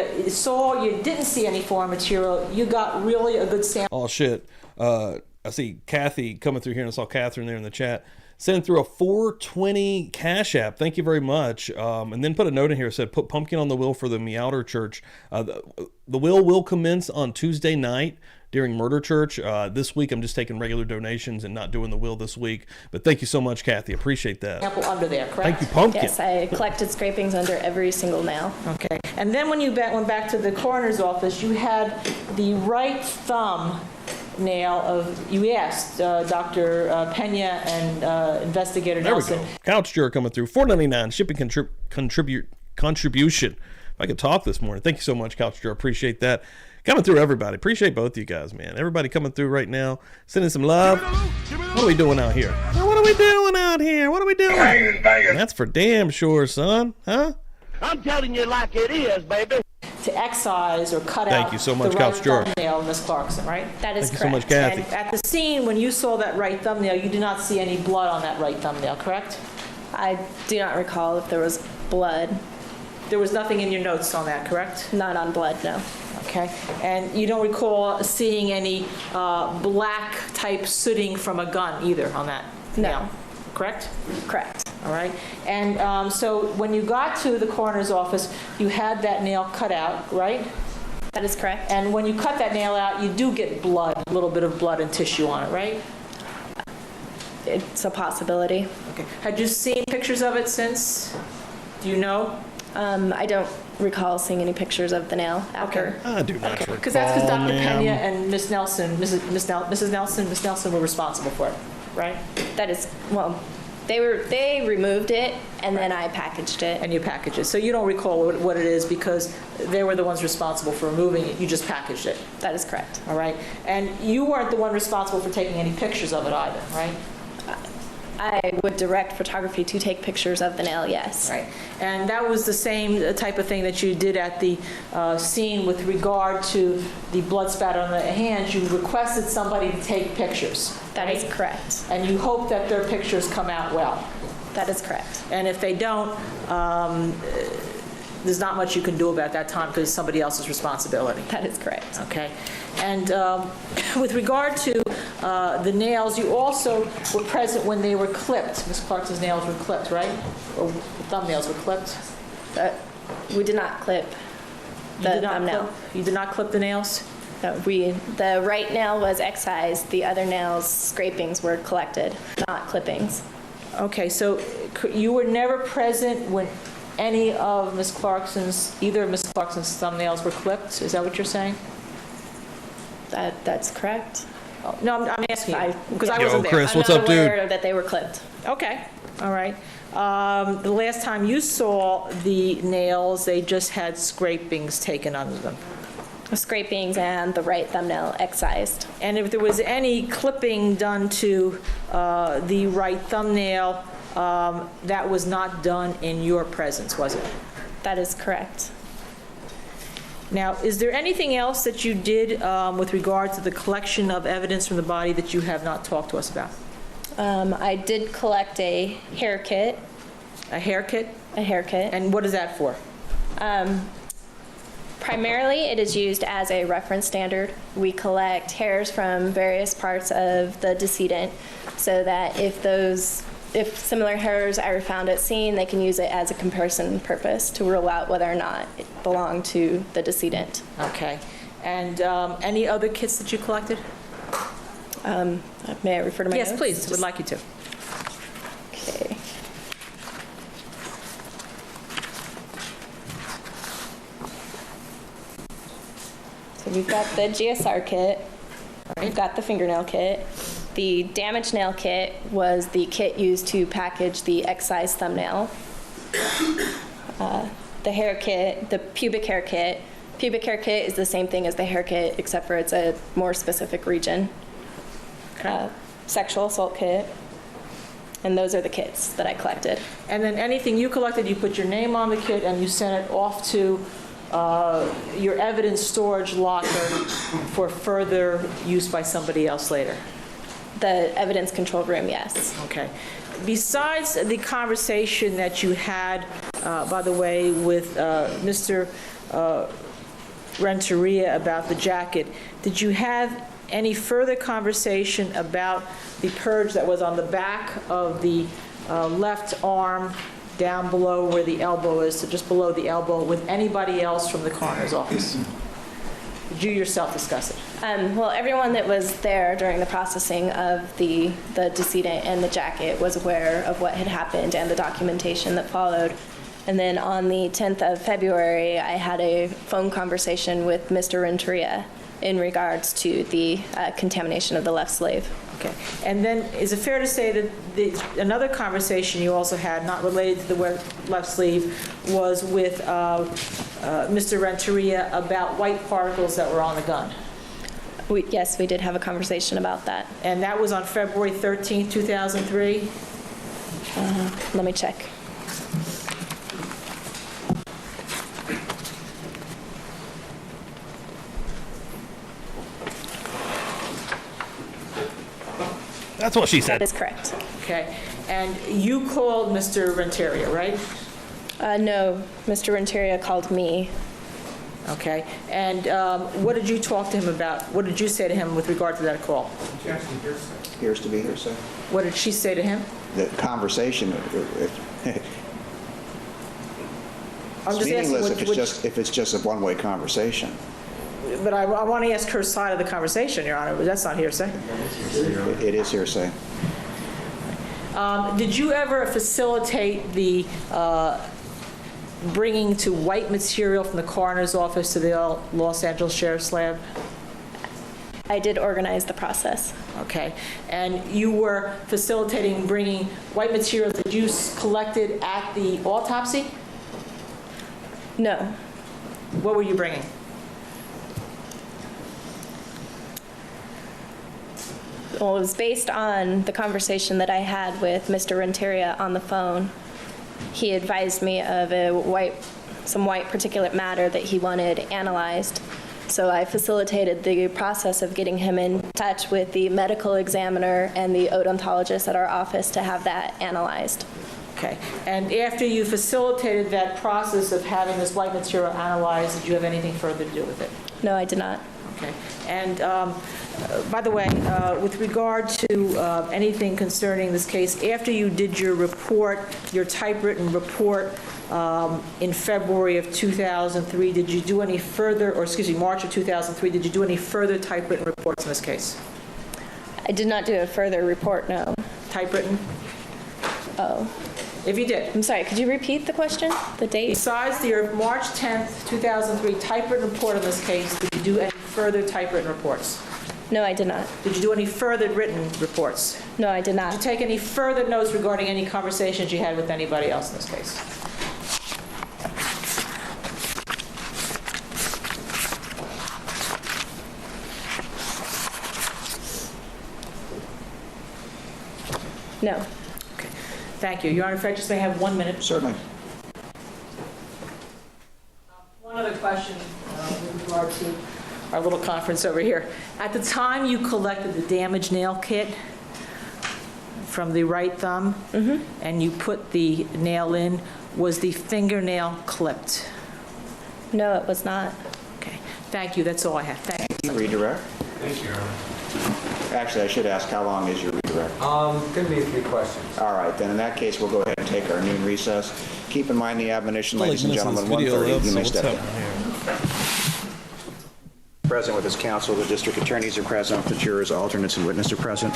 didn't see any foreign material, you got really a good sample. Oh shit! I see Kathy coming through here, and I saw Catherine there in the chat. Send through a 420 Cash App. Thank you very much. And then put a note in here that said, put pumpkin on the will for the Meowder Church. The will commence on Tuesday night during Murder Church. This week, I'm just taking regular donations and not doing the will this week. But thank you so much, Kathy. Appreciate that. Sample under there, correct? Thank you, Pumpkin. Yes, I collected scrapings under every single nail. Okay. And then when you went back to the coroner's office, you had the right thumb nail of, you asked Dr. Pena and Investigator There we Nelson. go. Couch Juror coming through. $4.99 shipping contribution. If I could talk this morning. Thank you so much, Couch Juror. Appreciate that. Coming through, everybody. Appreciate both of you guys, man. Everybody coming through right now. Sending some love. What are we doing out here? What are we doing out here? What are we doing? That's for damn sure, son. Huh? I'm telling you like it is, baby. To excise or cut Thank out you so much, the right Couch Juror. thumbnail of Ms. Clarkson, right? That is Thank you so correct. much, Kathy. And at the scene, when you saw that right thumbnail, you did not see any blood on that right thumbnail, correct? I do not recall if there was blood. There was nothing in your notes on that, correct? Not on blood, no. Okay. And you don't recall seeing any black type sooting from a gun either on that No. nail, correct? Correct. All right. And so when you got to the coroner's office, you had that nail cut out, right? That is correct. And when you cut that nail out, you do get blood, a little bit of blood and tissue on it, right? It's a possibility. Okay. Had you seen pictures of it since? Do you know? I don't recall seeing any pictures of the nail after. I do not recall, Because that's because Dr. ma'am. Pena and Miss Nelson, Miss Nelson were responsible for it, right? That is, well, they removed it and then I packaged it. And you package it. So you don't recall what it is because they were the ones responsible for removing it. You just packaged it, That is correct. all right? And you weren't the one responsible for taking any pictures of it either, right? I would direct photography to take pictures of the nail, yes. Right. And that was the same type of thing that you did at the scene with regard to the blood spatter on the hands. You requested somebody to take pictures. That is right? correct. And you hope that their pictures come out well. That is correct. And if they don't, there's not much you can do about that time because it's somebody else's responsibility. That is correct. Okay. And with regard to the nails, you also were present when they were clipped. Ms. Clarkson's nails were clipped, right? Or thumbnails were clipped? We did not clip the You did not thumbnail. clip- You did not clip the nails? No, the right nail was excised. The other nails, scrapings were collected, not clippings. Okay, so you were never present when any of either of Ms. Clarkson's thumbnails were clipped? Is that what you're saying? That's correct. Oh, no, I'm asking you, because I Yo, wasn't there. Chris, what's I'm up, not dude? aware that they were clipped. Okay, all right. The last time you saw the nails, they just had scrapings taken under them. The scrapings and the right thumbnail excised. And if there was any clipping done to the right thumbnail, that was not done in your presence, was it? That is correct. Now, is there anything else that you did with regard to the collection of evidence from the body that you have not talked to us about? I did collect a hair kit. A hair kit? A hair kit. And what is that for? Primarily, it is used as a reference standard. We collect hairs from various parts of the decedent so that if similar hairs are found at scene, they can use it as a comparison purpose to rule out whether or not it belonged to the decedent. Okay. And any other kits that you collected? May I refer to my Yes, notes? please. Would like you to. Okay. So we've got the GSR kit. We've got the fingernail kit. The damaged nail kit was the kit used to package the excised thumbnail. The hair kit, the pubic hair kit. Pubic hair kit is the same thing as the hair kit, except for it's a more specific region. Sexual assault kit. And those are the kits that I collected. And then anything you collected, you put your name on the kit and you sent it off to your evidence storage locker for further use by somebody else later. The evidence control room, yes. Okay. Besides the conversation that you had, by the way, with Mr. Renteria about the jacket, did you have any further conversation about the purge that was on the back of the left arm down below where the elbow is, so just below the elbow, with anybody else from the coroner's office? Did you yourself discuss it? Well, everyone that was there during the processing of the decedent and the jacket was aware of what had happened and the documentation that followed. And then on the 10th of February, I had a phone conversation with Mr. Renteria in regards to the contamination of the left sleeve. Okay. And then is it fair to say that another conversation you also had, not related to the left sleeve, was with Mr. Renteria about white particles that were on the gun? Yes, we did have a conversation about that. And that was on February 13th, 2003? Let me check. That's what she said. That is correct. Okay. And you called Mr. Renteria, right? No, Mr. Renteria called me. Okay. And what did you talk to him about? What did you say to him with regard to that call? Appears to be hearsay. What did she say to him? The conversation, I'm it's just asking meaningless if it's just a one-way conversation. But I want to ask her side of the conversation, Your Honor. That's not hearsay. It is hearsay. Did you ever facilitate the bringing to white material from the coroner's office to the Los Angeles Sheriff's Lab? I did organize the process. Okay. And you were facilitating bringing white material that you collected at the autopsy? No. What were you bringing? Well, it was based on the conversation that I had with Mr. Renteria on the phone. He advised me of some white particulate matter that he wanted analyzed. So I facilitated the process of getting him in touch with the medical examiner and the odontologist at our office to have that analyzed. Okay. And after you facilitated that process of having this white material analyzed, did you have anything further to do with it? No, I did not. Okay. And by the way, with regard to anything concerning this case, after you did your report, your typewritten report in February of 2003, did you do any further, or excuse me, March of 2003, did you do any further typewritten reports in this case? I did not do a further report, no. Typewritten? Oh. If you did. I'm sorry, could you repeat the question, the date? Besides your March 10th, 2003 typewritten report in this case, did you do any further typewritten reports? No, I did not. Did you do any further written reports? No, I did not. Did you take any further notes regarding any conversations you had with anybody else in this case? No. Okay. Thank you. Your Honor, if I just may have 1 minute. Certainly. One other question with regard to our little conference over here. At the time you collected the damaged nail kit from the right thumb, and you put the nail in, was the fingernail clipped? No, it was not. Okay. Thank you. That's all I have. Thank you. Redirect? Thank you, Your Honor. Actually, I should ask, how long is your redirect? Going to be 3 questions. All right, then in that case, we'll go ahead and take our noon recess. Keep in mind the admonition, Like ladies and minutes of gentlemen, this video 1:30, up, you so may what's step down. happening here? Present with his counsel, the district attorneys are present, the jurors, alternates, and witness are present.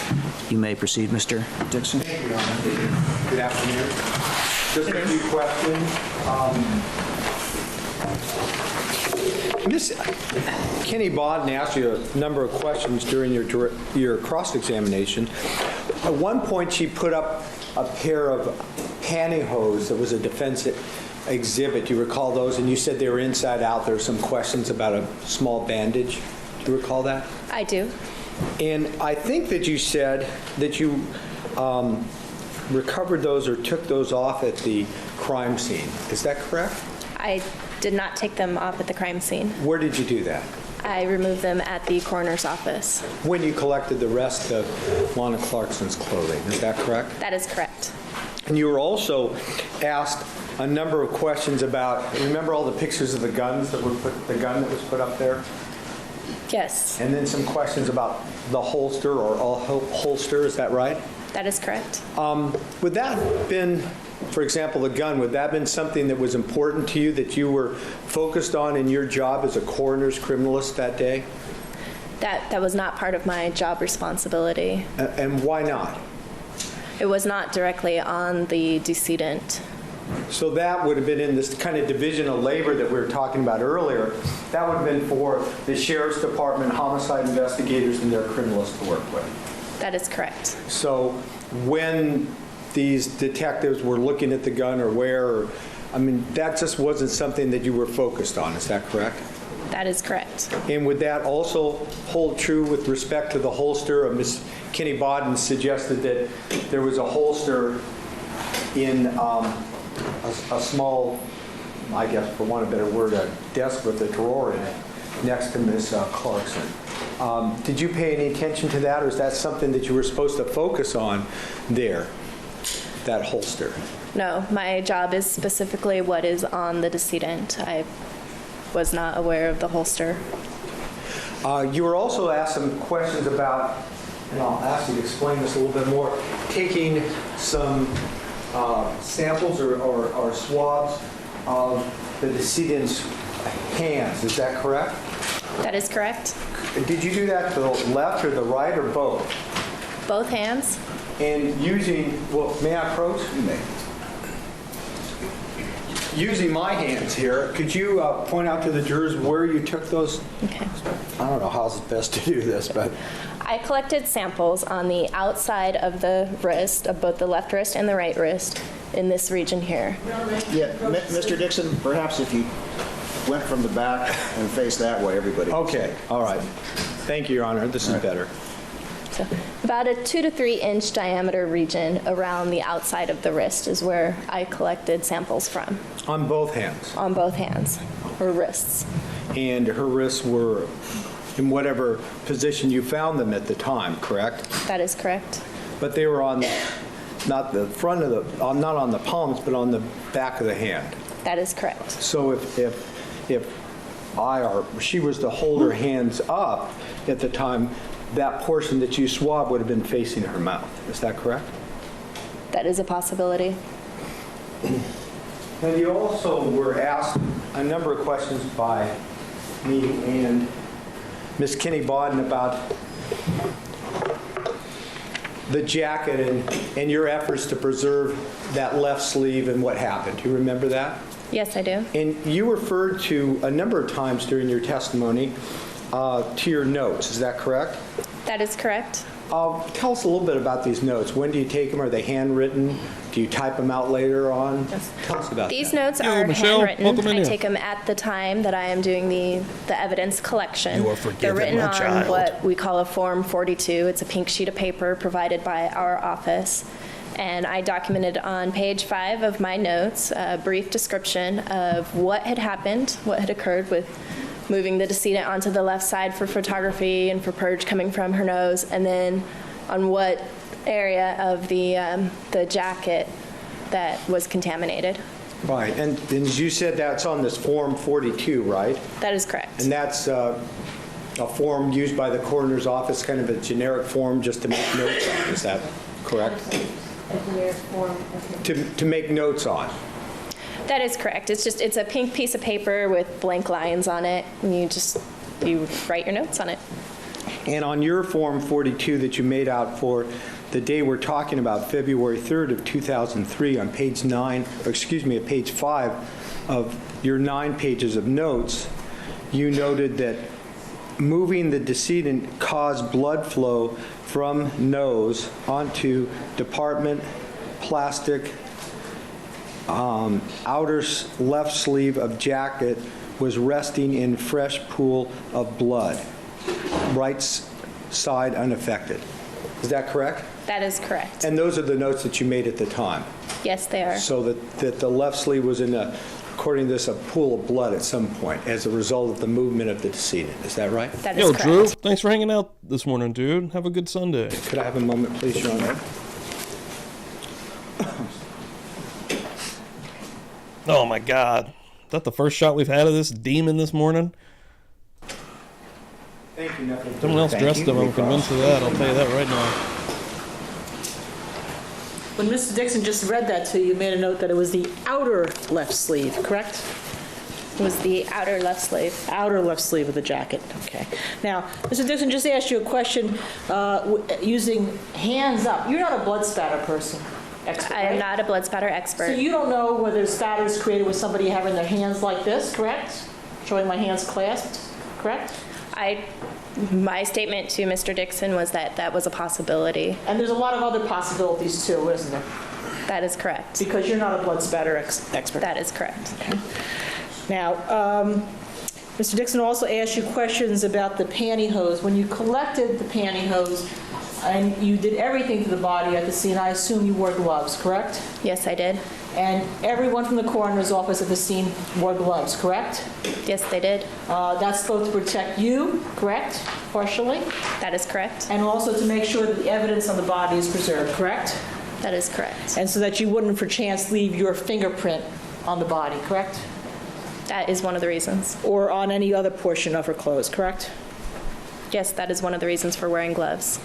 You may proceed, Mr. Dixon. Thank you, Your Honor. Good afternoon. Just a few questions. Kenny Bodden asked you a number of questions during your cross-examination. At one point, she put up a pair of pantyhose that was a defense exhibit. You recall those? And you said they were inside out. There were some questions about a small bandage. Do you recall that? I do. And I think that you said that you recovered those or took those off at the crime scene. Is that correct? I did not take them off at the crime scene. Where did you do that? I removed them at the coroner's office. When you collected the rest of Lana Clarkson's clothing. Is that correct? That is correct. And you were also asked a number of questions about, remember all the pictures of the guns that were the gun that was put up there? Yes, And then some questions about the holster or all holster, is that right? that is correct. Would that have been, for example, the gun, would that have been something that was important to you that you were focused on in your job as a coroner's criminalist that day? That was not part of my job responsibility. And why not? It was not directly on the decedent. So that would have been in this kind of division of labor that we were talking about earlier. That would have been for the sheriff's department, homicide investigators, and their criminalists to work with. That is correct. So when these detectives were looking at the gun or where, or, I mean, that just wasn't something that you were focused on, is that correct? That is correct. And would that also hold true with respect to the holster? Ms. Kinney Bodden suggested that there was a holster in a small, I guess for want of a better word, a desk with a drawer in it next to Ms. Clarkson. Did you pay any attention to that, or is that something that you were supposed to focus on there, that holster? No, my job is specifically what is on the decedent. I was not aware of the holster. You were also asked some questions about, and I'll ask you to explain this a little bit more, taking some samples or swabs of the decedent's hands. Is that correct? That is correct. Did you do that to the left or the right or both? Both hands. And using, well, may I approach? You may. Using my hands here, could you point out to the jurors where you took those? Okay. I don't know how's best to do this, but. I collected samples on the outside of the wrist, of both the left wrist and the right wrist, in this region here. Yeah, Mr. Dixon, perhaps if you went from the back and faced that way, everybody. Okay, all right. Thank you, Your Honor. This is better. So about a 2 to 3 inch diameter region around the outside of the wrist is where I collected samples from. On both hands? On both hands, or wrists. And her wrists were in whatever position you found them at the time, correct? That is correct. But they were on, not the front of the, not on the palms, but on the back of the hand. That is correct. So if I or she was to hold her hands up at the time, that portion that you swabbed would have been facing her mouth. Is that correct? That is a possibility. And you also were asked a number of questions by me and Ms. Kinney Bodden about the jacket and your efforts to preserve that left sleeve and what happened. Do you remember that? Yes, I do. And you referred to a number of times during your testimony to your notes. Is that correct? That is correct. Tell us a little bit about these notes. When do you take them? Are they handwritten? Do you type them out later on? Yes. Tell us about These that. notes Yo, are Michelle, handwritten. welcome in I here. take them at the time that I am doing the evidence collection. You are forgiven, They're written my on child. what we call a Form 42. It's a pink sheet of paper provided by our office. And I documented on page 5 of my notes a brief description of what had happened, what had occurred with moving the decedent onto the left side for photography and for purge coming from her nose, and then on what area of the jacket that was contaminated. Right. And as you said, that's on this Form 42, right? That is correct. And that's a form used by the coroner's office, kind of a generic form just to make notes on. Is that correct? To make notes on. That is correct. It's a pink piece of paper with blank lines on it, and you write your notes on it. And on your Form 42 that you made out for the day we're talking about, February 3rd of 2003, on page 9, or excuse me, at page 5 of your 9 pages of notes, you noted that moving the decedent caused blood flow from nose onto department plastic outer left sleeve of jacket was resting in fresh pool of blood, right side unaffected. Is that correct? That is correct. And those are the notes that you made at the time? Yes, they are. So that the left sleeve was in according to this, a pool of blood at some point as a result of the movement of the decedent. Is that right? That is Yo, correct. Drew, thanks for hanging out this morning, dude. Have a good Sunday. Could I have a moment, please, Your Honor? Oh, my God. Is that the first shot we've had of this demon this morning? Thank you. Nothing. Someone else Thank dressed you. him. I'm convinced of that. I'll tell you that right now. When Mr. Dixon just read that to you, you made a note that it was the outer left sleeve, correct? It was the outer left sleeve. Outer left sleeve of the jacket, okay. Now, Mr. Dixon just asked you a question using hands up. You're not a blood spatter person. expert, I am right? not a blood spatter expert. So you don't know whether spatter is created with somebody having their hands like this, correct? Showing my hands clasped, correct? My statement to Mr. Dixon was that that was a possibility. And there's a lot of other possibilities too, isn't there? That is correct. Because you're not a blood spatter expert. That is correct. Now, Mr. Dixon also asked you questions about the pantyhose. When you collected the pantyhose and you did everything to the body at the scene, I assume you wore gloves, correct? Yes, I did. And everyone from the coroner's office at the scene wore gloves, correct? Yes, they did. That's supposed to protect you, correct? Partially? That is correct. And also to make sure that the evidence on the body is preserved, correct? That is correct. And so that you wouldn't, for chance, leave your fingerprint on the body, correct? That is one of the reasons. Or on any other portion of her clothes, correct? Yes, that is one of the reasons for wearing gloves.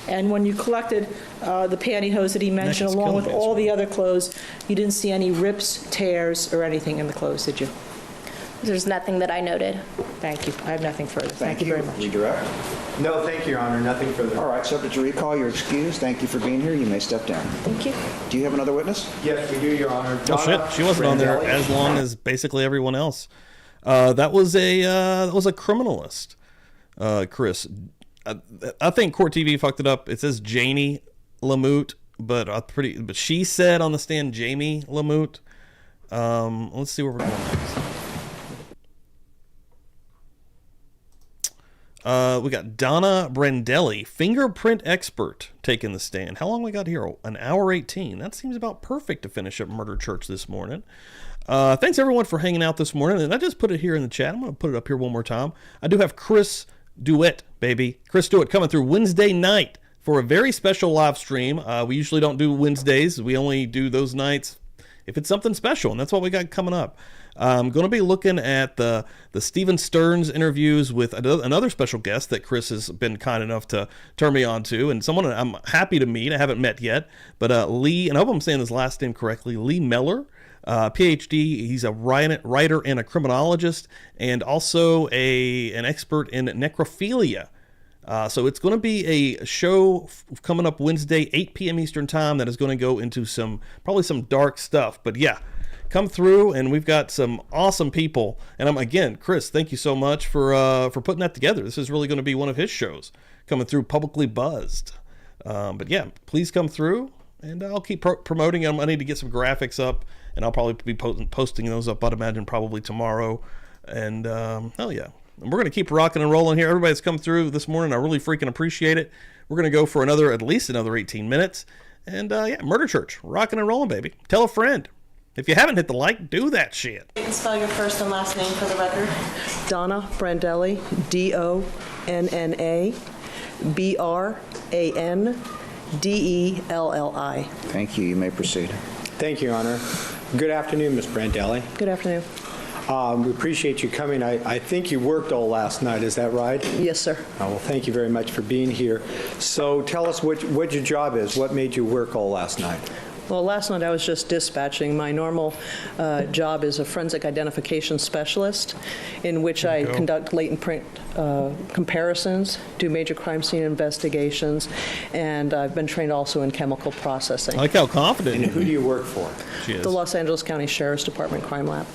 And when you collected the pantyhose that he mentioned, Next along with kill all the other clothes, you didn't see any rips, tears, or anything in the clothes, did you? There's nothing that I noted. Thank you. I have nothing further. Thank you very much. Redirect. No, thank you, Your Honor, nothing further. All right, subject to recall, you're excused. Thank you for being here. You may step down. Thank you. Do you have another witness? Yes, we do, Your Honor. Oh shit, she wasn't on there as long as basically everyone else. That was a criminalist, Chris. I think Court TV fucked it up. It says Janie Lamoot, but she said on the stand Jamie Lamoot. Let's see where we're going next. We got Donna Brandelli, fingerprint expert, taking the stand. How long we got here? An hour 18. That seems about perfect to finish up Murder Church this morning. Thanks everyone for hanging out this morning. And I just put it here in the chat. I'm going to put it up here one more time. I do have Chris Dewitt, baby. Chris Dewitt coming through Wednesday night for a very special live stream. We usually don't do Wednesdays. We only do those nights if it's something special, and that's what we got coming up. I'm going to be looking at the Stephen Stearns interviews with another special guest that Chris has been kind enough to turn me on to, and someone I'm happy to meet. I haven't met yet, but Lee, and I hope I'm saying his last name correctly, Lee Meller, PhD. He's a writer and a criminologist, and also an expert in necrophilia. So it's going to be a show coming up Wednesday, 8 p.m. Eastern time, that is going to go into probably some dark stuff. But yeah, come through, and we've got some awesome people. And again, Chris, thank you so much for putting that together. This is really going to be one of his shows coming through Publicly Buzzed. But yeah, please come through, and I'll keep promoting them. I need to get some graphics up, and I'll probably be posting those up, I'd imagine, probably tomorrow. And hell yeah. And we're going to keep rocking and rolling here. Everybody that's come through this morning, I really freaking appreciate it. We're going to go for at least another 18 minutes. And yeah, Murder Church, rocking and rolling, baby. Tell a friend. If you haven't hit the like, do that shit. You can spell your first and last name for the record. Donna Brandelli, Donna Brandelli. Thank you. You may proceed. Thank you, Your Honor. Good afternoon, Ms. Brandelli. Good afternoon. We appreciate you coming. I think you worked all last night, is that right? Yes, sir. Well, thank you very much for being here. So tell us what your job is. What made you work all last night? Well, last night I was just dispatching. My normal job is a forensic identification specialist, in which I conduct latent print comparisons, do major crime scene investigations, and I've been trained also in chemical processing. I like how confident. And who do you work for? She is. The Los Angeles County Sheriff's Department Crime Lab.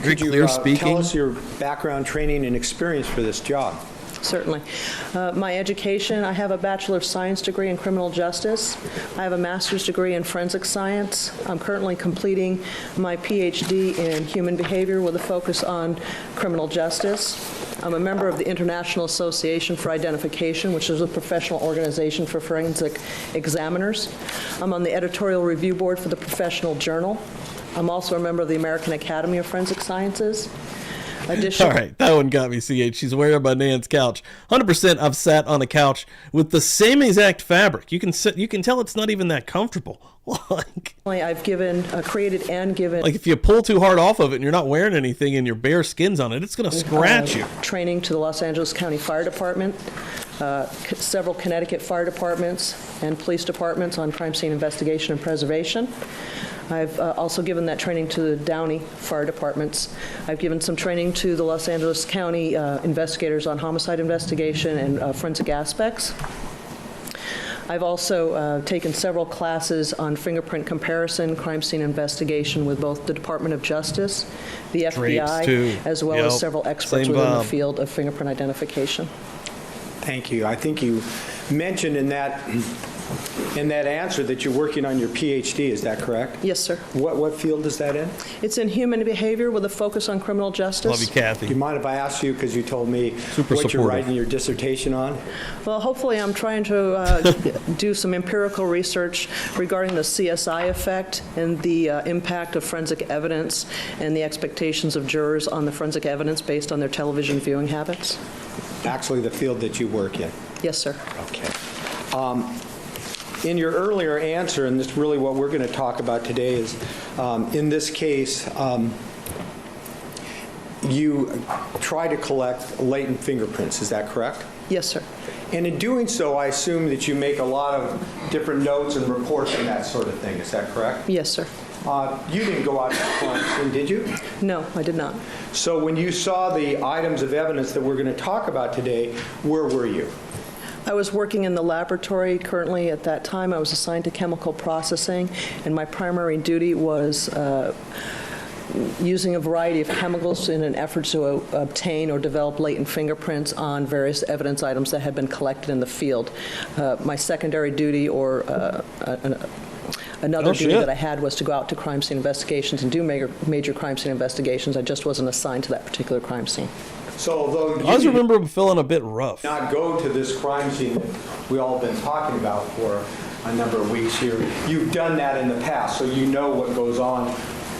Very Could you clear speaking. tell us your background, training, and experience for this job? Certainly. My education, I have a Bachelor of Science degree in criminal justice. I have a master's degree in forensic science. I'm currently completing my PhD in human behavior with a focus on criminal justice. I'm a member of the International Association for Identification, which is a professional organization for forensic examiners. I'm on the editorial review board for the Professional Journal. I'm also a member of the American Academy of Forensic Sciences. All right, that one got me, CH. She's wearing my Nan's couch. 100% I've sat on a couch with the same exact fabric. You can tell it's not even that comfortable. I've created and given... Like if you pull too hard off of it and you're not wearing anything and your bare skin's on it, it's going to scratch you. Training to the Los Angeles County Fire Department, several Connecticut fire departments and police departments on crime scene investigation and preservation. I've also given that training to the Downey fire departments. I've given some training to the Los Angeles County investigators on homicide investigation and forensic aspects. I've also taken several classes on fingerprint comparison, crime scene investigation with both the Department of Justice, the FBI, too. as well as Yep. several experts Same within the vibe. field of fingerprint identification. Thank you. I think you mentioned in that answer that you're working on your PhD. Is that correct? Yes, sir. What field is that in? It's in human behavior with a focus on criminal justice. Love you, Kathy. Do you mind if I ask you, because you told me Super what you're supportive. writing your dissertation on? Well, hopefully I'm trying to do some empirical research regarding the CSI effect and the impact of forensic evidence and the expectations of jurors on the forensic evidence based on their television viewing habits. Actually, the field that you work in. Yes, sir. Okay. In your earlier answer, and this is really what we're going to talk about today, is in this case, you try to collect latent fingerprints. Is that correct? Yes, sir. And in doing so, I assume that you make a lot of different notes and reports and that sort of thing. Is that correct? Yes, sir. You didn't go out to the crime scene, did you? No, I did not. So when you saw the items of evidence that we're going to talk about today, where were you? I was working in the laboratory currently at that time. I was assigned to chemical processing, and my primary duty was using a variety of chemicals in an effort to obtain or develop latent fingerprints on various evidence items that had been collected in the field. My secondary duty or another duty that I had was to go out to crime scene investigations and do major crime scene investigations. I just wasn't assigned to that particular crime scene. So although I just you remember him feeling a bit rough. did not go to this crime scene that we all have been talking about for a number of weeks here, you've done that in the past, so you know what goes on,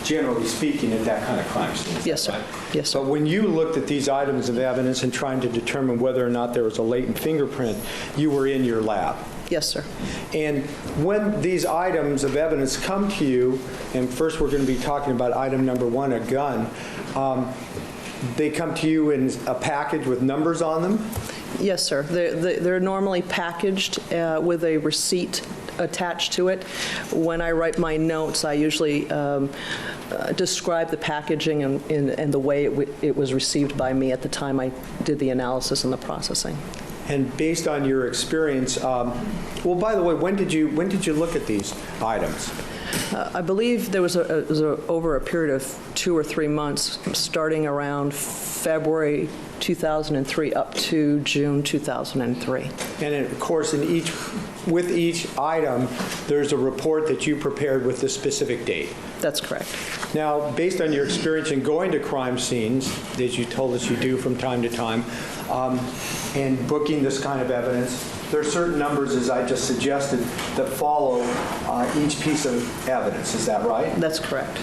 generally speaking, at that kind of crime scene. Yes, sir. Yes, sir. So when you looked at these items of evidence and trying to determine whether or not there was a latent fingerprint, you were in your lab. Yes, sir. And when these items of evidence come to you, and first we're going to be talking about item number one, a gun, they come to you in a package with numbers on them? Yes, sir. They're normally packaged with a receipt attached to it. When I write my notes, I usually describe the packaging and the way it was received by me at the time I did the analysis and the processing. And based on your experience, well, by the way, when did you look at these items? I believe there was over a period of 2 or 3 months, starting around February 2003 up to June 2003. And of course, with each item, there's a report that you prepared with the specific date. That's correct. Now, based on your experience in going to crime scenes, as you told us you do from time to time, and booking this kind of evidence, there are certain numbers, as I just suggested, that follow each piece of evidence. Is that right? That's correct.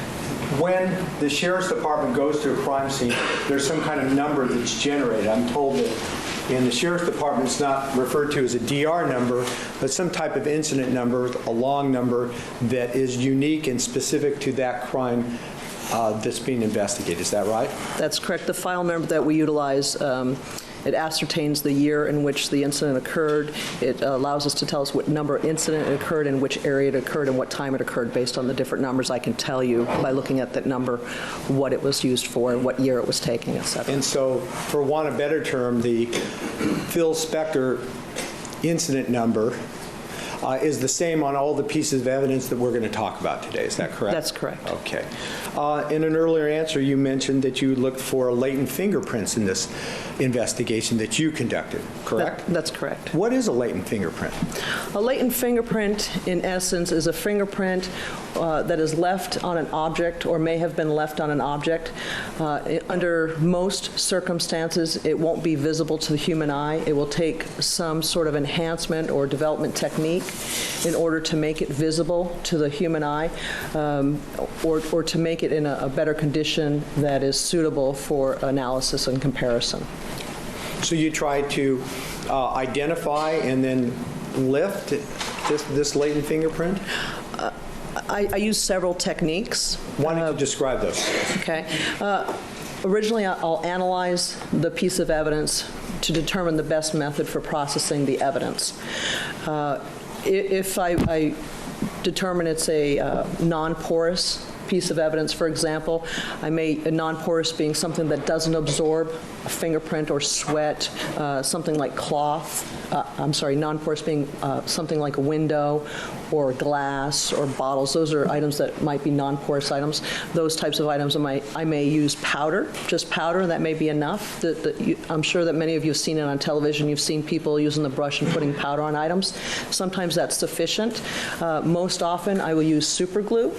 When the sheriff's department goes to a crime scene, there's some kind of number that's generated. I'm told that in the sheriff's department, it's not referred to as a DR number, but some type of incident number, a long number that is unique and specific to that crime that's being investigated. Is that right? That's correct. The file number that we utilize, it ascertains the year in which the incident occurred. It allows us to tell us what number incident it occurred, in which area it occurred, and what time it occurred. Based on the different numbers, I can tell you by looking at that number what it was used for, what year it was taking, et cetera. And so, for want of a better term, the Phil Spector incident number is the same on all the pieces of evidence that we're going to talk about today. Is that correct? That's correct. Okay. In an earlier answer, you mentioned that you looked for latent fingerprints in this investigation that you conducted, correct? That's correct. What is a latent fingerprint? A latent fingerprint, in essence, is a fingerprint that is left on an object or may have been left on an object. Under most circumstances, it won't be visible to the human eye. It will take some sort of enhancement or development technique in order to make it visible to the human eye, or to make it in a better condition that is suitable for analysis and comparison. So you try to identify and then lift this latent fingerprint? I use several techniques. Why don't you describe those? Okay. Originally, I'll analyze the piece of evidence to determine the best method for processing the evidence. If I determine it's a non-porous piece of evidence. For example, non-porous being something that doesn't absorb a fingerprint or sweat, something like cloth. Non-porous being something like a window or glass or bottles. Those are items that might be non-porous items. Those types of items I may use powder, just powder, and that may be enough. I'm sure that many of you have seen it on television. You've seen people using the brush and putting powder on items. Sometimes that's sufficient. Most often I will use super glue.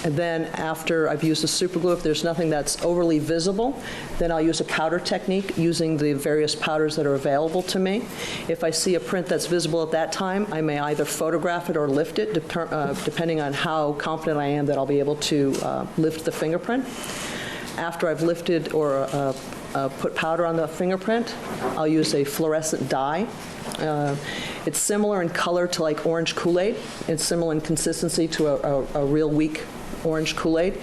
And then after I've used the super glue, if there's nothing that's overly visible, then I'll use a powder technique using the various powders that are available to me. If I see a print that's visible at that time, I may either photograph it or lift it, depending on how confident I am that I'll be able to lift the fingerprint. After I've lifted or put powder on the fingerprint, I'll use a fluorescent dye. It's similar in color to like orange Kool-Aid. It's similar in consistency to a real weak orange Kool-Aid.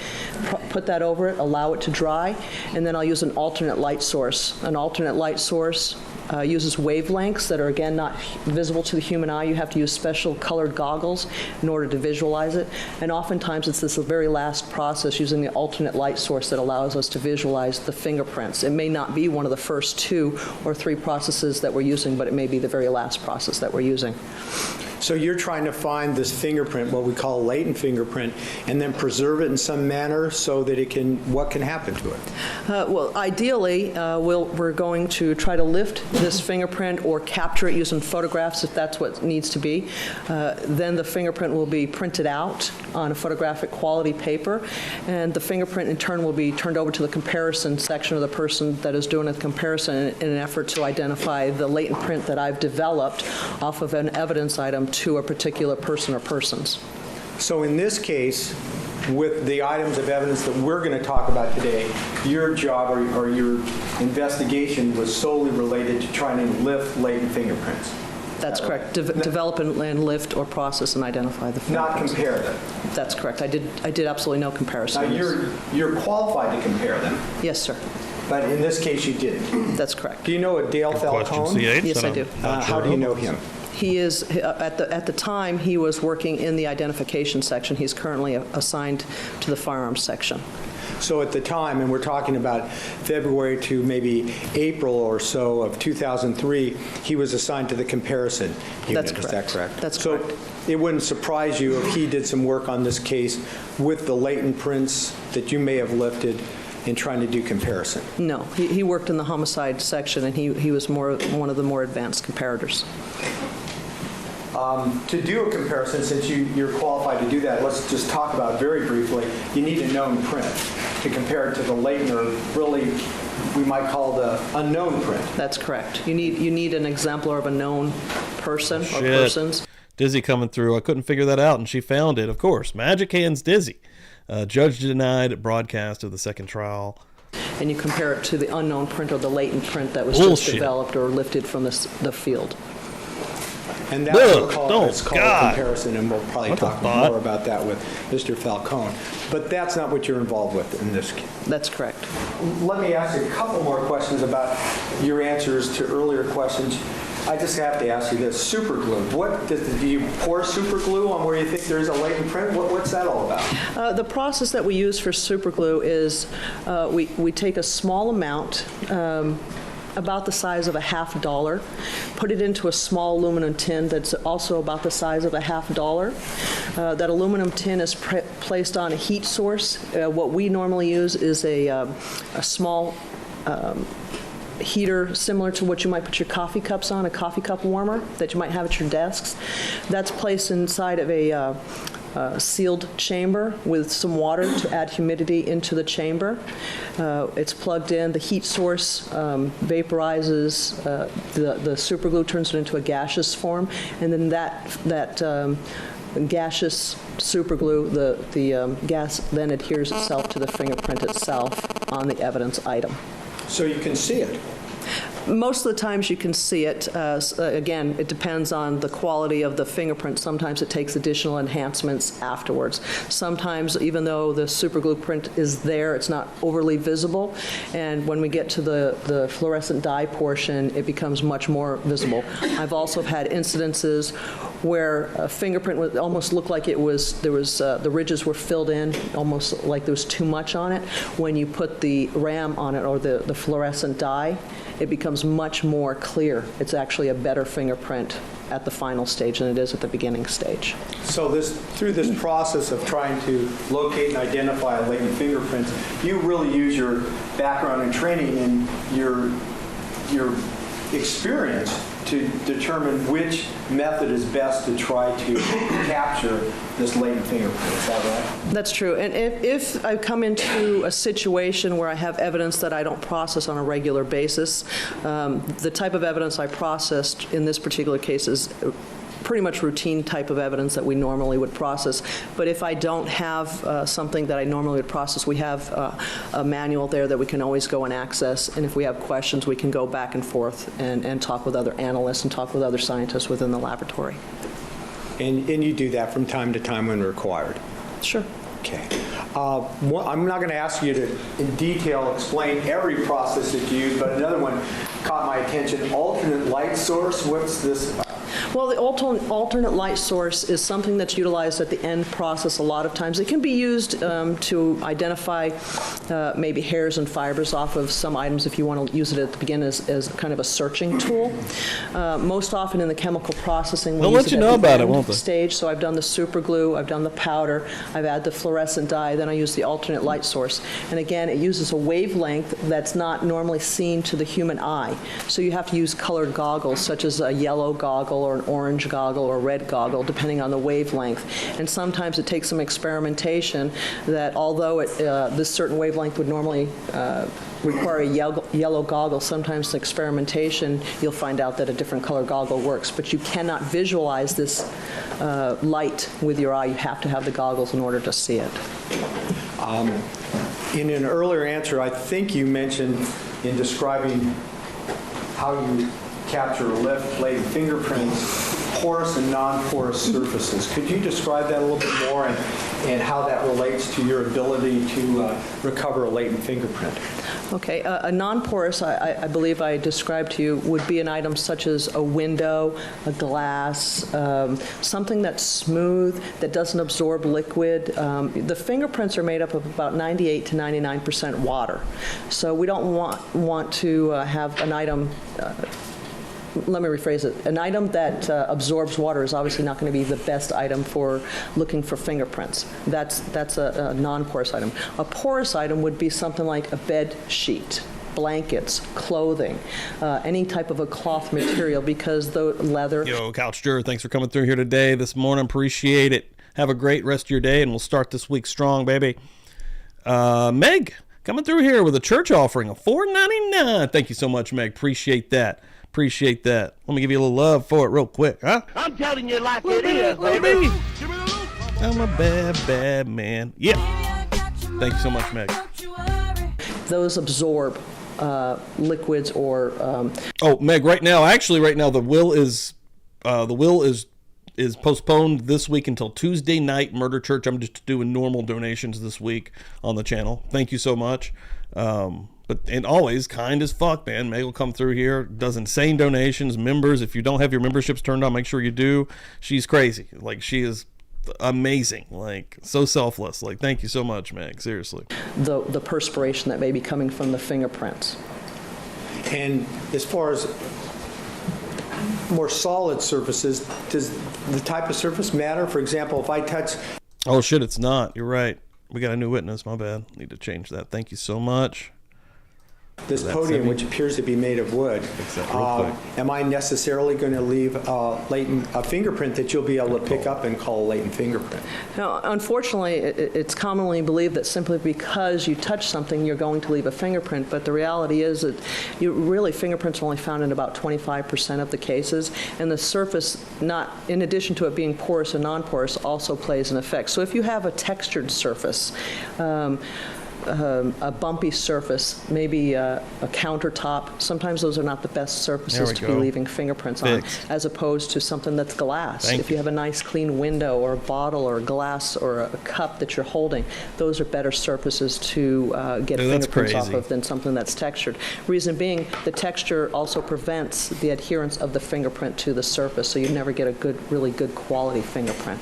Put that over it, allow it to dry, and then I'll use an alternate light source. An alternate light source uses wavelengths that are, again, not visible to the human eye. You have to use special colored goggles in order to visualize it. And oftentimes it's this very last process using the alternate light source that allows us to visualize the fingerprints. It may not be one of the first 2 or 3 processes that we're using, but it may be the very last process that we're using. So you're trying to find this fingerprint, what we call a latent fingerprint, and then preserve it in some manner so that what can happen to it? Well, ideally, we're going to try to lift this fingerprint or capture it using photographs if that's what needs to be. Then the fingerprint will be printed out on a photographic quality paper, and the fingerprint in turn will be turned over to the comparison section of the person that is doing the comparison in an effort to identify the latent print that I've developed off of an evidence item to a particular person or persons. So in this case, with the items of evidence that we're going to talk about today, your job or your investigation was solely related to trying to lift latent fingerprints. That's correct. Develop and lift or process and identify the fingerprints. Not compare them. That's correct. I did absolutely no comparison. Now you're qualified to compare them. Yes, sir. But in this case, you didn't. That's correct. Do you know a Dale Falcone? Yes, I do. How do you know him? He is, at the time, he was working in the identification section. He's currently assigned to the firearms section. So at the time, and we're talking about February to maybe April or so of 2003, he was assigned to the comparison unit. That's correct. Is that correct? That's correct. So it wouldn't surprise you if he did some work on this case with the latent prints that you may have lifted in trying to do comparison. No, he worked in the homicide section, and he was one of the more advanced comparators. To do a comparison, since you're qualified to do that, let's just talk about very briefly, you need a known print to compare it to the latent, or really, we might call the unknown print. That's correct. You need an exemplar of a known person or Shit. persons. Dizzy coming through. I couldn't figure that out, and she found it, of course. Magic Hands Dizzy. Judge denied broadcast of the second trial. And you compare it to the unknown print or the latent print that was Bullshit. just developed or lifted from the field. And that's it's called a comparison, and we'll probably talk thought. more about that with Mr. Falcone. But that's not what you're involved with in this case. That's correct. Let me ask you a couple more questions about your answers to earlier questions. I just have to ask you this: super glue. Do you pour super glue on where you think there's a latent print? What's that all about? The process that we use for super glue is we take a small amount, about the size of a $50, put it into a small aluminum tin that's also about the size of a $50. That aluminum tin is placed on a heat source. What we normally use is a small heater similar to what you might put your coffee cups on, a coffee cup warmer that you might have at your desks. That's placed inside of a sealed chamber with some water to add humidity into the chamber. It's plugged in. The heat source vaporizes the super glue, turns it into a gaseous form, and then that gaseous super glue, the gas then adheres itself to the fingerprint itself on the evidence item. So you can see it. Most of the times you can see it. Again, it depends on the quality of the fingerprint. Sometimes it takes additional enhancements afterwards. Sometimes, even though the superglue print is there, it's not overly visible. And when we get to the fluorescent dye portion, it becomes much more visible. I've also had incidences where a fingerprint would almost look like it was, the ridges were filled in, almost like there was too much on it. When you put the RAM on it, or the fluorescent dye, it becomes much more clear. It's actually a better fingerprint at the final stage than it is at the beginning stage. So through this process of trying to locate and identify latent fingerprints, you really use your background and training and your experience to determine which method is best to try to capture this latent fingerprint. Is that right? That's true. And if I come into a situation where I have evidence that I don't process on a regular basis, the type of evidence I processed in this particular case is pretty much routine type of evidence that we normally would process. But if I don't have something that I normally would process, we have a manual there that we can always go and access. And if we have questions, we can go back and forth and talk with other analysts and talk with other scientists within the laboratory. And you do that from time to time when required? Sure. Okay. I'm not going to ask you to, in detail, explain every process that you use, but another one caught my attention. Alternate light source, what's this about? Well, the alternate light source is something that's utilized at the end process a lot of times. It can be used to identify maybe hairs and fibers off of some items if you want to use it at the beginning as kind of a searching tool. Most often in the chemical processing, They'll let you know about it, won't they? Stage. So I've done the super glue, I've done the powder, I've added the fluorescent dye, then I use the alternate light source. And again, it uses a wavelength that's not normally seen to the human eye. So you have to use colored goggles, such as a yellow goggle or an orange goggle or red goggle, depending on the wavelength. And sometimes it takes some experimentation that although this certain wavelength would normally require a yellow goggle, sometimes in experimentation you'll find out that a different color goggle works. But you cannot visualize this light with your eye. You have to have the goggles in order to see it. In an earlier answer, I think you mentioned in describing how you capture or lift latent fingerprints, porous and non-porous surfaces. Could you describe that a little bit more and how that relates to your ability to recover a latent fingerprint? Okay, a non-porous, I believe I described to you, would be an item such as a window, a glass, something that's smooth, that doesn't absorb liquid. The fingerprints are made up of about 98 to 99% water. So we don't want to have an item, let me rephrase it. An item that absorbs water is obviously not going to be the best item for looking for fingerprints. That's a non-porous item. A porous item would be something like a bed sheet, blankets, clothing, any type of a cloth material, because the leather. Yo, Couch Juror, thanks for coming through here today, this morning. Appreciate it. Have a great rest of your day, and we'll start this week strong, baby. Meg, coming through here with a church offering of $4.99. Thank you so much, Meg. Appreciate that. Appreciate that. Let me give you a little love for it real quick, huh? I'm telling you like it is, baby. I'm a bad, bad man. Yeah. Thank you so much, Meg. Those absorb liquids or. Oh, Meg, right now, the will is postponed this week until Tuesday night. Murder Church. I'm just doing normal donations this week on the channel. Thank you so much. And always kind as fuck, man. Meg will come through here, does insane donations. Members, if you don't have your memberships turned on, make sure you do. She's crazy. Like, she is amazing. Like, so selfless. Like, thank you so much, Meg. Seriously. The perspiration that may be coming from the fingerprints. And as far as more solid surfaces, does the type of surface matter? For example, if I touch... Oh, shit, it's not. You're right. We got a new witness. My bad. Need to change that. Thank you so much. This podium, which appears to be made of wood, am I necessarily going to leave a fingerprint that you'll be able to pick up and call a latent fingerprint? Now, unfortunately, it's commonly believed that simply because you touch something, you're going to leave a fingerprint, but the reality is that fingerprints are only found in about 25% of the cases, and the surface, in addition to it being porous and non-porous, also plays an effect. So if you have a textured surface, a bumpy surface, maybe a countertop. Sometimes those are not the best surfaces to be leaving fingerprints on, as opposed to something that's glass. If you have a nice clean window or a bottle or a glass or a cup that you're holding, those are better surfaces to get fingerprints off of than something that's textured. Reason being, the texture also prevents the adherence of the fingerprint to the surface, so you never get a really good quality fingerprint.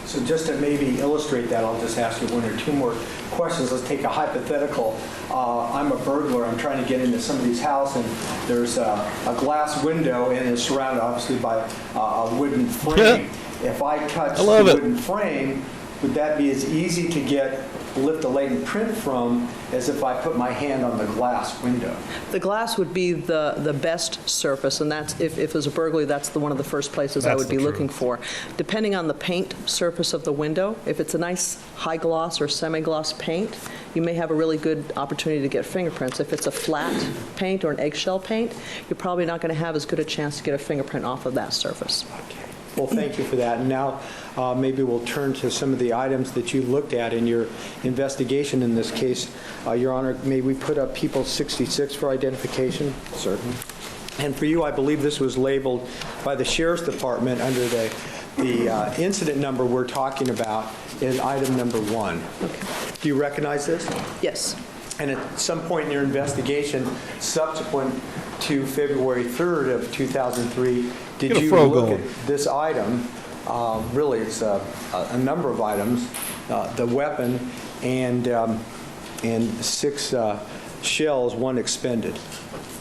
So just to maybe illustrate that, I'll just ask you one or two more questions. Let's take a hypothetical. I'm a burglar. I'm trying to get into somebody's house, and there's a glass window, and it's surrounded obviously by a wooden frame. If I touch the wooden frame, would that be as easy to lift a latent print from as if I put my hand on the glass window? The glass would be the best surface, and that's if it was a burglary, that's one of the first places I would be looking for. Depending on the paint surface of the window, if it's a nice high gloss or semi-gloss paint, you may have a really good opportunity to get fingerprints. If it's a flat paint or an eggshell paint, you're probably not going to have as good a chance to get a fingerprint off of that surface. Okay. Well, thank you for that. And now maybe we'll turn to some of the items that you looked at in your investigation in this case. Your Honor, may we put up People 66 for identification? Certainly. And for you, I believe this was labeled by the Sheriff's Department under the incident number we're talking about in item number 1. Okay. Do you recognize this? Yes. And at some point in your investigation, subsequent to February 3rd of 2003, did you look at this item? Really, it's a number of items, the weapon and 6 shells, 1 expended.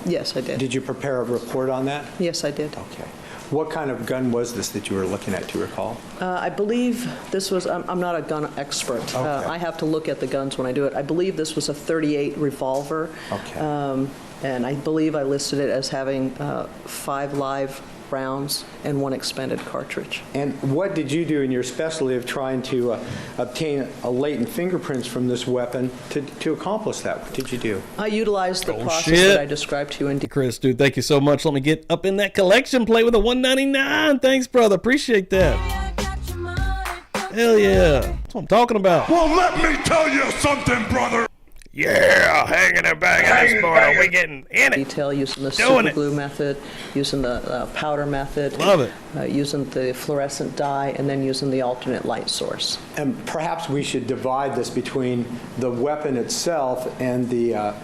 Yes, I did. Did you prepare a report on that? Yes, I did. Okay. What kind of gun was this that you were looking at, do you recall? I believe this was, I'm not a gun expert. Okay. I have to look at the guns when I do it. I believe this was a .38 revolver. Okay. And I believe I listed it as having 5 live rounds and 1 expended cartridge. And what did you do in your specialty of trying to obtain a latent fingerprints from this weapon to accomplish that? What did you do? I utilized the process that I described to you in Chris, dude, thank you so much. Let me get up in that collection plate with a $1.99. Thanks, brother. Appreciate that. Hell yeah. That's what I'm talking about. Well, let me tell you something, brother. Yeah, hanging and banging this morning. We getting in it. Detail using the super glue method, using the powder method. Love it. Using the fluorescent dye, and then using the alternate light source. And perhaps we should divide this between the weapon itself and the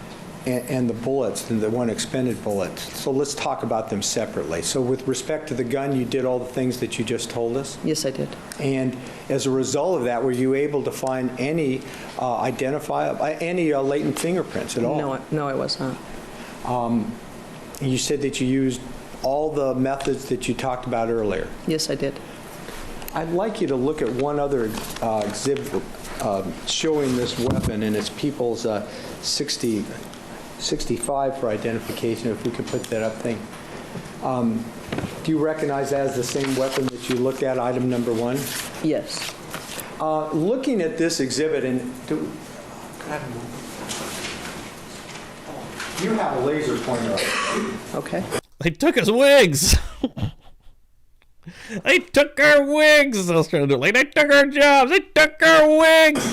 bullets, and the 1 expended bullet. So let's talk about them separately. So with respect to the gun, you did all the things that you just told us? Yes, I did. And as a result of that, were you able to find any latent fingerprints at all? No, I was not. You said that you used all the methods that you talked about earlier. Yes, I did. I'd like you to look at one other exhibit showing this weapon, and it's People's 65 for identification, if we could put that up thing. Do you recognize that as the same weapon that you looked at, item number 1? Yes. Looking at this exhibit, and you have a laser pointer. Okay. They took his wigs. They took our wigs. I was trying to do it like they took our jobs. They took our wigs.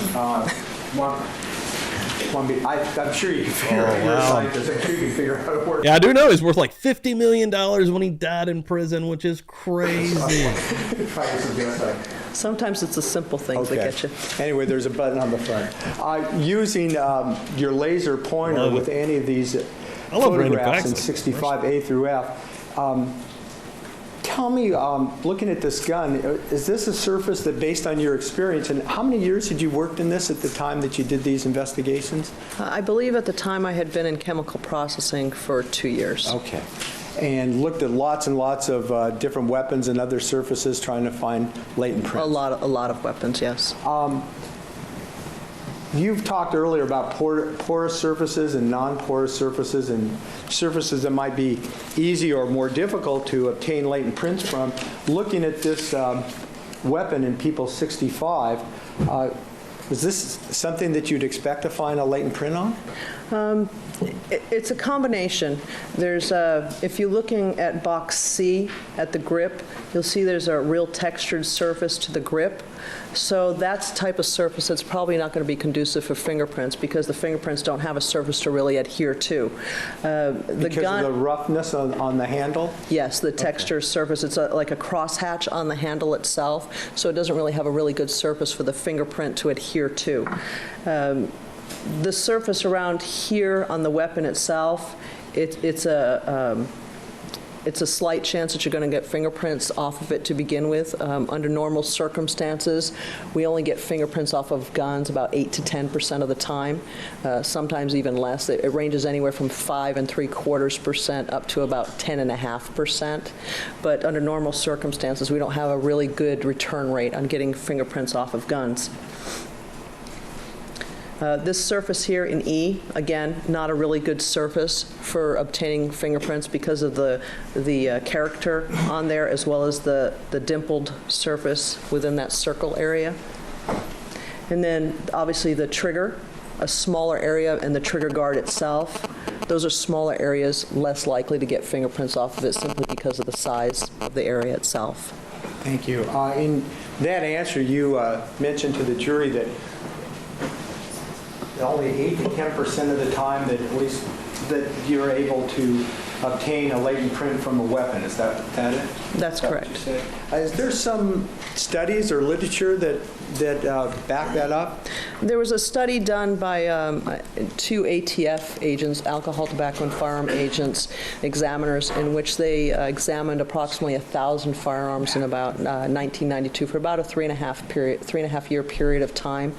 I'm sure you can figure out. You're a scientist. I'm sure you can figure out how it works. Yeah, I do know he's worth like $50 million when he died in prison, which is crazy. Sometimes it's the simple things that get you. Anyway, there's a button on the front. Using your laser pointer with any of these photographs in 65A through F, tell me, looking at this gun, is this a surface that, based on your experience, and how many years had you worked in this at the time that you did these investigations? I believe at the time I had been in chemical processing for 2 years. Okay. And looked at lots and lots of different weapons and other surfaces trying to find latent prints? A lot of weapons, yes. You've talked earlier about porous surfaces and non-porous surfaces, and surfaces that might be easy or more difficult to obtain latent prints from. Looking at this weapon in People 65, is this something that you'd expect to find a latent print on? It's a combination. There's if you're looking at box C at the grip, you'll see there's a real textured surface to the grip. So that's the type of surface that's probably not going to be conducive for fingerprints because the fingerprints don't have a surface to really adhere to. Because of the roughness on the handle? Yes, the texture surface. It's like a crosshatch on the handle itself, so it doesn't really have a really good surface for the fingerprint to adhere to. The surface around here on the weapon itself, it's a slight chance that you're going to get fingerprints off of it to begin with. Under normal circumstances, we only get fingerprints off of guns about 8 to 10% of the time, sometimes even less. It ranges anywhere from 5.75% up to about 10.5%. But under normal circumstances, we don't have a really good return rate on getting fingerprints off of guns. This surface here in E, again, not a really good surface for obtaining fingerprints because of the character on there as well as the dimpled surface within that circle area. And then obviously the trigger, a smaller area, and the trigger guard itself. Those are smaller areas, less likely to get fingerprints off of it simply because of the size of the area itself. Thank you. In that answer, you mentioned to the jury that only 8 to 10% of the time that at least that you're able to obtain a latent print from a weapon. Is that it? That's correct. Is there some studies or literature that back that up? There was a study done by 2 ATF agents, alcohol, tobacco, and firearm agents, examiners, in which they examined approximately 1,000 firearms in about 1992 for about a 3.5 year period of time,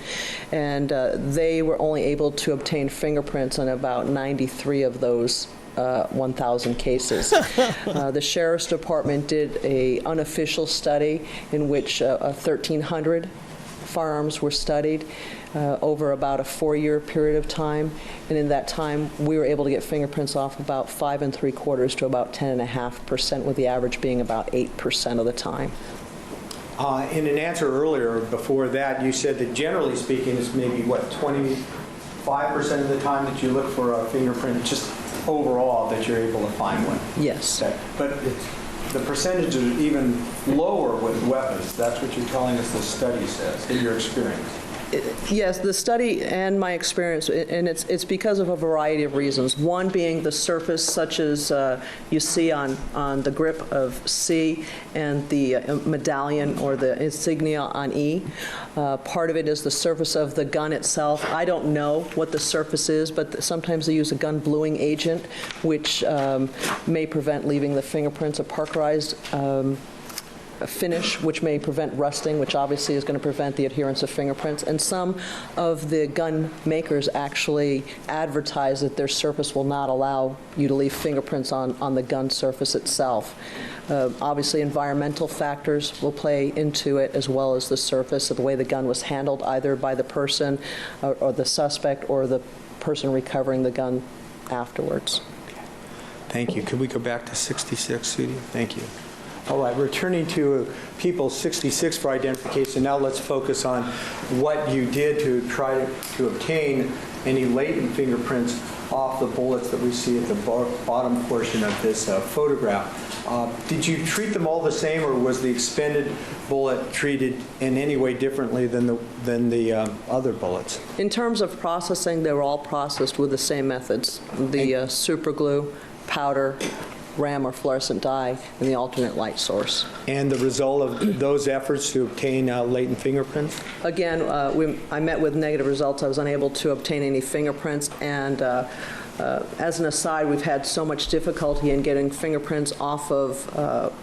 and they were only able to obtain fingerprints on about 93 of those 1,000 cases. The Sheriff's Department did an unofficial study in which 1,300 firearms were studied over about a 4-year period of time, and in that time we were able to get fingerprints off about 5.75% to about 10.5%, with the average being about 8% of the time. In an answer earlier before that, you said that generally speaking, it's maybe, 25% of the time that you look for a fingerprint, just overall, that you're able to find one? Yes. Okay. But the percentage is even lower with weapons. That's what you're telling us the study says, in your experience. Yes, the study and my experience, and it's because of a variety of reasons. One being the surface, such as you see on the grip of C and the medallion or the insignia on E. Part of it is the surface of the gun itself. I don't know what the surface is, but sometimes they use a gun bluing agent, which may prevent leaving the fingerprints, a parkerized finish, which may prevent rusting, which obviously is going to prevent the adherence of fingerprints. And some of the gun makers actually advertise that their surface will not allow you to leave fingerprints on the gun surface itself. Obviously, environmental factors will play into it, as well as the surface of the way the gun was handled, either by the person or the suspect or the person recovering the gun afterwards. Thank you. Could we go back to 66, Sudie? Thank you. All right, returning to People 66 for identification, now let's focus on what you did to try to obtain any latent fingerprints off the bullets that we see at the bottom portion of this photograph. Did you treat them all the same, or was the expended bullet treated in any way differently than the other bullets? In terms of processing, they were all processed with the same methods. The super glue, powder, RAM or fluorescent dye, and the alternate light source. And the result of those efforts to obtain latent fingerprints? Again, I met with negative results. I was unable to obtain any fingerprints, and as an aside, we've had so much difficulty in getting fingerprints off of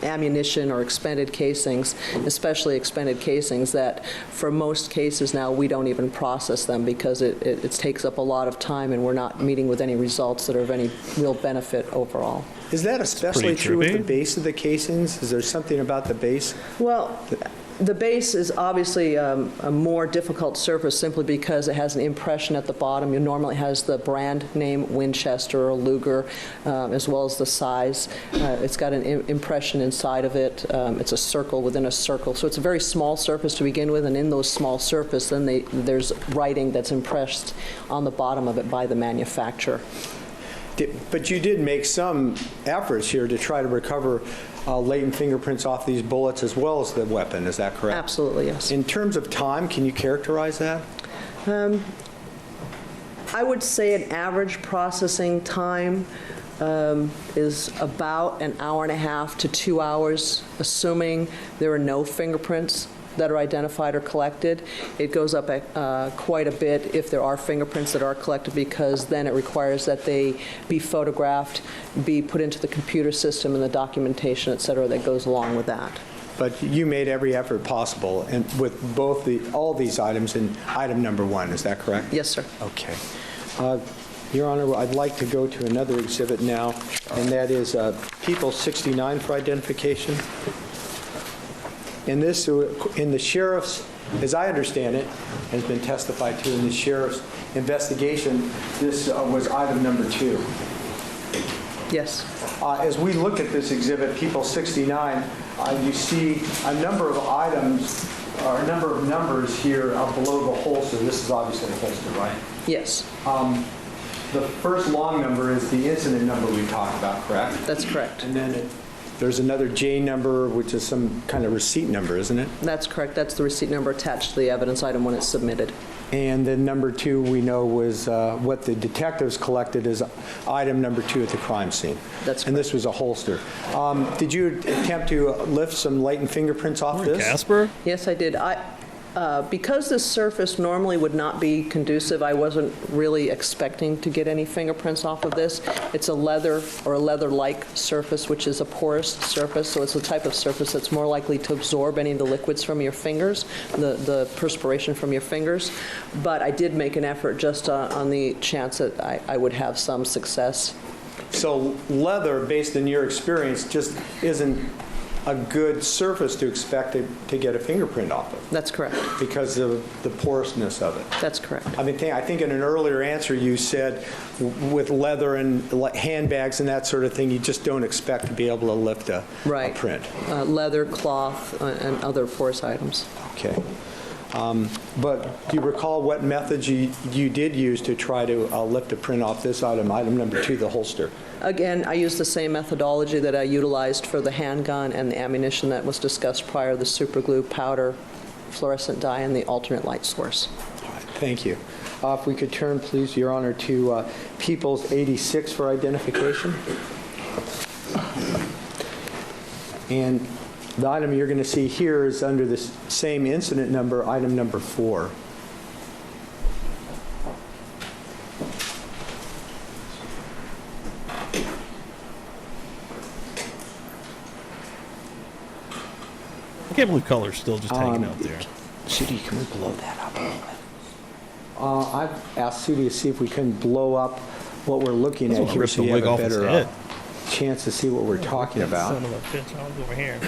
ammunition or expended casings, especially expended casings, that for most cases now we don't even process them because it takes up a lot of time, and we're not meeting with any results that are of any real benefit overall. Is that especially true with the base of the casings? Is there something about the base? Well, the base is obviously a more difficult surface simply because it has an impression at the bottom. It normally has the brand name Winchester or Luger, as well as the size. It's got an impression inside of it. It's a circle within a circle. So it's a very small surface to begin with, and in those small surface, then there's writing that's impressed on the bottom of it by the manufacturer. But you did make some efforts here to try to recover latent fingerprints off these bullets as well as the weapon, is that correct? Absolutely, yes. In terms of time, can you characterize that? I would say an average processing time is about an hour and a half to 2 hours, assuming there are no fingerprints that are identified or collected. It goes up quite a bit if there are fingerprints that are collected, because then it requires that they be photographed, be put into the computer system, and the documentation, et cetera, that goes along with that. But you made every effort possible, and with all these items in item number 1, is that correct? Yes, sir. Okay. Your Honor, I'd like to go to another exhibit now, and that is People 69 for identification. And this, in the sheriff's, as I understand it, has been testified to in the sheriff's investigation, this was item number 2. Yes. As we look at this exhibit, People 69, you see a number of items, or a number of numbers here below the holster. This is obviously the holster, right? Yes. The first long number is the incident number we talked about, correct? That's correct. And then there's another J number, which is some kind of receipt number, isn't it? That's correct. That's the receipt number attached to the evidence item when it's submitted. And then number 2 we know was what the detectives collected as item number 2 at the crime scene. That's correct. And this was a holster. Did you attempt to lift some latent fingerprints off this? Casper? Yes, I did. Because this surface normally would not be conducive, I wasn't really expecting to get any fingerprints off of this. It's a leather or a leather-like surface, which is a porous surface, so it's a type of surface that's more likely to absorb any of the liquids from your fingers, the perspiration from your fingers. But I did make an effort just on the chance that I would have some success. So leather, based on your experience, just isn't a good surface to expect to get a fingerprint off of. That's correct. Because of the porousness of it. That's correct. I think in an earlier answer you said with leather and handbags and that sort of thing, you just don't expect to be able to lift a print. Leather, cloth, and other porous items. Okay. But do you recall what methods you did use to try to lift a print off this item number 2, the holster? Again, I used the same methodology that I utilized for the handgun and the ammunition that was discussed prior, the super glue, powder, fluorescent dye, and the alternate light source. All right, thank you. If we could turn, please, Your Honor, to Peoples 86 for identification. And the item you're going to see here is under the same incident number, item number 4. I can't believe color's still just hanging out there. Sudi, can we blow that up a little bit? I've asked Sudi to see if we can blow up what we're looking at here so you have a better chance to see what we're talking about. Son of a bitch, I'll go over here.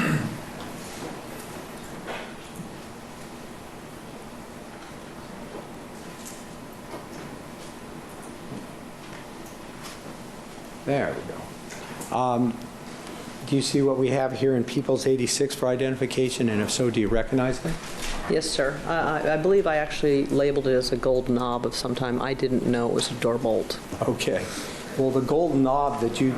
There we go. Do you see what we have here in Peoples 86 for identification, and if so, do you recognize it? Yes, sir. I believe I actually labeled it as a gold knob of some time. I didn't know it was a door bolt. Okay. Well, the gold knob that you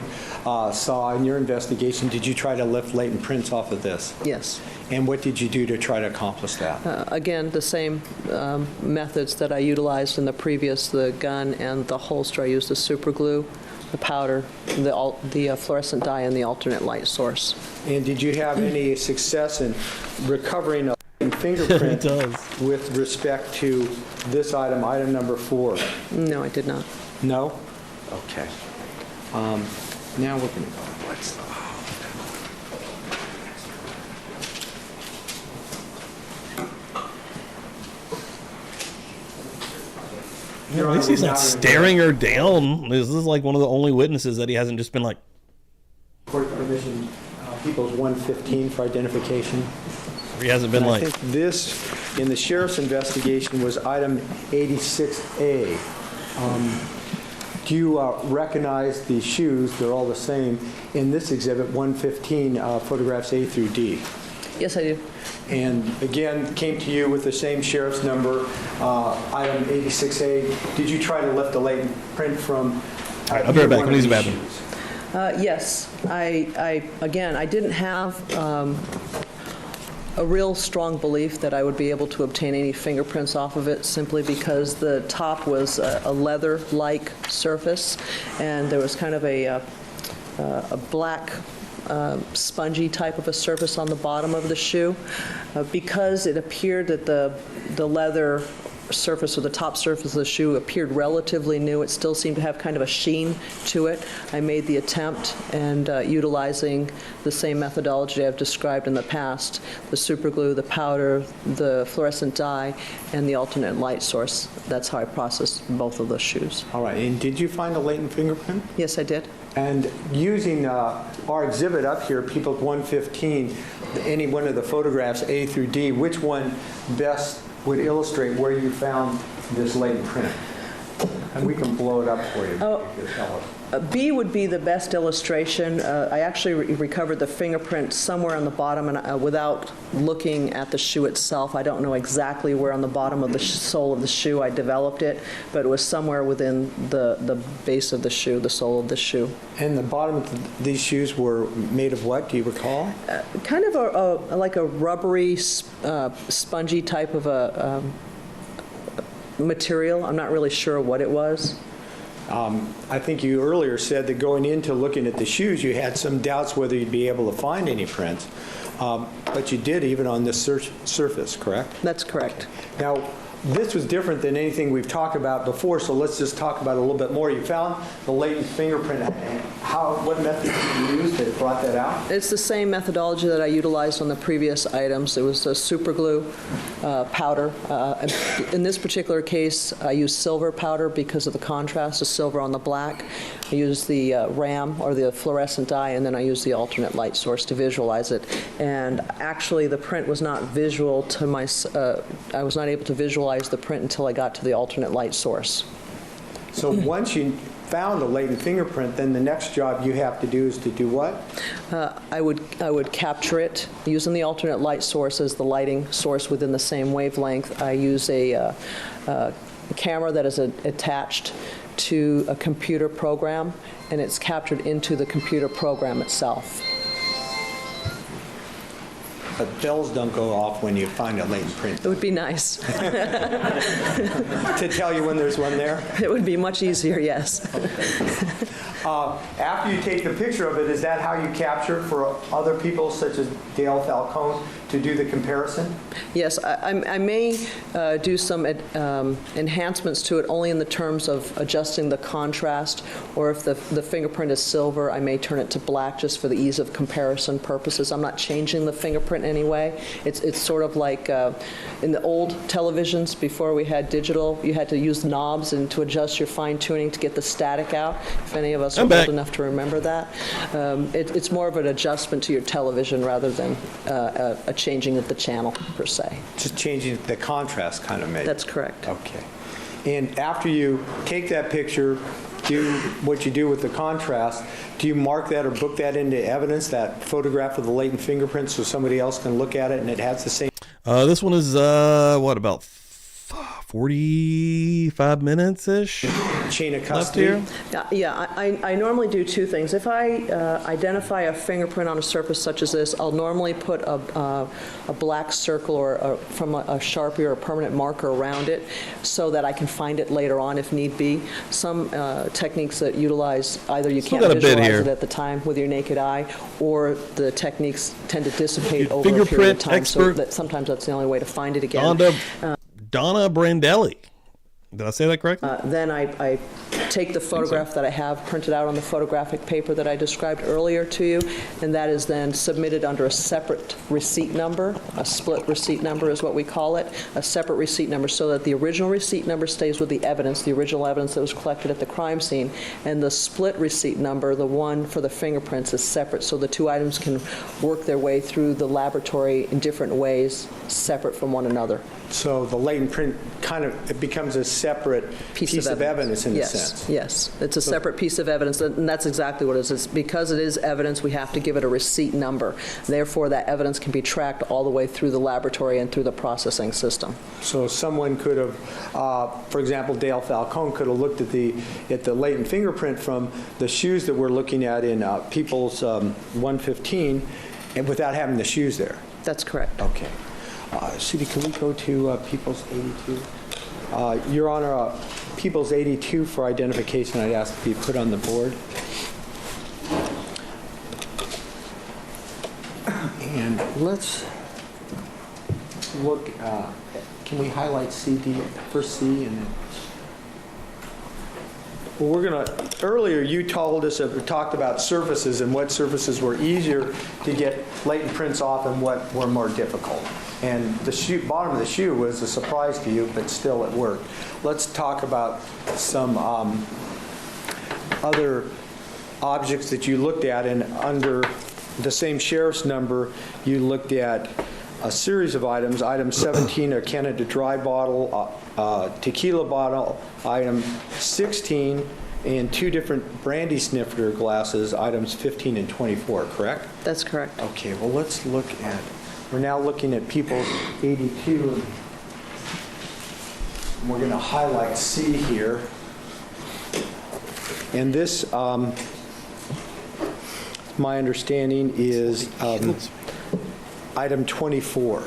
saw in your investigation, did you try to lift latent prints off of this? Yes. And what did you do to try to accomplish that? Again, the same methods that I utilized in the previous, the gun and the holster. I used the super glue, the powder, the fluorescent dye, and the alternate light source. And did you have any success in recovering a fingerprint with respect to this item, item number 4? No, I did not. No? Okay. Now we're going to go. At least he's not staring her down. This is like one of the only witnesses that he hasn't just been like. Court permission, Peoples 115 for identification. He hasn't been like. I think this, in the sheriff's investigation, was item 86A. Do you recognize the shoes? They're all the same. In this exhibit, 115, photographs A through D. Yes, I do. And again, came to you with the same sheriff's number, item 86A. Did you try to lift a latent print from All right, I'll be right back. When he's back. Yes. Again, I didn't have a real strong belief that I would be able to obtain any fingerprints off of it, simply because the top was a leather-like surface, and there was kind of a black spongy type of a surface on the bottom of the shoe. Because it appeared that the leather surface, or the top surface of the shoe, appeared relatively new, it still seemed to have kind of a sheen to it. I made the attempt, and utilizing the same methodology I've described in the past, the super glue, the powder, the fluorescent dye, and the alternate light source. That's how I processed both of those shoes. All right, and did you find a latent fingerprint? Yes, I did. And using our exhibit up here, People 115, any one of the photographs, A through D, which one best would illustrate where you found this latent print? And we can blow it up for you. Oh. If you tell us. B would be the best illustration. I actually recovered the fingerprint somewhere on the bottom, and without looking at the shoe itself, I don't know exactly where on the bottom of the sole of the shoe I developed it, but it was somewhere within the base of the shoe, the sole of the shoe. And the bottom of these shoes were made of what? Do you recall? Kind of like a rubbery, spongy type of a material. I'm not really sure what it was. I think you earlier said that going into looking at the shoes, you had some doubts whether you'd be able to find any prints, but you did even on this surface, correct? That's correct. Now, this was different than anything we've talked about before, so let's just talk about it a little bit more. You found the latent fingerprint. What method did you use that brought that out? It's the same methodology that I utilized on the previous items. It was a super glue powder. In this particular case, I used silver powder because of the contrast of silver on the black. I used the RAM, or the fluorescent dye, and then I used the alternate light source to visualize it. And actually, the print was not visual to my, I was not able to visualize the print until I got to the alternate light source. So once you found a latent fingerprint, then the next job you have to do is to do what? I would capture it using the alternate light source as the lighting source within the same wavelength. I use a camera that is attached to a computer program, and it's captured into the computer program itself. But bells don't go off when you find a latent print. It would be nice. To tell you when there's one there? It would be much easier, yes. After you take the picture of it, is that how you capture for other people, such as Dale Falcone, to do the comparison? Yes, I may do some enhancements to it, only in the terms of adjusting the contrast, or if the fingerprint is silver, I may turn it to black just for the ease of comparison purposes. I'm not changing the fingerprint in any way. It's sort of like in the old televisions, before we had digital, you had to use knobs and to adjust your fine-tuning to get the static out. If any of us are old enough to remember that. It's more of an adjustment to your television rather than a changing of the channel, per se. Just changing the contrast, kind of, maybe? That's correct. Okay. And after you take that picture, do what you do with the contrast, do you mark that or book that into evidence, that photograph of the latent fingerprint, so somebody else can look at it and it has the same? This one is, what, about 45 minutes-ish? Chain of custody? Yeah, I normally do two things. If I identify a fingerprint on a surface such as this, I'll normally put a black circle or from a Sharpie or a permanent marker around it so that I can find it later on if need be. Some techniques that utilize either you can't visualize it at the time with your naked eye, or the techniques tend to dissipate over a period of time, so that sometimes that's the only way to find it again. Donna Brandelli. Did I say that correctly? Then I take the photograph that I have printed out on the photographic paper that I described earlier to you, and that is then submitted under a separate receipt number. A split receipt number is what we call it, a separate receipt number, so that the original receipt number stays with the evidence, the original evidence that was collected at the crime scene, and the split receipt number, the one for the fingerprints, is separate, so the two items can work their way through the laboratory in different ways, separate from one another. So the latent print kind of, it becomes a separate piece of evidence in a sense. Yes, it's a separate piece of evidence, and that's exactly what it is. It's because it is evidence, we have to give it a receipt number. Therefore, that evidence can be tracked all the way through the laboratory and through the processing system. So someone could have, for example, Dale Falcone could have looked at the latent fingerprint from the shoes that we're looking at in People's 115 and without having the shoes there. That's correct. Okay. Sudi, can we go to People's 82? Your Honor, People's 82 for identification, I'd ask to be put on the board. And let's look, can we highlight CD, first C and then? Well, we're going to, earlier you told us, talked about surfaces and what surfaces were easier to get latent prints off and what were more difficult. And the bottom of the shoe was a surprise to you, but still it worked. Let's talk about some other objects that you looked at, and under the same sheriff's number, you looked at a series of items. Item 17, a Canada Dry bottle, tequila bottle. Item 16, and 2 different brandy snifter glasses, items 15 and 24, correct? That's correct. Okay, well, let's look at, we're now looking at People's 82. We're going to highlight C here. And this, my understanding, is item 24.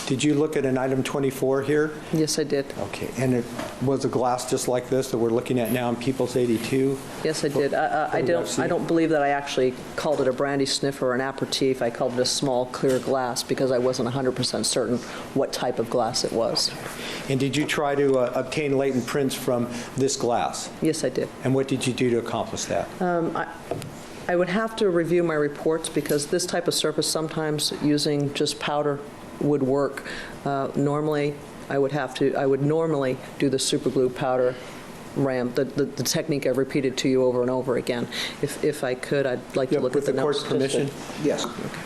Did you look at an item 24 here? Yes, I did. Okay, and it was a glass just like this that we're looking at now in People's 82? Yes, I did. I don't believe that I actually called it a brandy sniffer or an aperitif. I called it a small, clear glass because I wasn't 100% certain what type of glass it was. And did you try to obtain latent prints from this glass? Yes, I did. And what did you do to accomplish that? I would have to review my reports because this type of surface, sometimes using just powder would work. Normally, I would normally do the super glue powder ram, the technique I've repeated to you over and over again. If I could, I'd like to look at the notes. With the court's permission? Yes. Okay.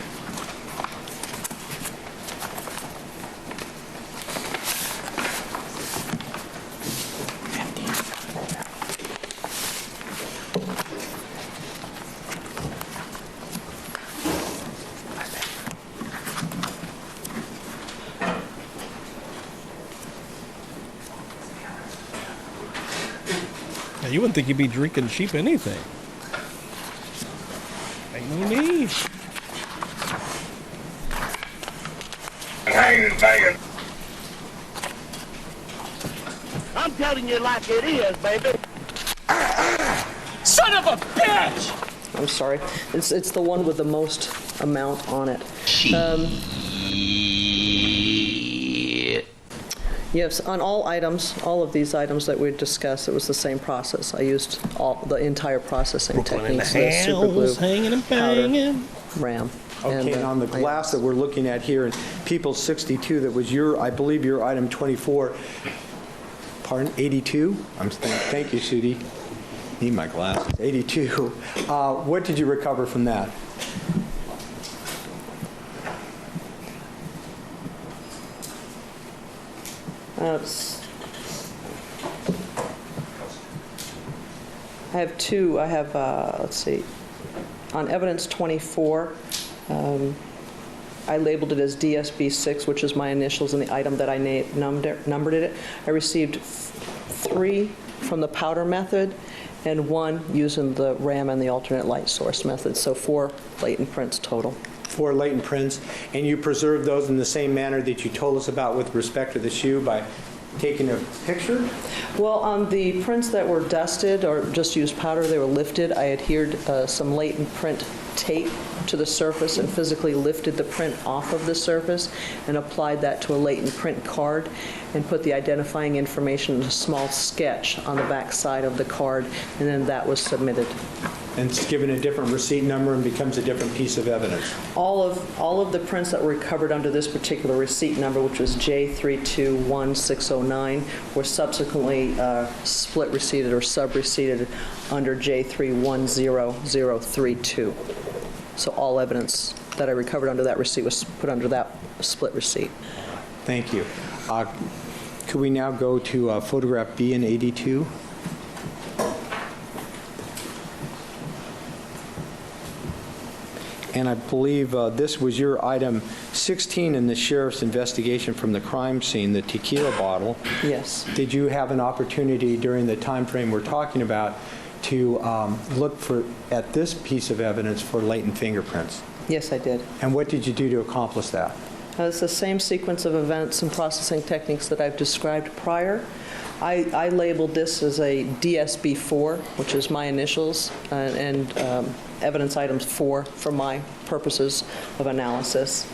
You wouldn't think you'd be drinking cheap anything. Ain't no need. Banging. I'm telling you like it is, baby. Son of a bitch! I'm sorry. It's the one with the most amount on it. Yes, on all items, all of these items that we discussed, it was the same process. I used the entire processing techniques, the super glue, hanging and powder, banging. ram. Okay, and on the glass that we're looking at here in People's 62, that was I believe your item 24, pardon, 82? Thank you, Sudi. Need my glasses. 82. What did you recover from that? I have two. I have, let's see, on evidence 24, I labeled it as DSB6, which is my initials in the item that I numbered it. I received 3 from the powder method and 1 using the RAM and the alternate light source method, so 4 latent prints total. 4 latent prints, and you preserved those in the same manner that you told us about with respect to the shoe by taking a picture? Well, on the prints that were dusted or just used powder, they were lifted. I adhered some latent print tape to the surface and physically lifted the print off of the surface and applied that to a latent print card and put the identifying information in a small sketch on the back side of the card, and then that was submitted. And it's given a different receipt number and becomes a different piece of evidence. All of the prints that were recovered under this particular receipt number, which was J321609, were subsequently split receipted or sub-receipted under J310032. So all evidence that I recovered under that receipt was put under that split receipt. Thank you. Could we now go to photograph B in 82? and I believe this was your item 16 in the sheriff's investigation from the crime scene, the tequila bottle. Yes. Did you have an opportunity during the time frame we're talking about to look at this piece of evidence for latent fingerprints? Yes, I did. And what did you do to accomplish that? It's the same sequence of events and processing techniques that I've described prior. I labeled this as a DSB4, which is my initials, and evidence items 4 for my purposes of analysis.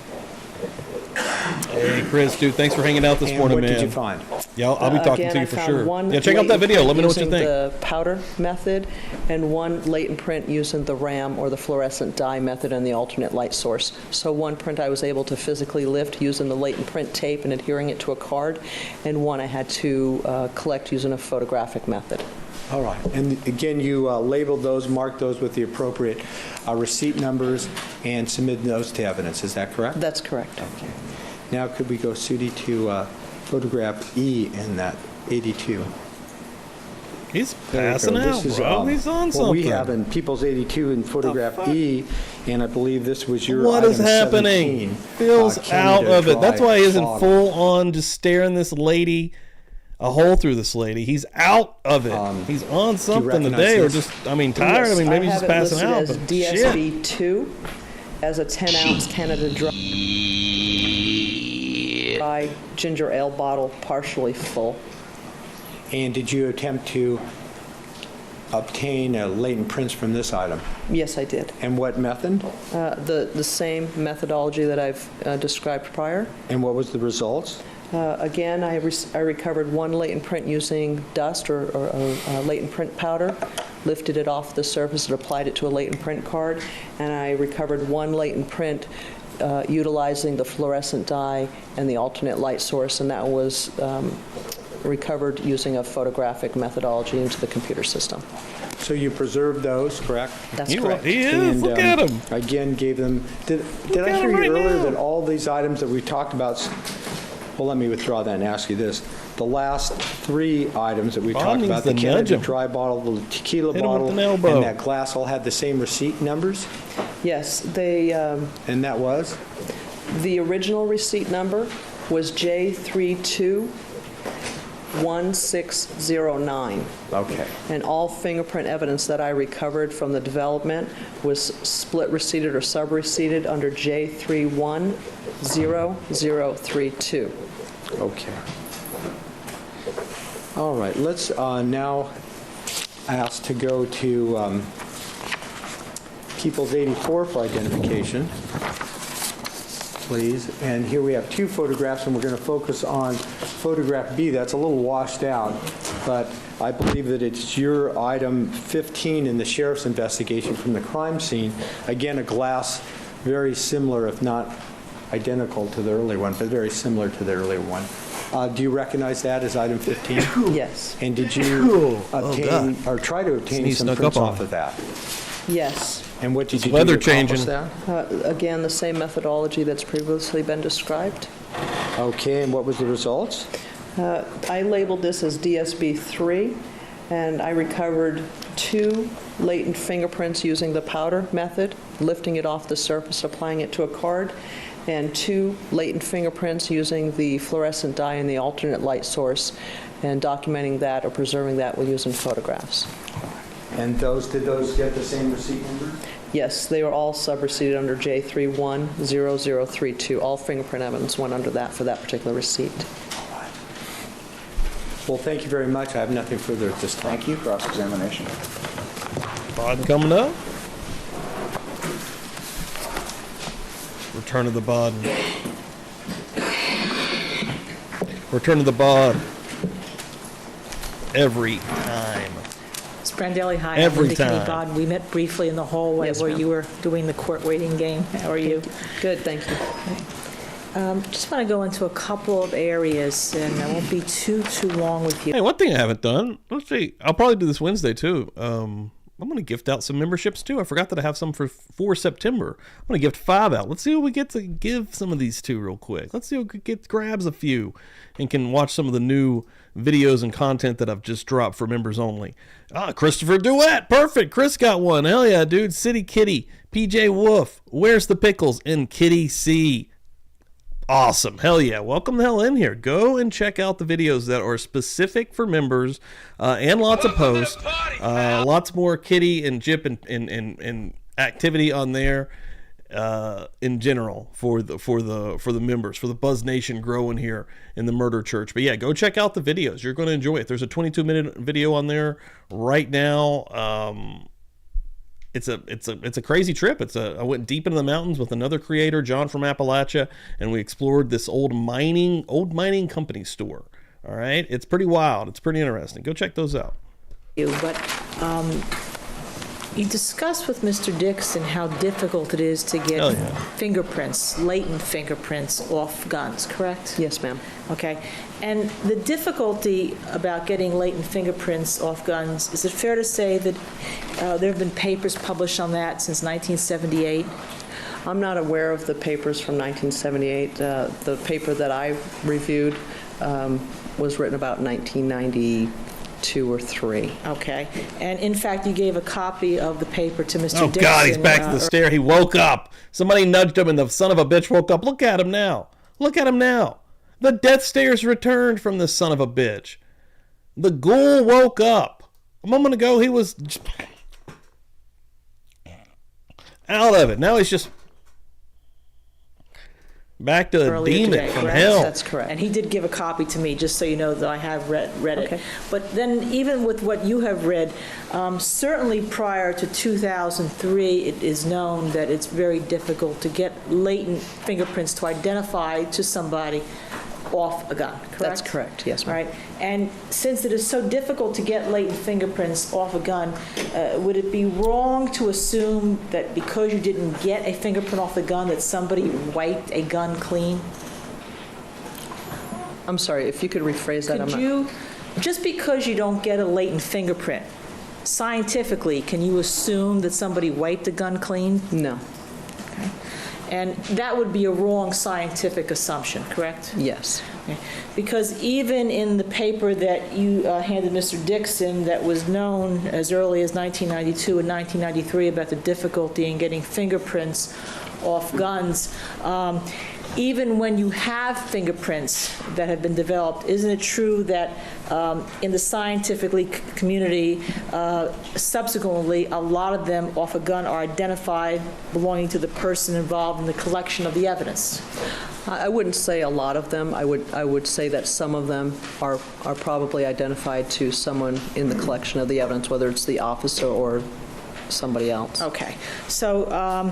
Hey, Chris, dude, thanks for hanging out this morning, man. What did you find? Yeah, I'll be talking Again, to you I for found sure. one Yeah, check out that latent video. Let me know what print you think. using the powder method, and one latent print using the RAM or the fluorescent dye method and the alternate light source. So one print I was able to physically lift using the latent print tape and adhering it to a card, and one I had to collect using a photographic method. All right. And again, you labeled those, marked those with the appropriate receipt numbers, and submitted those to evidence. Is that correct? That's correct. Okay. Now could we go, Sudi, to photograph E in that 82? He's There we passing go. out, This is, bro. He's on what something. we have in People's 82 in photograph E, and I believe this was your What item is happening? 17, Phil's out Canada of it. That's Dry why he isn't Fog. full on just staring this lady a hole through this lady. He's out of it. He's on something recognize today, or this? just, I mean, tired. Yes, I mean, maybe he's have just passing it out. listed But as shit. DSB2 as a 10-ounce Canada Dry ginger ale bottle, partially full. And did you attempt to obtain latent prints from this item? Yes, I did. And what method? The same methodology that I've described prior. And what was the results? Again, I recovered one latent print using dust or latent print powder, lifted it off the surface and applied it to a latent print card, and I recovered one latent print utilizing the fluorescent dye and the alternate light source, and that was recovered using a photographic methodology into the computer system. So you preserved those, correct? That's correct. He is. And, Look at him. Again, gave them. Did I at hear him you right earlier now. that all these items that we talked about? Well, let me withdraw that and ask you this: the last 3 items that we Bob talked needs about, to the nudge Canada him. Dry bottle, the tequila Hit him with bottle, an elbow. and that glass, all had the same receipt numbers, Yes, they. and that was. The original receipt number was J321609. Okay. And all fingerprint evidence that I recovered from the development was split receipted or sub-receipted under J310032. Okay. All right. Let's now ask to go to People's 84 for identification, please. And here we have 2 photographs, and we're going to focus on photograph B. That's a little washed out, but I believe that it's your item 15 in the sheriff's investigation from the crime scene. Again, a glass very similar, if not identical to the earlier one, but very similar to the earlier one. Do you recognize that as item 15? Yes. And did you Oh, obtain or try to obtain Sneeze some snuck prints up on off me. of that? Yes. And what did It's you weather do to accomplish changing. that? Again, the same methodology that's previously been described. Okay, and what was the results? I labeled this as DSB3, and I recovered 2 latent fingerprints using the powder method, lifting it off the surface, applying it to a card, and 2 latent fingerprints using the fluorescent dye and the alternate light source, and documenting that or preserving that with using photographs. And did those get the same receipt number? Yes, they were all sub-receipted under J310032. All fingerprint evidence went under that for that particular receipt. Well, thank you very much. I have nothing further at this time. Thank you. Cross-examination. Bod coming up. Return of the bod. Return of the bod. Every time. Brandelli, hi. Every I'm Linda Kenny time. Bod. We met briefly in the hallway Yes, where ma'am. you were doing the court waiting game. How are you? Good, thank you. Just want to go into a couple of areas, and I won't be too long with you. Hey, one thing I haven't done. Let's see. I'll probably do this Wednesday too. I'm going to gift out some memberships too. I forgot that I have some for September. I'm going to gift 5 out. Let's see who we get to give some of these to real quick. Let's see who grabs a few and can watch some of the new videos and content that I've just dropped for members only. Christopher Duet. Perfect. Chris got one. Hell yeah, dude. City Kitty. PJ Wolf. Where's the Pickles? And Kitty C. Awesome. Hell yeah. Welcome the hell in here. Go and check out the videos that are specific for members and lots of posts. Lots more Kitty and Jip and activity on there in general for the members, for the Buzz Nation growing here in the Murder Church. But yeah, go check out the videos. You're going to enjoy it. There's a 22-minute video on there right now. It's a crazy trip. I went deep into the mountains with another creator, John from Appalachia, and we explored this old mining company store. All right, it's pretty wild. It's pretty interesting. Go check those out. But you discussed with Mr. Dixon how difficult it is to get fingerprints, latent fingerprints off guns, correct? Yes, ma'am. Okay. And the difficulty about getting latent fingerprints off guns, is it fair to say that there have been papers published on that since 1978? I'm not aware of the papers from 1978. The paper that I reviewed was written about 1992 or 3. Okay. And in fact, you gave a copy of the paper to Mr. Dixon. Oh, God, he's back to the stair. He woke up. Somebody nudged him, and the son of a bitch woke up. Look at him now. Look at him now. The death stares returned from this son of a bitch. The ghoul woke up. A moment ago, he was out of it. Now he's just back to a demon today, from correct? hell. That's correct. And he did give a copy to me, just so you know that I have read Okay. it. But then even with what you have read, certainly prior to 2003, it is known that it's very difficult to get latent fingerprints to identify to somebody off a gun, correct? That's correct, yes, ma'am. Right. And since it is so difficult to get latent fingerprints off a gun, would it be wrong to assume that because you didn't get a fingerprint off the gun that somebody wiped a gun clean? I'm sorry, if you could rephrase that. Could you, just because you don't get a latent fingerprint, scientifically, can you assume that somebody wiped a gun clean? No. Okay. And that would be a wrong scientific assumption, correct? Yes. Okay. Because even in the paper that you handed Mr. Dixon that was known as early as 1992 and 1993 about the difficulty in getting fingerprints off guns, even when you have fingerprints that have been developed, isn't it true that in the scientific community, subsequently, a lot of them off a gun are identified belonging to the person involved in the collection of the evidence? I wouldn't say a lot of them. I would say that some of them are probably identified to someone in the collection of the evidence, whether it's the officer or somebody else. Okay. So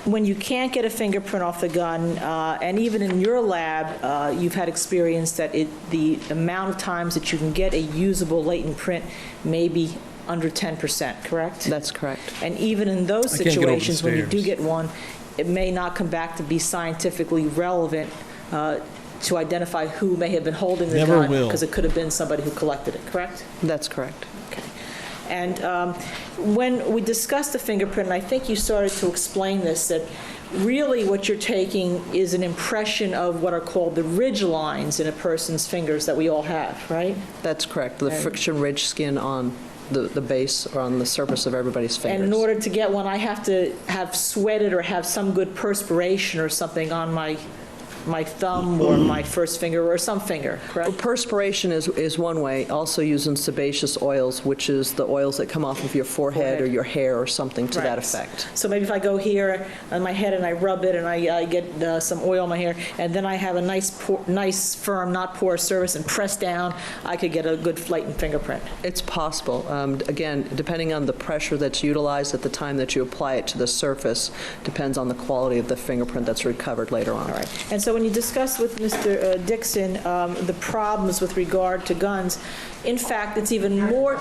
when you can't get a fingerprint off the gun, and even in your lab, you've had experience that the amount of times that you can get a usable latent print may be under 10%, correct? That's correct. And even in those situations, when you do get one, it may not come back to be scientifically relevant to identify who may have been holding the gun, because it could have been somebody who collected it, correct? That's correct. Okay. And when we discussed the fingerprint, and I think you started to explain this, that really what you're taking is an impression of what are called the ridge lines in a person's fingers that we all have, right? That's correct. The friction ridge skin on the base or on the surface of everybody's fingers. And in order to get one, I have to have sweated or have some good perspiration or something on my thumb or my first finger or some finger, correct? Well, perspiration is one way, also using sebaceous oils, which is the oils that come off of your forehead or your hair or something to that effect. So maybe if I go here on my head and I rub it and I get some oil on my hair, and then I have a nice firm, not porous surface and press down, I could get a good latent fingerprint. It's possible. Again, depending on the pressure that's utilized at the time that you apply it to the surface, depends on the quality of the fingerprint that's recovered later on. All right. And so when you discuss with Mr. Dixon the problems with regard to guns, in fact, it's even more...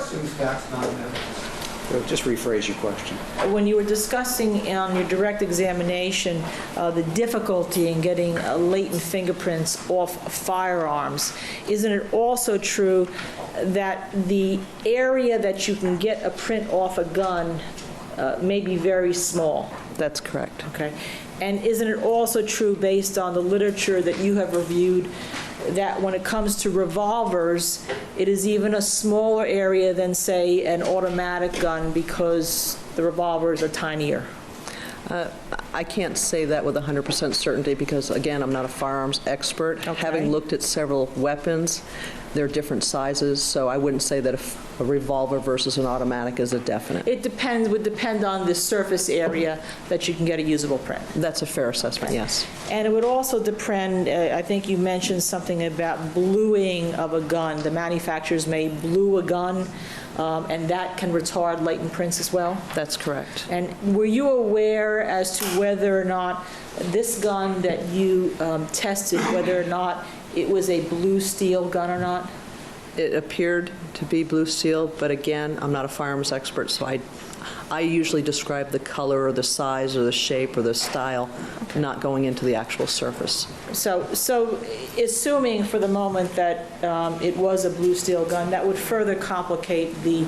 Just rephrase your question. When you were discussing on your direct examination the difficulty in getting latent fingerprints off firearms, isn't it also true that the area that you can get a print off a gun may be very small? That's correct. Okay. And isn't it also true, based on the literature that you have reviewed, that when it comes to revolvers, it is even a smaller area than, say, an automatic gun because the revolvers are tinier? I can't say that with 100% certainty because, again, I'm not a firearms expert. Okay. Having looked at several weapons, they're different sizes, so I wouldn't say that a revolver versus an automatic is a definite. It would depend on the surface area that you can get a usable print. That's a fair assessment, yes. And it would also depend, I think you mentioned something about bluing of a gun. The manufacturers may blue a gun, and that can retard latent prints as well? That's correct. And were you aware as to whether or not this gun that you tested, whether or not it was a blue steel gun or not? It appeared to be blue steel, but again, I'm not a firearms expert, so I usually describe the color or the size or the shape or the style, not going into the actual surface. So assuming for the moment that it was a blue steel gun, that would further complicate the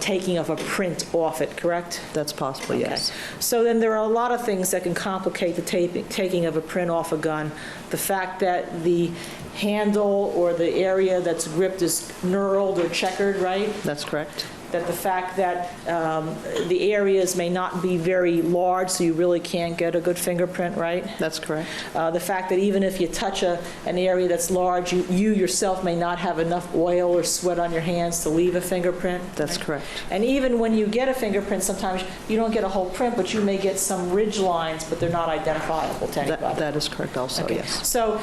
taking of a print off it, correct? That's possible, yes. Okay. So then there are a lot of things that can complicate the taking of a print off a gun. The fact that the handle or the area that's gripped is knurled or checkered, right? That's correct. That the fact that the areas may not be very large, so you really can't get a good fingerprint, right? That's correct. The fact that even if you touch an area that's large, you yourself may not have enough oil or sweat on your hands to leave a fingerprint. That's correct. And even when you get a fingerprint, sometimes you don't get a whole print, but you may get some ridge lines, but they're not identifiable to anybody. That is correct also, Okay. yes. So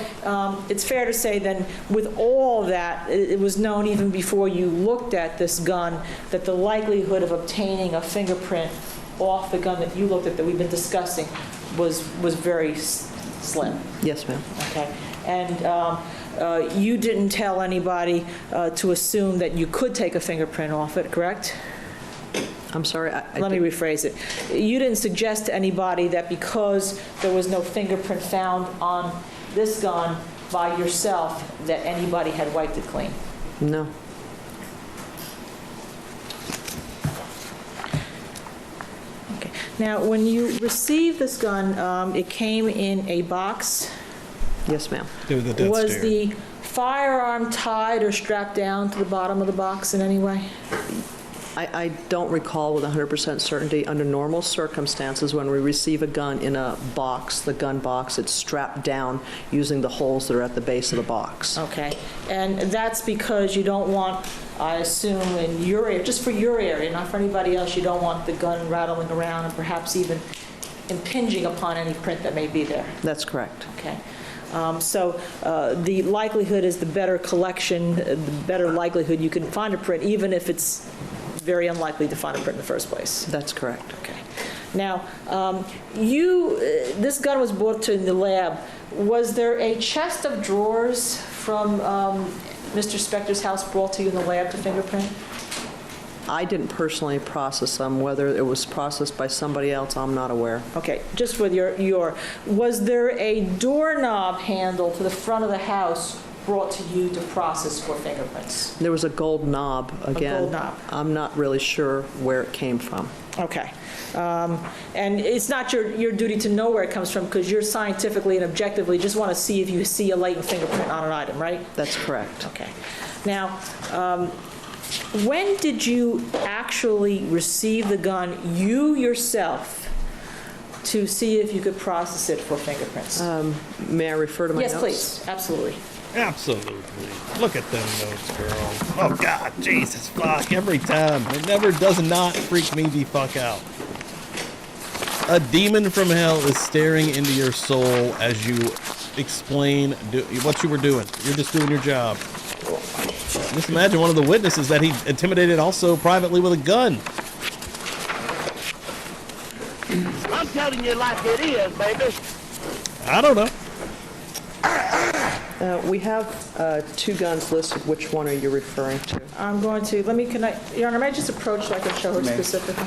it's fair to say then, with all that, it was known even before you looked at this gun that the likelihood of obtaining a fingerprint off the gun that you looked at, that we've been discussing, was very slim. Yes, ma'am. Okay. And you didn't tell anybody to assume that you could take a fingerprint off it, correct? I'm sorry. Let me rephrase it. You didn't suggest to anybody that because there was no fingerprint found on this gun by yourself that anybody had wiped it clean? No. Okay. Now, when you received this gun, it came in a box. Yes, ma'am. Was the firearm tied or strapped down to the bottom of the box in any way? I don't recall with 100% certainty. Under normal circumstances, when we receive a gun in a box, the gun box, it's strapped down using the holes that are at the base of the box. Okay. And that's because you don't want, I assume, in your area, just for your area, not for anybody else, you don't want the gun rattling around and perhaps even impinging upon any print that may be there. That's correct. Okay. So the likelihood is the better collection, the better likelihood you can find a print, even if it's very unlikely to find a print in the first place. That's correct. Okay. Now, this gun was brought to the lab. Was there a chest of drawers from Mr. Spector's house brought to you in the lab to fingerprint? I didn't personally process them. Whether it was processed by somebody else, I'm not aware. Okay, just with was there a doorknob handle to the front of the house brought to you to process for fingerprints? There was a gold knob, again. A gold knob. I'm not really sure where it came from. Okay. And it's not your duty to know where it comes from because you're scientifically and objectively just want to see if you see a latent fingerprint on an item, right? That's correct. Okay. Now, when did you actually receive the gun, you yourself, to see if you could process it for fingerprints? May I refer to my notes? Yes, please. Absolutely. Absolutely. Look at them notes, girl. Oh, God, Jesus, fuck, every time. It never does not freak me the fuck out. A demon from hell is staring into your soul as you explain what you were doing. You're just doing your job. Just imagine one of the witnesses that he intimidated also privately with a gun. I'm telling you like it is, baby. I don't know. We have 2 guns listed. Which one are you referring to? I'm going to, Your Honor, may I just approach so I can show her May. specifically?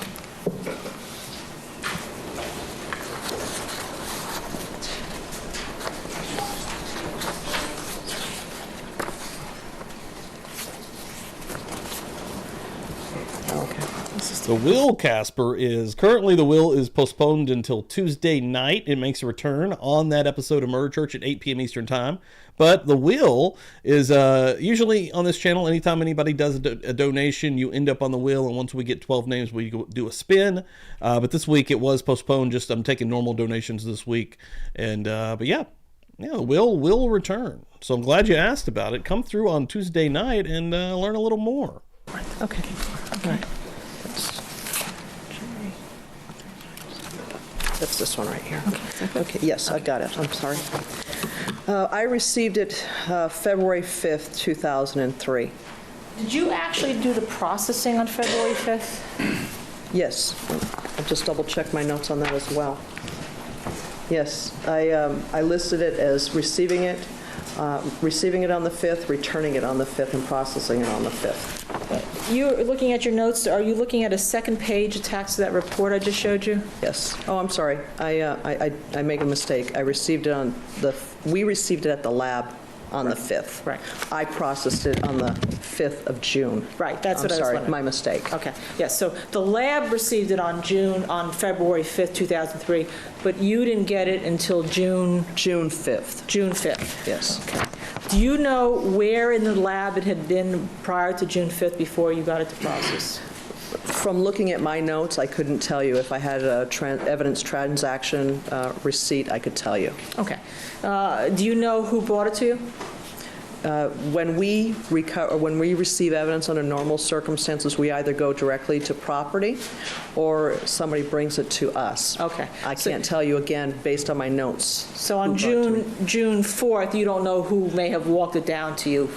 The will, Casper, is currently the will is postponed until Tuesday night. It makes a return on that episode of Murder Church at 8 p.m. Eastern Time. But the will is usually on this channel. Anytime anybody does a donation, you end up on the will. And once we get 12 names, we do a spin. But this week it was postponed. I'm taking normal donations this week. And but yeah, the will return. So I'm glad you asked about it. Come through on Tuesday night and learn a little more. Okay. All right. That's this one right here. Okay, yes, I got it. I'm sorry. I received it February 5th, 2003. Did you actually do the processing on February 5th? Yes. I'll just double-check my notes on that as well. Yes, I listed it as receiving it on the 5th, returning it on the 5th, and processing it on the 5th. You're looking at your notes. Are you looking at a second page attached to that report I just showed you? Yes. Oh, I'm sorry. I made a mistake. We received it at the lab on the 5th. Right. I processed it on the 5th of June. Right, that's what I was sorry, wondering. my mistake. Okay, yes, so the lab received it on February 5th, 2003, but you didn't get it until June 5th. June 5th. Yes. Okay. Do you know where in the lab it had been prior to June 5th before you got it to process? From looking at my notes, I couldn't tell you. If I had a evidence transaction receipt, I could tell you. Okay. Do you know who brought it to you? When we receive evidence under normal circumstances, we either go directly to property or somebody brings it to us. Okay. I can't tell you again based on my notes. So on June 4th, you don't know who may have walked it down to you?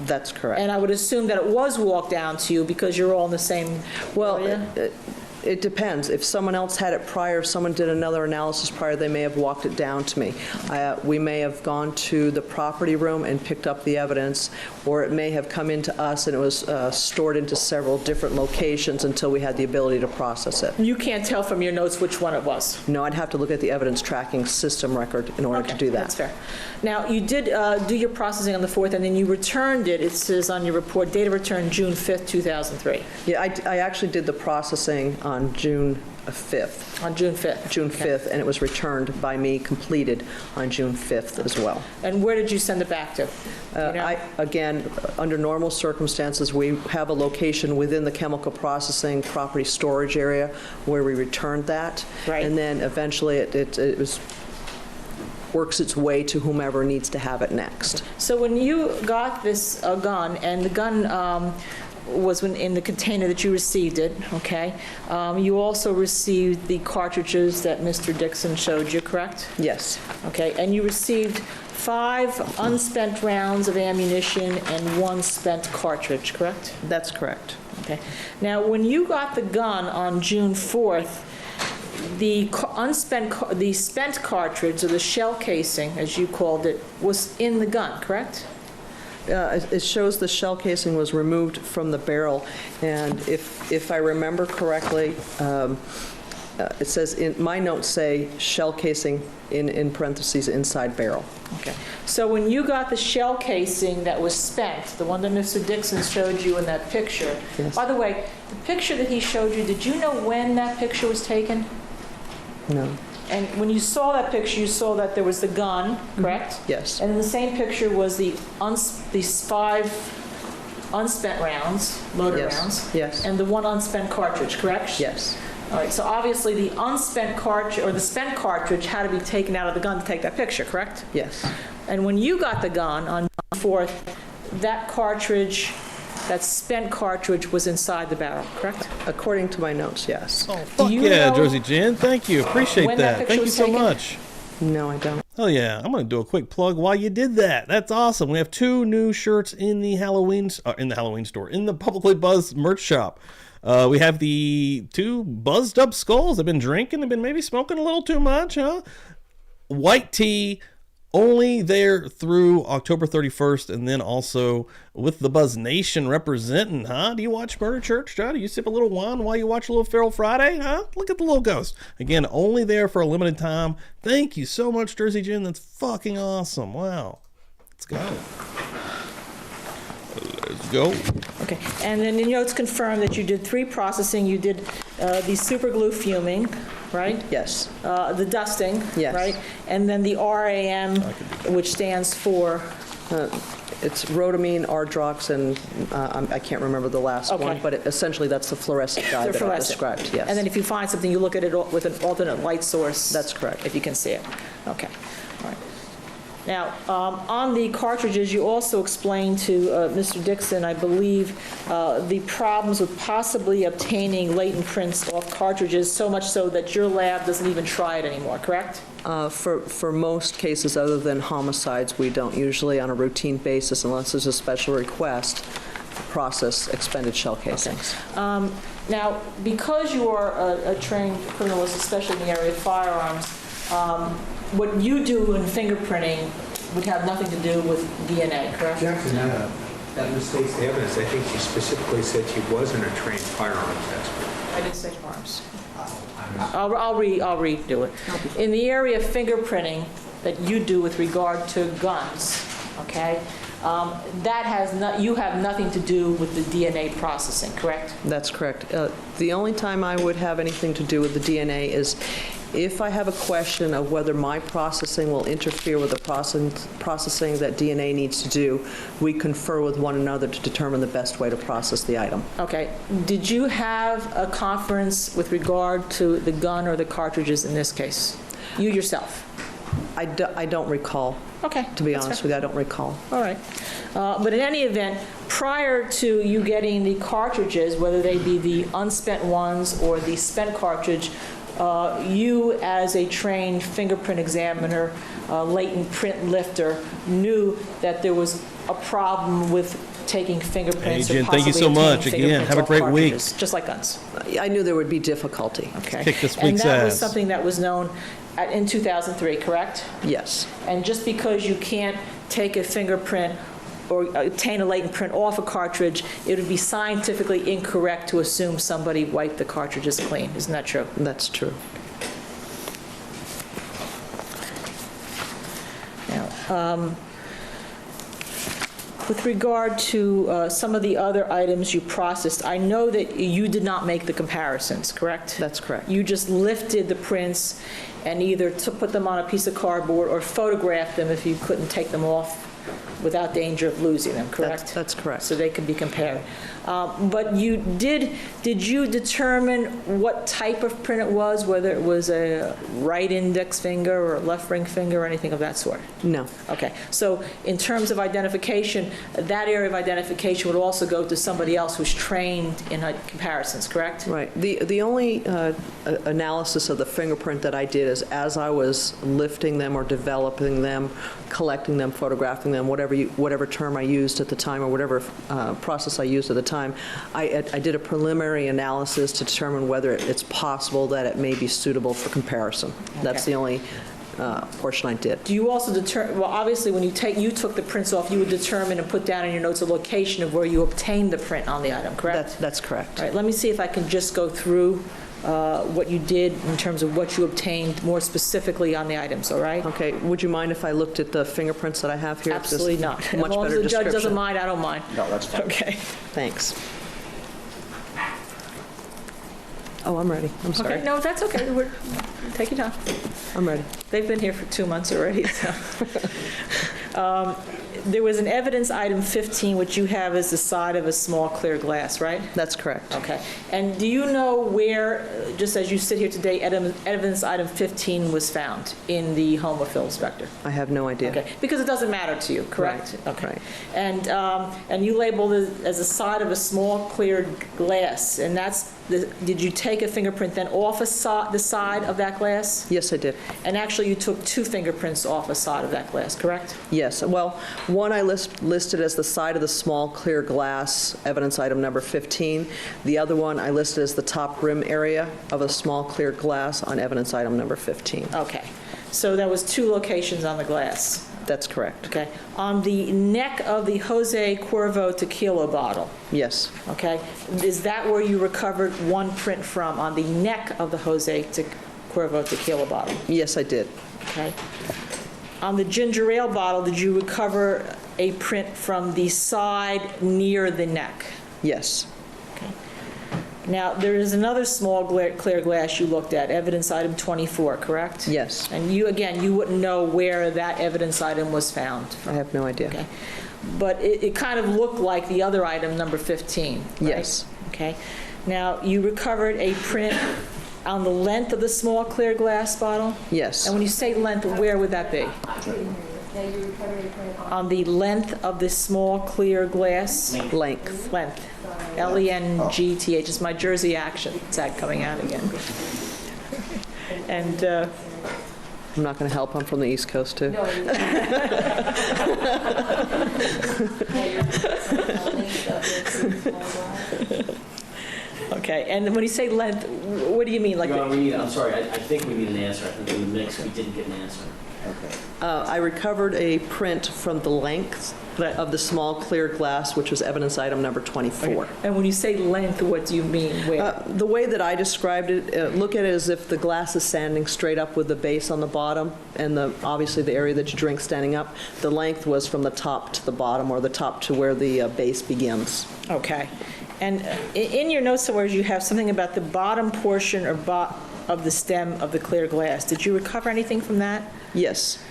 That's correct. And I would assume that it was walked down to you because you're all in the same area? It depends. If someone else had it prior, if someone did another analysis prior, they may have walked it down to me. We may have gone to the property room and picked up the evidence, or it may have come into us and it was stored into several different locations until we had the ability to process it. You can't tell from your notes which one it was? No, I'd have to look at the evidence tracking system record in order to do that. That's fair. Now, you did do your processing on the 4th, and then you returned it. It says on your report, date of return June 5th, 2003. Yeah, I actually did the processing on June 5th. On June 5th? June 5th, and it was returned by me, completed on June 5th as well. And where did you send it back to? Again, under normal circumstances, we have a location within the chemical processing property storage area where we returned that. Right. And then eventually it works its way to whomever needs to have it next. So when you got this gun, and the gun was in the container that you received it, okay? You also received the cartridges that Mr. Dixon showed you, correct? Yes. Okay, and you received 5 unspent rounds of ammunition and 1 spent cartridge, correct? That's correct. Okay. Now, when you got the gun on June 4th, the spent cartridge, or the shell casing, as you called it, was in the gun, correct? It shows the shell casing was removed from the barrel, and if I remember correctly, it says, my notes say shell casing in parentheses inside barrel. Okay. So when you got the shell casing that was spent, the one that Mr. Dixon showed you in that picture, Yes. By the way, the picture that he showed you, did you know when that picture was taken? No. And when you saw that picture, you saw that there was the gun, correct? Yes. And in the same picture was these 5 unspent rounds, loaded Yes. rounds. Yes. And the 1 unspent cartridge, correct? Yes. All right, so obviously the unspent cartridge, or the spent cartridge, had to be taken out of the gun to take that picture, correct? Yes. And when you got the gun on June 4th, that cartridge, that spent cartridge, was inside the barrel, correct? According to my notes, yes. Fuck you yeah, know Josie Jen. Thank you. Appreciate when that that. picture Thank you was so taken? much. No, I don't. Oh yeah, I'm gonna do a quick plug while you did that. That's awesome. We have 2 new shirts in the Halloween store, in the Publicly Buzzed merch shop. We have the 2 buzzed up skulls. They've been drinking. They've been maybe smoking a little too much, huh? White tee, only there through October 31st, and then also with the Buzz Nation representing, huh? Do you watch Murder Church, John? Do you sip a little wine while you watch a little Feral Friday, huh? Look at the little ghost. Again, only there for a limited time. Thank you so much, Jersey Jen. That's fucking awesome. Wow. Let's go. Let's go. Okay, and then it's confirmed that you did 3 processing. You did the super glue fuming, right? Yes. The dusting, Yes. right? And then the RAM, which stands for, It's rhodamine, Ardrox, and I can't remember the last Okay. one, but essentially that's the fluorescent dye the that I fluorescent. described, yes. And then if you find something, you look at it with an alternate light source. That's correct. If you can see it. Okay, all right. Now, on the cartridges, you also explained to Mr. Dixon, I believe, the problems with possibly obtaining latent prints off cartridges, so much so that your lab doesn't even try it anymore, correct? For most cases other than homicides, we don't usually, on a routine basis, unless there's a special request, process expended shell casings. Now, because you are a trained criminalist, especially in the area of firearms, what you do in fingerprinting would have nothing to do with DNA, correct? Jackson, that mistakes the evidence. I think she specifically said she wasn't a trained firearms expert. I didn't say farms. I'll redo it. In the area of fingerprinting that you do with regard to guns, okay, you have nothing to do with the DNA processing, correct? That's correct. The only time I would have anything to do with the DNA is if I have a question of whether my processing will interfere with the processing that DNA needs to do, we confer with one another to determine the best way to process the item. Okay. Did you have a conference with regard to the gun or the cartridges in this case? You yourself? I don't recall. Okay. To be that's honest fair. with you, I don't recall. All right. But in any event, prior to you getting the cartridges, whether they be the unspent ones or the spent cartridge, you as a trained fingerprint examiner, latent print lifter, knew that there was a problem with taking fingerprints Hey, or Jen, thank you possibly so much. obtaining Again, fingerprints have a off great week. cartridges, just like guns. I knew there would be difficulty. Okay. Kick this And week's that was ass. something that was known in 2003, correct? Yes. And just because you can't take a fingerprint or obtain a latent print off a cartridge, it would be scientifically incorrect to assume somebody wiped the cartridges clean. Isn't that true? That's true. Now, with regard to some of the other items you processed, I know that you did not make the comparisons, correct? That's correct. You just lifted the prints and either put them on a piece of cardboard or photographed them if you couldn't take them off without danger of losing them, correct? That's correct. So they can be compared. But did you determine what type of print it was, whether it was a right index finger or a left ring finger or anything of that sort? No. Okay, so in terms of identification, that area of identification would also go to somebody else who's trained in comparisons, correct? Right. The only analysis of the fingerprint that I did is as I was lifting them or developing them, collecting them, photographing them, whatever term I used at the time or whatever process I used at the time, I did a preliminary analysis to determine whether it's possible that it may be suitable for comparison. That's Okay. the only portion I did. Do you also determine, well, obviously, when you took the prints off, you would determine and put down in your notes a location of where you obtained the print on the item, correct? That's correct. All right, let me see if I can just go through what you did in terms of what you obtained more specifically on the items, all right? Okay. Would you mind if I looked at the fingerprints that I have here? It's just Absolutely not. a much As long as better the judge doesn't description. mind, I don't mind. No, that's fine. Okay. Thanks. Oh, I'm ready. I'm sorry. Okay, no, that's okay. Take your time. I'm ready. They've been here for 2 months already, so. There was an evidence item 15, which you have as the side of a small clear glass, right? That's correct. Okay. And do you know where, just as you sit here today, evidence item 15 was found in the home of Phil Spector? I have no idea. Okay, because it doesn't matter to you, correct? Right, Okay. right. And you labeled it as the side of a small clear glass, and did you take a fingerprint then off the side of that glass? Yes, I did. And actually, you took 2 fingerprints off the side of that glass, correct? Yes. Well, one I listed as the side of the small clear glass, evidence item number 15. The other one I listed as the top rim area of a small clear glass on evidence item number 15. Okay. So that was 2 locations on the glass. That's correct. Okay. On the neck of the Jose Cuervo tequila bottle, Yes. okay, is that where you recovered 1 print from, on the neck of the Jose Cuervo tequila bottle? Yes, I did. Okay. On the ginger ale bottle, did you recover a print from the side near the neck? Yes. Okay. Now, there is another small clear glass you looked at, evidence item 24, correct? Yes. And you, again, you wouldn't know where that evidence item was found. I have no idea. Okay. But it kind of looked like the other item, number 15, right? Yes. Okay. Now, you recovered a print on the length of the small clear glass bottle? Yes. And when you say length, where would that be? On the length of the small clear glass? Length. Length. Length. It's my Jersey accent coming out again. And I'm not going to help. I'm from the East Coast, too. okay, and when you say length, what do you mean? Like Your Honor, I'm sorry, I think we need an answer. I think in the mix we didn't get an answer. Okay. I recovered a print from the length of the small clear glass, which was evidence item number 24. And when you say length, what do you mean? Where? The way that I described it, look at it as if the glass is standing straight up with the base on the bottom, and obviously the area that you drink standing up. The length was from the top to the bottom, or the top to where the base begins. Okay. And in your notes somewhere, you have something about the bottom portion or of the stem of the clear glass. Did you recover anything from that? Yes.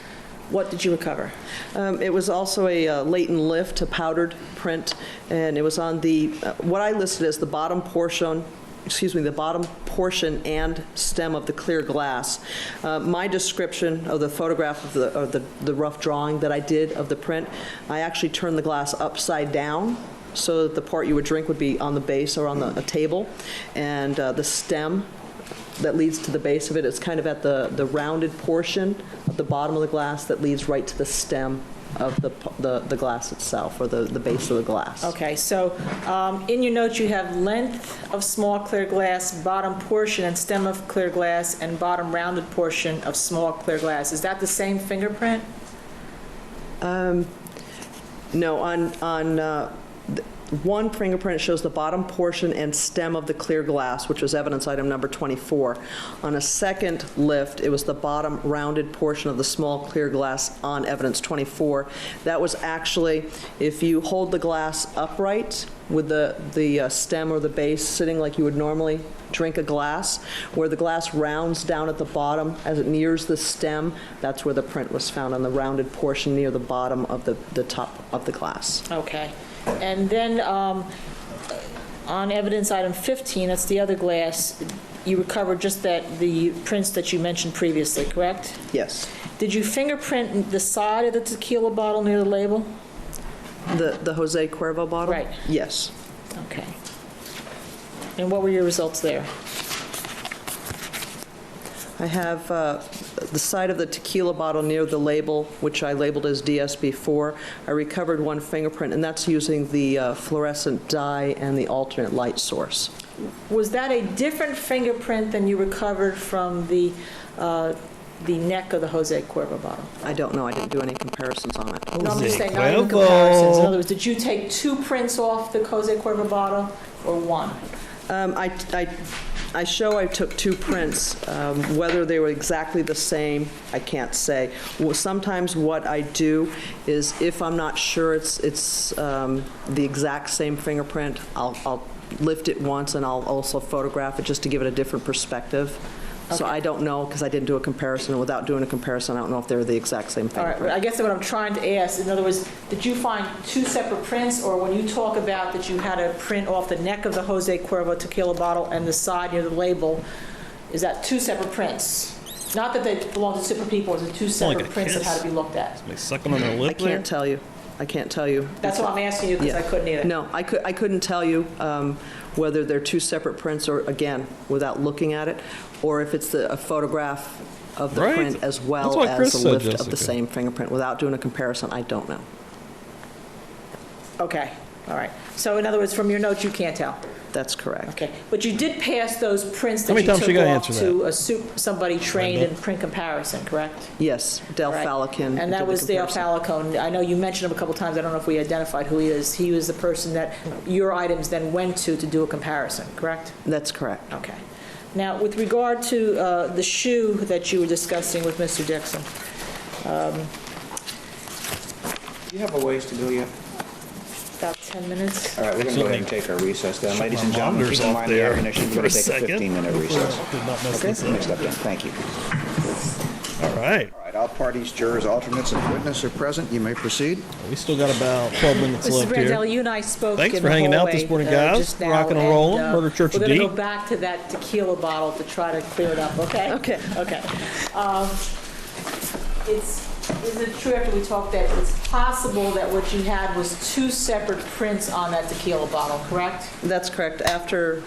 What did you recover? It was also a latent lift, a powdered print, and it was on the, what I listed as the bottom portion, the bottom portion and stem of the clear glass. My description of the photograph of the rough drawing that I did of the print, I actually turned the glass upside down so that the part you would drink would be on the base or on a table, and the stem that leads to the base of it is kind of at the rounded portion of the bottom of the glass that leads right to the stem of the glass itself, or the base of the glass. Okay, so in your notes you have length of small clear glass, bottom portion and stem of clear glass, and bottom rounded portion of small clear glass. Is that the same fingerprint? No, on one fingerprint shows the bottom portion and stem of the clear glass, which was evidence item number 24. On a second lift, it was the bottom rounded portion of the small clear glass on evidence 24. That was actually, if you hold the glass upright with the stem or the base sitting like you would normally drink a glass, where the glass rounds down at the bottom as it nears the stem, that's where the print was found, on the rounded portion near the bottom of the top of the glass. Okay. And then on evidence item 15, that's the other glass, you recovered just the prints that you mentioned previously, correct? Yes. Did you fingerprint the side of the tequila bottle near the label? The Jose Cuervo bottle? Right. Yes. Okay. And what were your results there? I have the side of the tequila bottle near the label, which I labeled as DSB4. I recovered one fingerprint, and that's using the fluorescent dye and the alternate light source. Was that a different fingerprint than you recovered from the neck of the Jose Cuervo bottle? I don't know. I didn't do any comparisons on it. No, I'm just saying, not Cuervo. even comparisons. In other words, did you take 2 prints off the Jose Cuervo bottle or 1? I show I took 2 prints. Whether they were exactly the same, I can't say. Well, sometimes what I do is, if I'm not sure it's the exact same fingerprint, I'll lift it once and I'll also photograph it just to give it a different perspective. So I don't know, because I didn't do a comparison. Without doing a comparison, I don't know if they're the exact same All right, fingerprint. I guess what I'm trying to ask, in other words, did you find 2 separate prints, or when you talk about that you had a print off the neck of the Jose Cuervo tequila bottle and the side near the label, is that 2 separate prints? Not that they belong to separate people, is it 2 separate like a prints that kiss. had to be looked at? Somebody sucking on their lip I can't tell you. I can't tell you. That's what I'm asking you, because I couldn't either. No, I couldn't tell you whether they're 2 separate prints, or, again, without looking at it, or if it's a photograph of the Right. print as That's well what as Chris a said, lift of the Jessica. same fingerprint. Without doing a comparison, I don't know. Okay. All right. So in other words, from your notes, you can't tell? That's correct. Okay. But you did pass those prints that many you times took you gotta off answer to somebody trained in print comparison, correct? Yes, Del Right. Falcon. And that did the was Dale comparison. Falcone. I know you mentioned him a couple times. I don't know if we identified who he is. He was the person that your items then went to do a comparison, correct? That's correct. Okay. Now, with regard to the shoe that you were discussing with Mr. Dixon, Do you have a ways to go yet? about 10 minutes. All right, we're going to go ahead and take our recess then. Ladies and my gentlemen, monitors keep in off mind the there air conditioning. We're for going a to take a second. 15-minute recess. Did not mess Okay, this up. mixed up then. Thank you. All right. All right, all parties, jurors, alternates, and witness are present. You may proceed. We still got about 12 minutes Mrs. left here. Brandelli, you and I spoke Thanks in for the hanging out hallway, this morning, guys. just now, Rocking and rolling. Murder Church We're of going to D. go back to that tequila bottle to try to clear it up, okay? Okay. Okay. Is it true after we talked that it's possible that what you had was two separate prints on that tequila bottle, correct? That's correct. After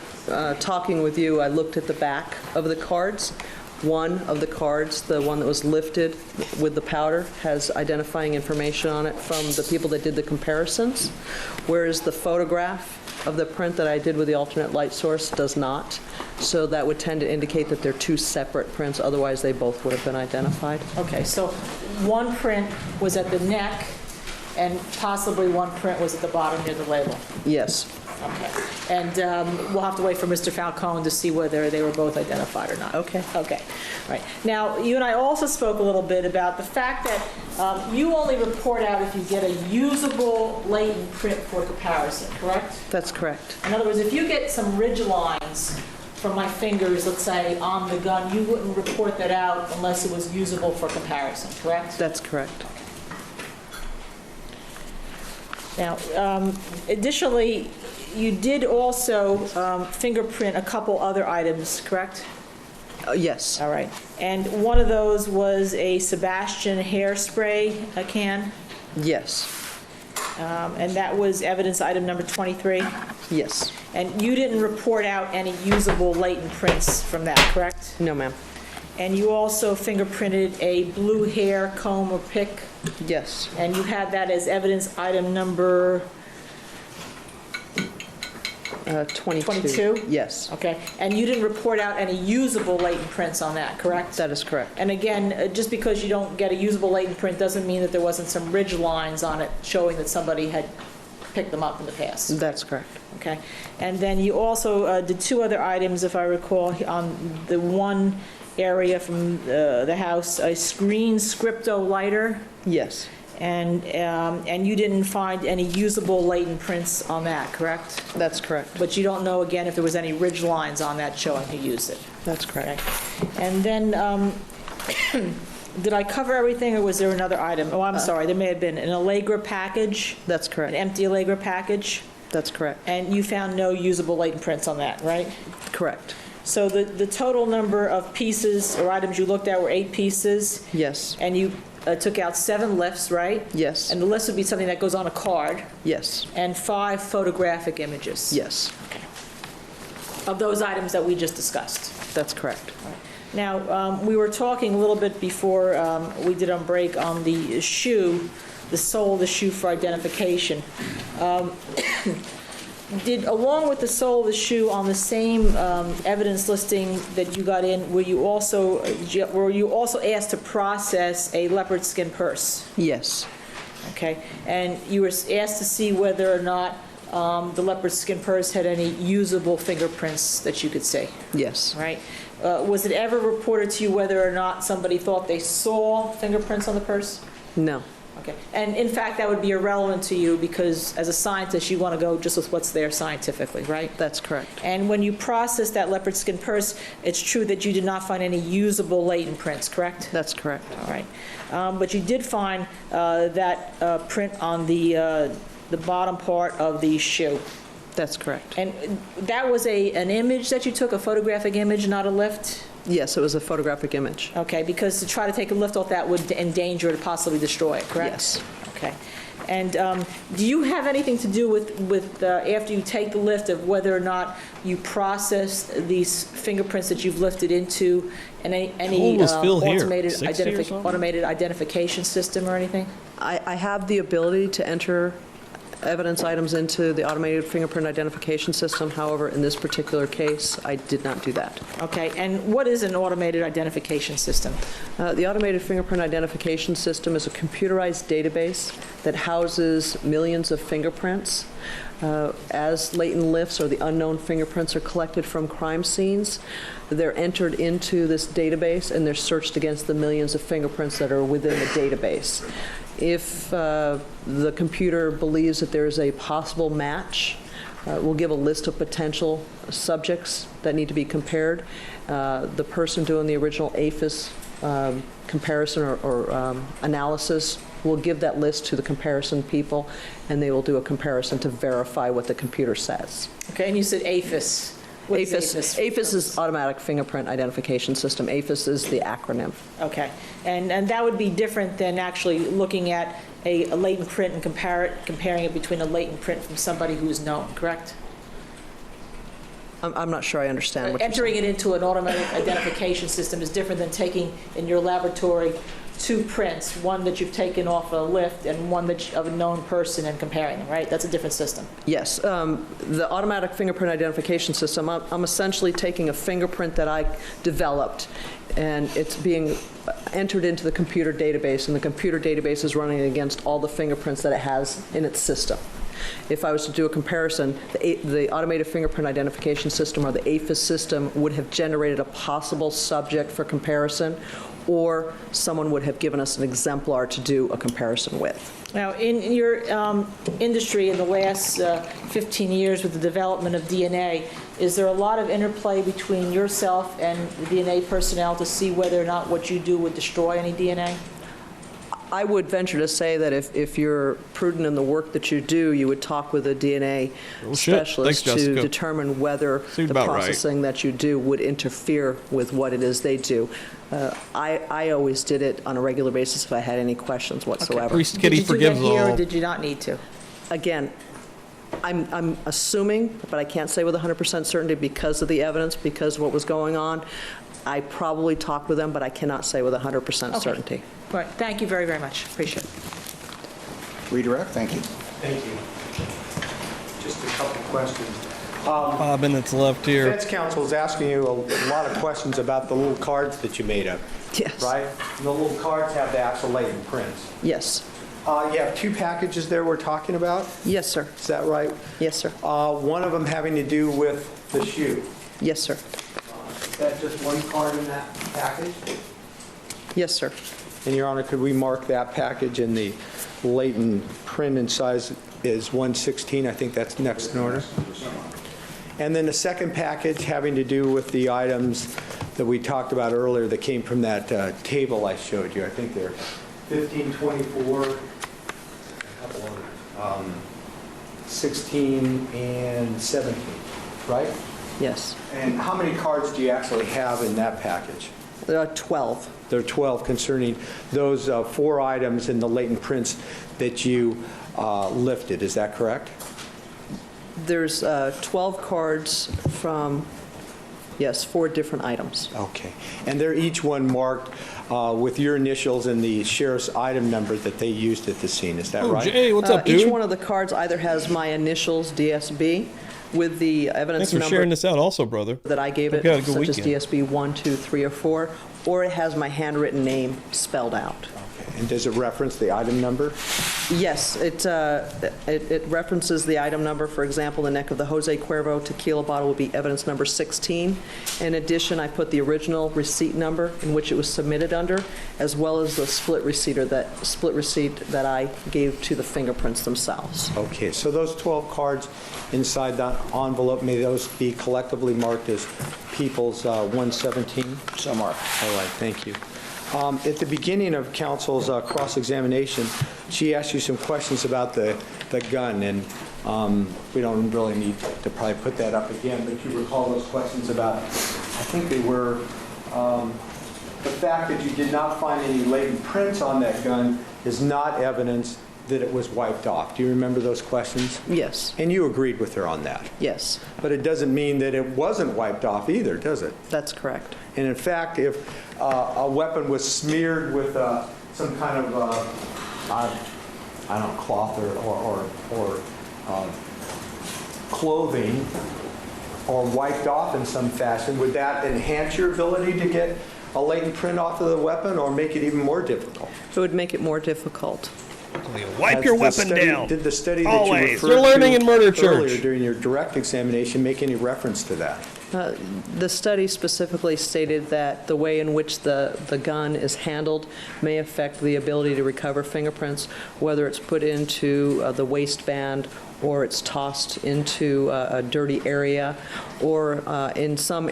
talking with you, I looked at the back of the cards. One of the cards, the one that was lifted with the powder, has identifying information on it from the people that did the comparisons, whereas the photograph of the print that I did with the alternate light source does not. So that would tend to indicate that they're two separate prints, otherwise they both would have been identified. Okay, so one print was at the neck, and possibly one print was at the bottom near the label. Yes. Okay. And we'll have to wait for Mr. Falcone to see whether they were both identified or not. Okay. Okay. Right. Now, you and I also spoke a little bit about the fact that you only report out if you get a usable latent print for comparison, correct? That's correct. In other words, if you get some ridge lines from my fingers, let's say, on the gun, you wouldn't report that out unless it was usable for comparison, correct? That's correct. Now, additionally, you did also fingerprint a couple other items, correct? Yes. All right. And one of those was a Sebastian hairspray can, Yes. and that was evidence item number 23. Yes. And you didn't report out any usable latent prints from that, correct? No, ma'am. And you also fingerprinted a blue hair comb or pick, Yes. and you had that as evidence item number 22. 22? Yes. Okay. And you didn't report out any usable latent prints on that, correct? That is correct. And again, just because you don't get a usable latent print doesn't mean that there wasn't some ridge lines on it showing that somebody had picked them up in the past. That's correct. Okay. And then you also did two other items, if I recall, on the one area from the house, a screen scripto lighter, Yes. and you didn't find any usable latent prints on that, correct? That's correct. But you don't know, again, if there was any ridge lines on that showing who used it. That's correct. Okay. And then, did I cover everything, or was there another item? Oh, I'm sorry, there may have been an Allegra package, That's an correct. empty Allegra package, That's correct. and you found no usable latent prints on that, right? Correct. So the total number of pieces or items you looked at were 8 pieces, Yes. and you took out 7 lifts, right? Yes. And the list would be something that goes on a card, Yes. and 5 photographic images. Yes. Okay. Of those items that we just discussed. That's correct. Now, we were talking a little bit before we did on break on the shoe, the sole of the shoe for identification. Along with the sole of the shoe on the same evidence listing that you got in, were you also asked to process a leopard skin purse? Yes. Okay, and you were asked to see whether or not the leopard skin purse had any usable fingerprints that you could see, Yes. right? Was it ever reported to you whether or not somebody thought they saw fingerprints on the purse? No. Okay, and in fact, that would be irrelevant to you because as a scientist, you want to go just with what's there scientifically, right? That's correct. And when you processed that leopard skin purse, it's true that you did not find any usable latent prints, correct? That's correct. All right. But you did find that print on the bottom part of the shoe. That's correct. And that was an image that you took, a photographic image, not a lift? Yes, it was a photographic image. Okay, because to try to take a lift off that would endanger it, possibly destroy it, correct? Yes. Okay. And do you have anything to do with after you take the lift of whether or not you process these fingerprints that you've lifted into any automated identification system or anything? I have the ability to enter evidence items into the automated fingerprint identification system. However, in this particular case, I did not do that. Okay, and what is an automated identification system? The automated fingerprint identification system is a computerized database that houses millions of fingerprints. As latent lifts or the unknown fingerprints are collected from crime scenes, they're entered into this database and they're searched against the millions of fingerprints that are within the database. If the computer believes that there is a possible match, we'll give a list of potential subjects that need to be compared. The person doing the original APHIS comparison or analysis will give that list to the comparison people, and they will do a comparison to verify what the computer says. Okay, and you said APHIS. What is APHIS? APHIS is Automatic Fingerprint Identification System. APHIS is the acronym. Okay, and that would be different than actually looking at a latent print and comparing it between a latent print from somebody who is known, correct? I'm not sure I understand what you're saying. Entering it into an automatic identification system is different than taking in your laboratory two prints, one that you've taken off a lift and one of a known person, and comparing them, right? That's a different system. Yes. The automatic fingerprint identification system, I'm essentially taking a fingerprint that I developed, and it's being entered into the computer database, and the computer database is running against all the fingerprints that it has in its system. If I was to do a comparison, the automated fingerprint identification system or the APHIS system would have generated a possible subject for comparison, or someone would have given us an exemplar to do a comparison with. Now, in your industry in the last 15 years with the development of DNA, is there a lot of interplay between yourself and the DNA personnel to see whether or not what you do would destroy any DNA? I would venture to say that if you're prudent in the work that you do, you would talk with a DNA specialist to determine whether the processing that you do would interfere with what it is they do. I always did it on a regular basis if I had any questions whatsoever. Okay. Did you do that here, or did you not need to? Again, I'm assuming, but I can't say with 100% certainty because of the evidence, because of what was going on. I probably talked with them, but I cannot say with 100% certainty. All right. Thank you very, very much. Appreciate it. Redirect, thank you. Thank you. Just a couple questions. 5 minutes left here. Defense counsel is asking you a lot of questions about the little cards that you made up. Yes. Right? And the little cards have the actual latent prints. Yes. You have two packages there we're talking about? Yes, sir. Is that right? Yes, sir. One of them having to do with the shoe. Yes, sir. Is that just one card in that package? Yes, sir. And, Your Honor, could we mark that package in the latent print and size is 116? I think that's next in order. And then the second package having to do with the items that we talked about earlier that came from that table I showed you. I think they're 1524, 16, and 17, right? Yes. And how many cards do you actually have in that package? There are 12. There are 12 concerning those 4 items in the latent prints that you lifted. Is that correct? There's 12 cards from, yes, 4 different items. Okay. And they're each one marked with your initials and the sheriff's item number that they used at the scene. Is that right? Jay, what's up, dude? Each one of the cards either has my initials, DSB, with the evidence Thanks for sharing this out also, brother. that I gave it, such as DSB 1, 2, 3, or 4, or it has my handwritten name spelled out. Okay. And does it reference the item number? Yes, it references the item number. For example, the neck of the Jose Cuervo tequila bottle would be evidence number 16. In addition, I put the original receipt number in which it was submitted under, as well as the split receipt that I gave to the fingerprints themselves. Okay, so those 12 cards inside that envelope, may those be collectively marked as People's 117? So marked. All right, thank you. At the beginning of counsel's cross-examination, she asked you some questions about the gun, and we don't really need to probably put that up again, but you recall those questions about, I think they were, the fact that you did not find any latent prints on that gun is not evidence that it was wiped off. Do you remember those questions? Yes. And you agreed with her on that. Yes. But it doesn't mean that it wasn't wiped off either, does it? That's correct. And in fact, if a weapon was smeared with some kind of I don't know, cloth or clothing, or wiped off in some fashion, would that enhance your ability to get a latent print off of the weapon or make it even more difficult? It would make it more difficult. Wipe your weapon down. Did the study that Always. you referred You're learning to in murder church. earlier during your direct examination make any reference to that? The study specifically stated that the way in which the gun is handled may affect the ability to recover fingerprints, whether it's put into the waistband or it's tossed into a dirty area, or in some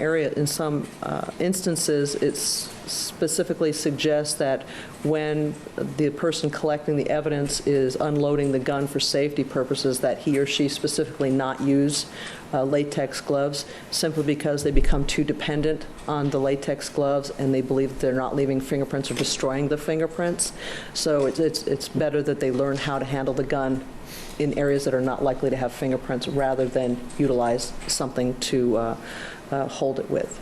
instances, it specifically suggests that when the person collecting the evidence is unloading the gun for safety purposes, that he or she specifically not use latex gloves, simply because they become too dependent on the latex gloves and they believe that they're not leaving fingerprints or destroying the fingerprints. So it's better that they learn how to handle the gun in areas that are not likely to have fingerprints, rather than utilize something to hold it with.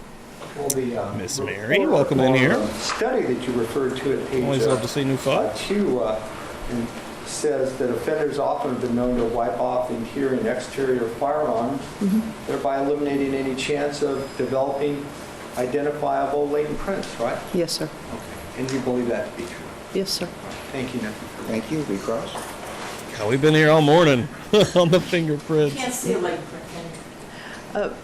Well, the Miss Mary, welcome in here. Study that you referred to at page Always love to see new folks. 2 and says that offenders often have been known to wipe off the interior and exterior firearms, thereby eliminating any chance of developing identifiable latent prints, right? Yes, sir. Okay. And you believe that to be true? Yes, sir. Thank you, Nick. Thank you. Recross. God, we've been here all morning on the fingerprints. Can't see a light print, can you?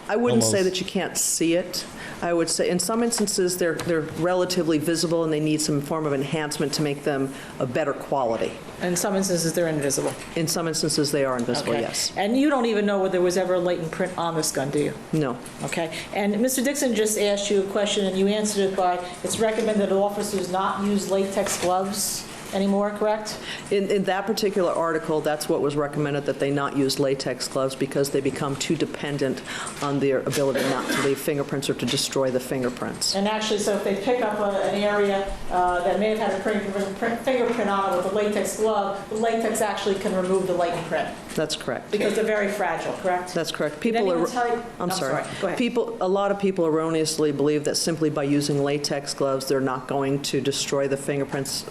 I wouldn't say Almost. that you can't see it. I would say in some instances they're relatively visible and they need some form of enhancement to make them a better quality. In some instances, they're invisible. In some instances they are invisible, Okay. yes. And you don't even know whether there was ever a latent print on this gun, do you? No. Okay. And Mr. Dixon just asked you a question, and you answered it by, it's recommended that officers not use latex gloves anymore, correct? In that particular article, that's what was recommended, that they not use latex gloves because they become too dependent on their ability not to leave fingerprints or to destroy the fingerprints. And actually, so if they pick up an area that may have had a fingerprint on it with a latex glove, the latex actually can remove the latent print. That's correct. Because they're very fragile, correct? That's correct. Did anyone tell you? I'm sorry. Go ahead. A lot of people erroneously believe that simply by using latex gloves, they're not going to destroy the fingerprints.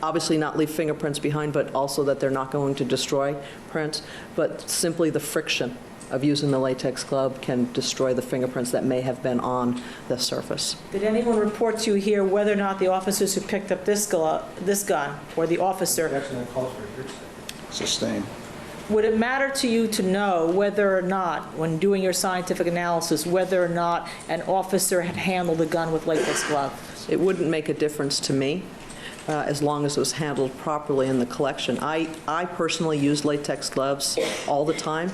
Obviously not leave fingerprints behind, but also that they're not going to destroy prints. But simply the friction of using the latex glove can destroy the fingerprints that may have been on the surface. Did anyone report to you here whether or not the officers who picked up this gun, or the officer, Excellent call for your Sustained. would it matter to you to know whether or not, when doing your scientific analysis, whether or not an officer had handled the gun with latex gloves? It wouldn't make a difference to me as long as it was handled properly in the collection. I personally use latex gloves all the time,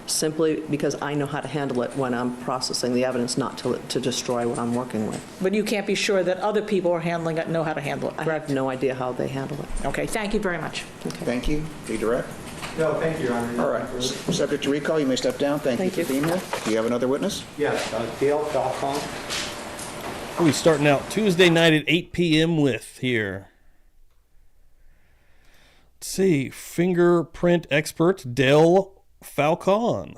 simply because I know how to handle it when I'm processing the evidence, not to destroy what I'm working with. But you can't be sure that other people are handling it know how to handle it, I correct? have no idea how they handle it. Okay, thank you very much. Thank you. Redirect. No, thank you, Your Honor. All right. Subject to recall, you may step down. Thank you Thank for you. being here. Do you have another witness? Yes, Dale Falcon. We're starting out Tuesday night at 8 p.m. with here. Let's see. Fingerprint expert Dale Falcon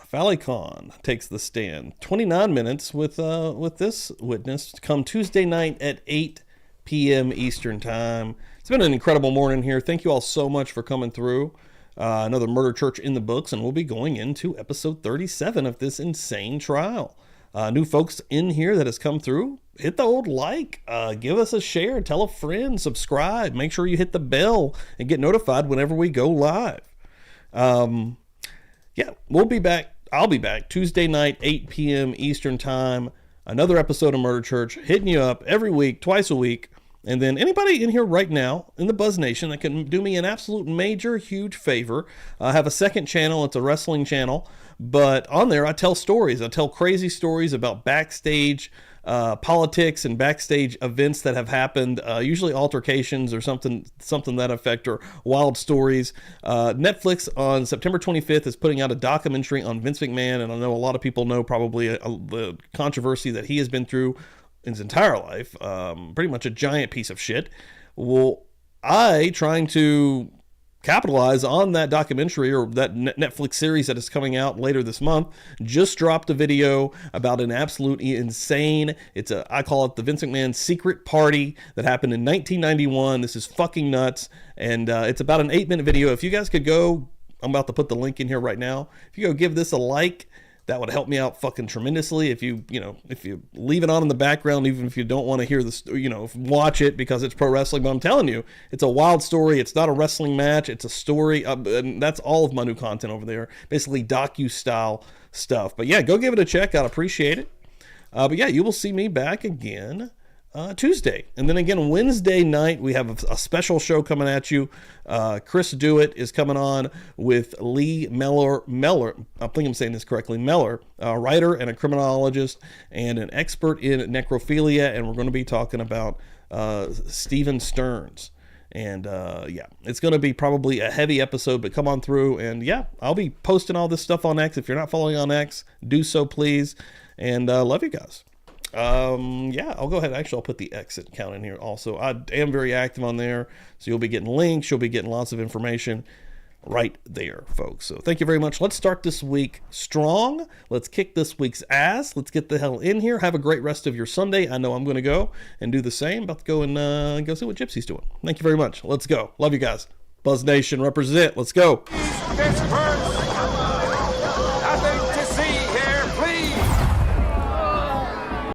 takes the stand. 29 minutes with this witness. Come Tuesday night at 8 p.m. Eastern Time. It's been an incredible morning here. Thank you all so much for coming through. Another Murder Church in the books, and we'll be going into episode 37 of this insane trial. New folks in here that has come through, hit the old like, give us a share, tell a friend, subscribe, make sure you hit the bell and get notified whenever we go live. Yeah, we'll be back. I'll be back Tuesday night, 8 p.m. Eastern Time. Another episode of Murder Church, hitting you up every week, twice a week. And then anybody in here right now in the Buzz Nation that can do me an absolute major, huge favor, I have a second channel. It's a wrestling channel. But on there, I tell stories. I tell crazy stories about backstage politics and backstage events that have happened, usually altercations or something that affect, or wild stories. Netflix on September 25th is putting out a documentary on Vince McMahon, and I know a lot of people know probably the controversy that he has been through in his entire life. Pretty much a giant piece of shit. Well, trying to capitalize on that documentary or that Netflix series that is coming out later this month. Just dropped a video about an absolutely insane, I call it the Vince McMahon secret party that happened in 1991. This is fucking nuts. And it's about an 8-minute video. If you guys could go, I'm about to put the link in here right now. If you go give this a like, that would help me out fucking tremendously. If you leave it on in the background, even if you don't want to hear this, watch it because it's pro wrestling. But I'm telling you, it's a wild story. It's not a wrestling match. It's a story. And that's all of my new content over there. Basically docu-style stuff. But yeah, go give it a check. I'd appreciate it. But yeah, you will see me back again Tuesday. And then again, Wednesday night, we have a special show coming at you. Chris Dewitt is coming on with Lee Meller, I think I'm saying this correctly, Meller, a writer and a criminologist and an expert in necrophilia. And we're going to be talking about Stephen Stearns. And yeah, it's going to be probably a heavy episode, but come on through. And yeah, I'll be posting all this stuff on X. If you're not following on X, do so please. And love you guys. Yeah, I'll go ahead. Actually, I'll put the exit count in here also. I am very active on there, so you'll be getting links. You'll be getting lots of information right there, folks. So thank you very much. Let's start this week strong. Let's kick this week's ass. Let's get the hell in here. Have a great rest of your Sunday. I know I'm going to go and do the same. About to go and go see what Gypsy's doing. Thank you very much. Let's go. Love you guys. Buzz Nation represent. Let's go.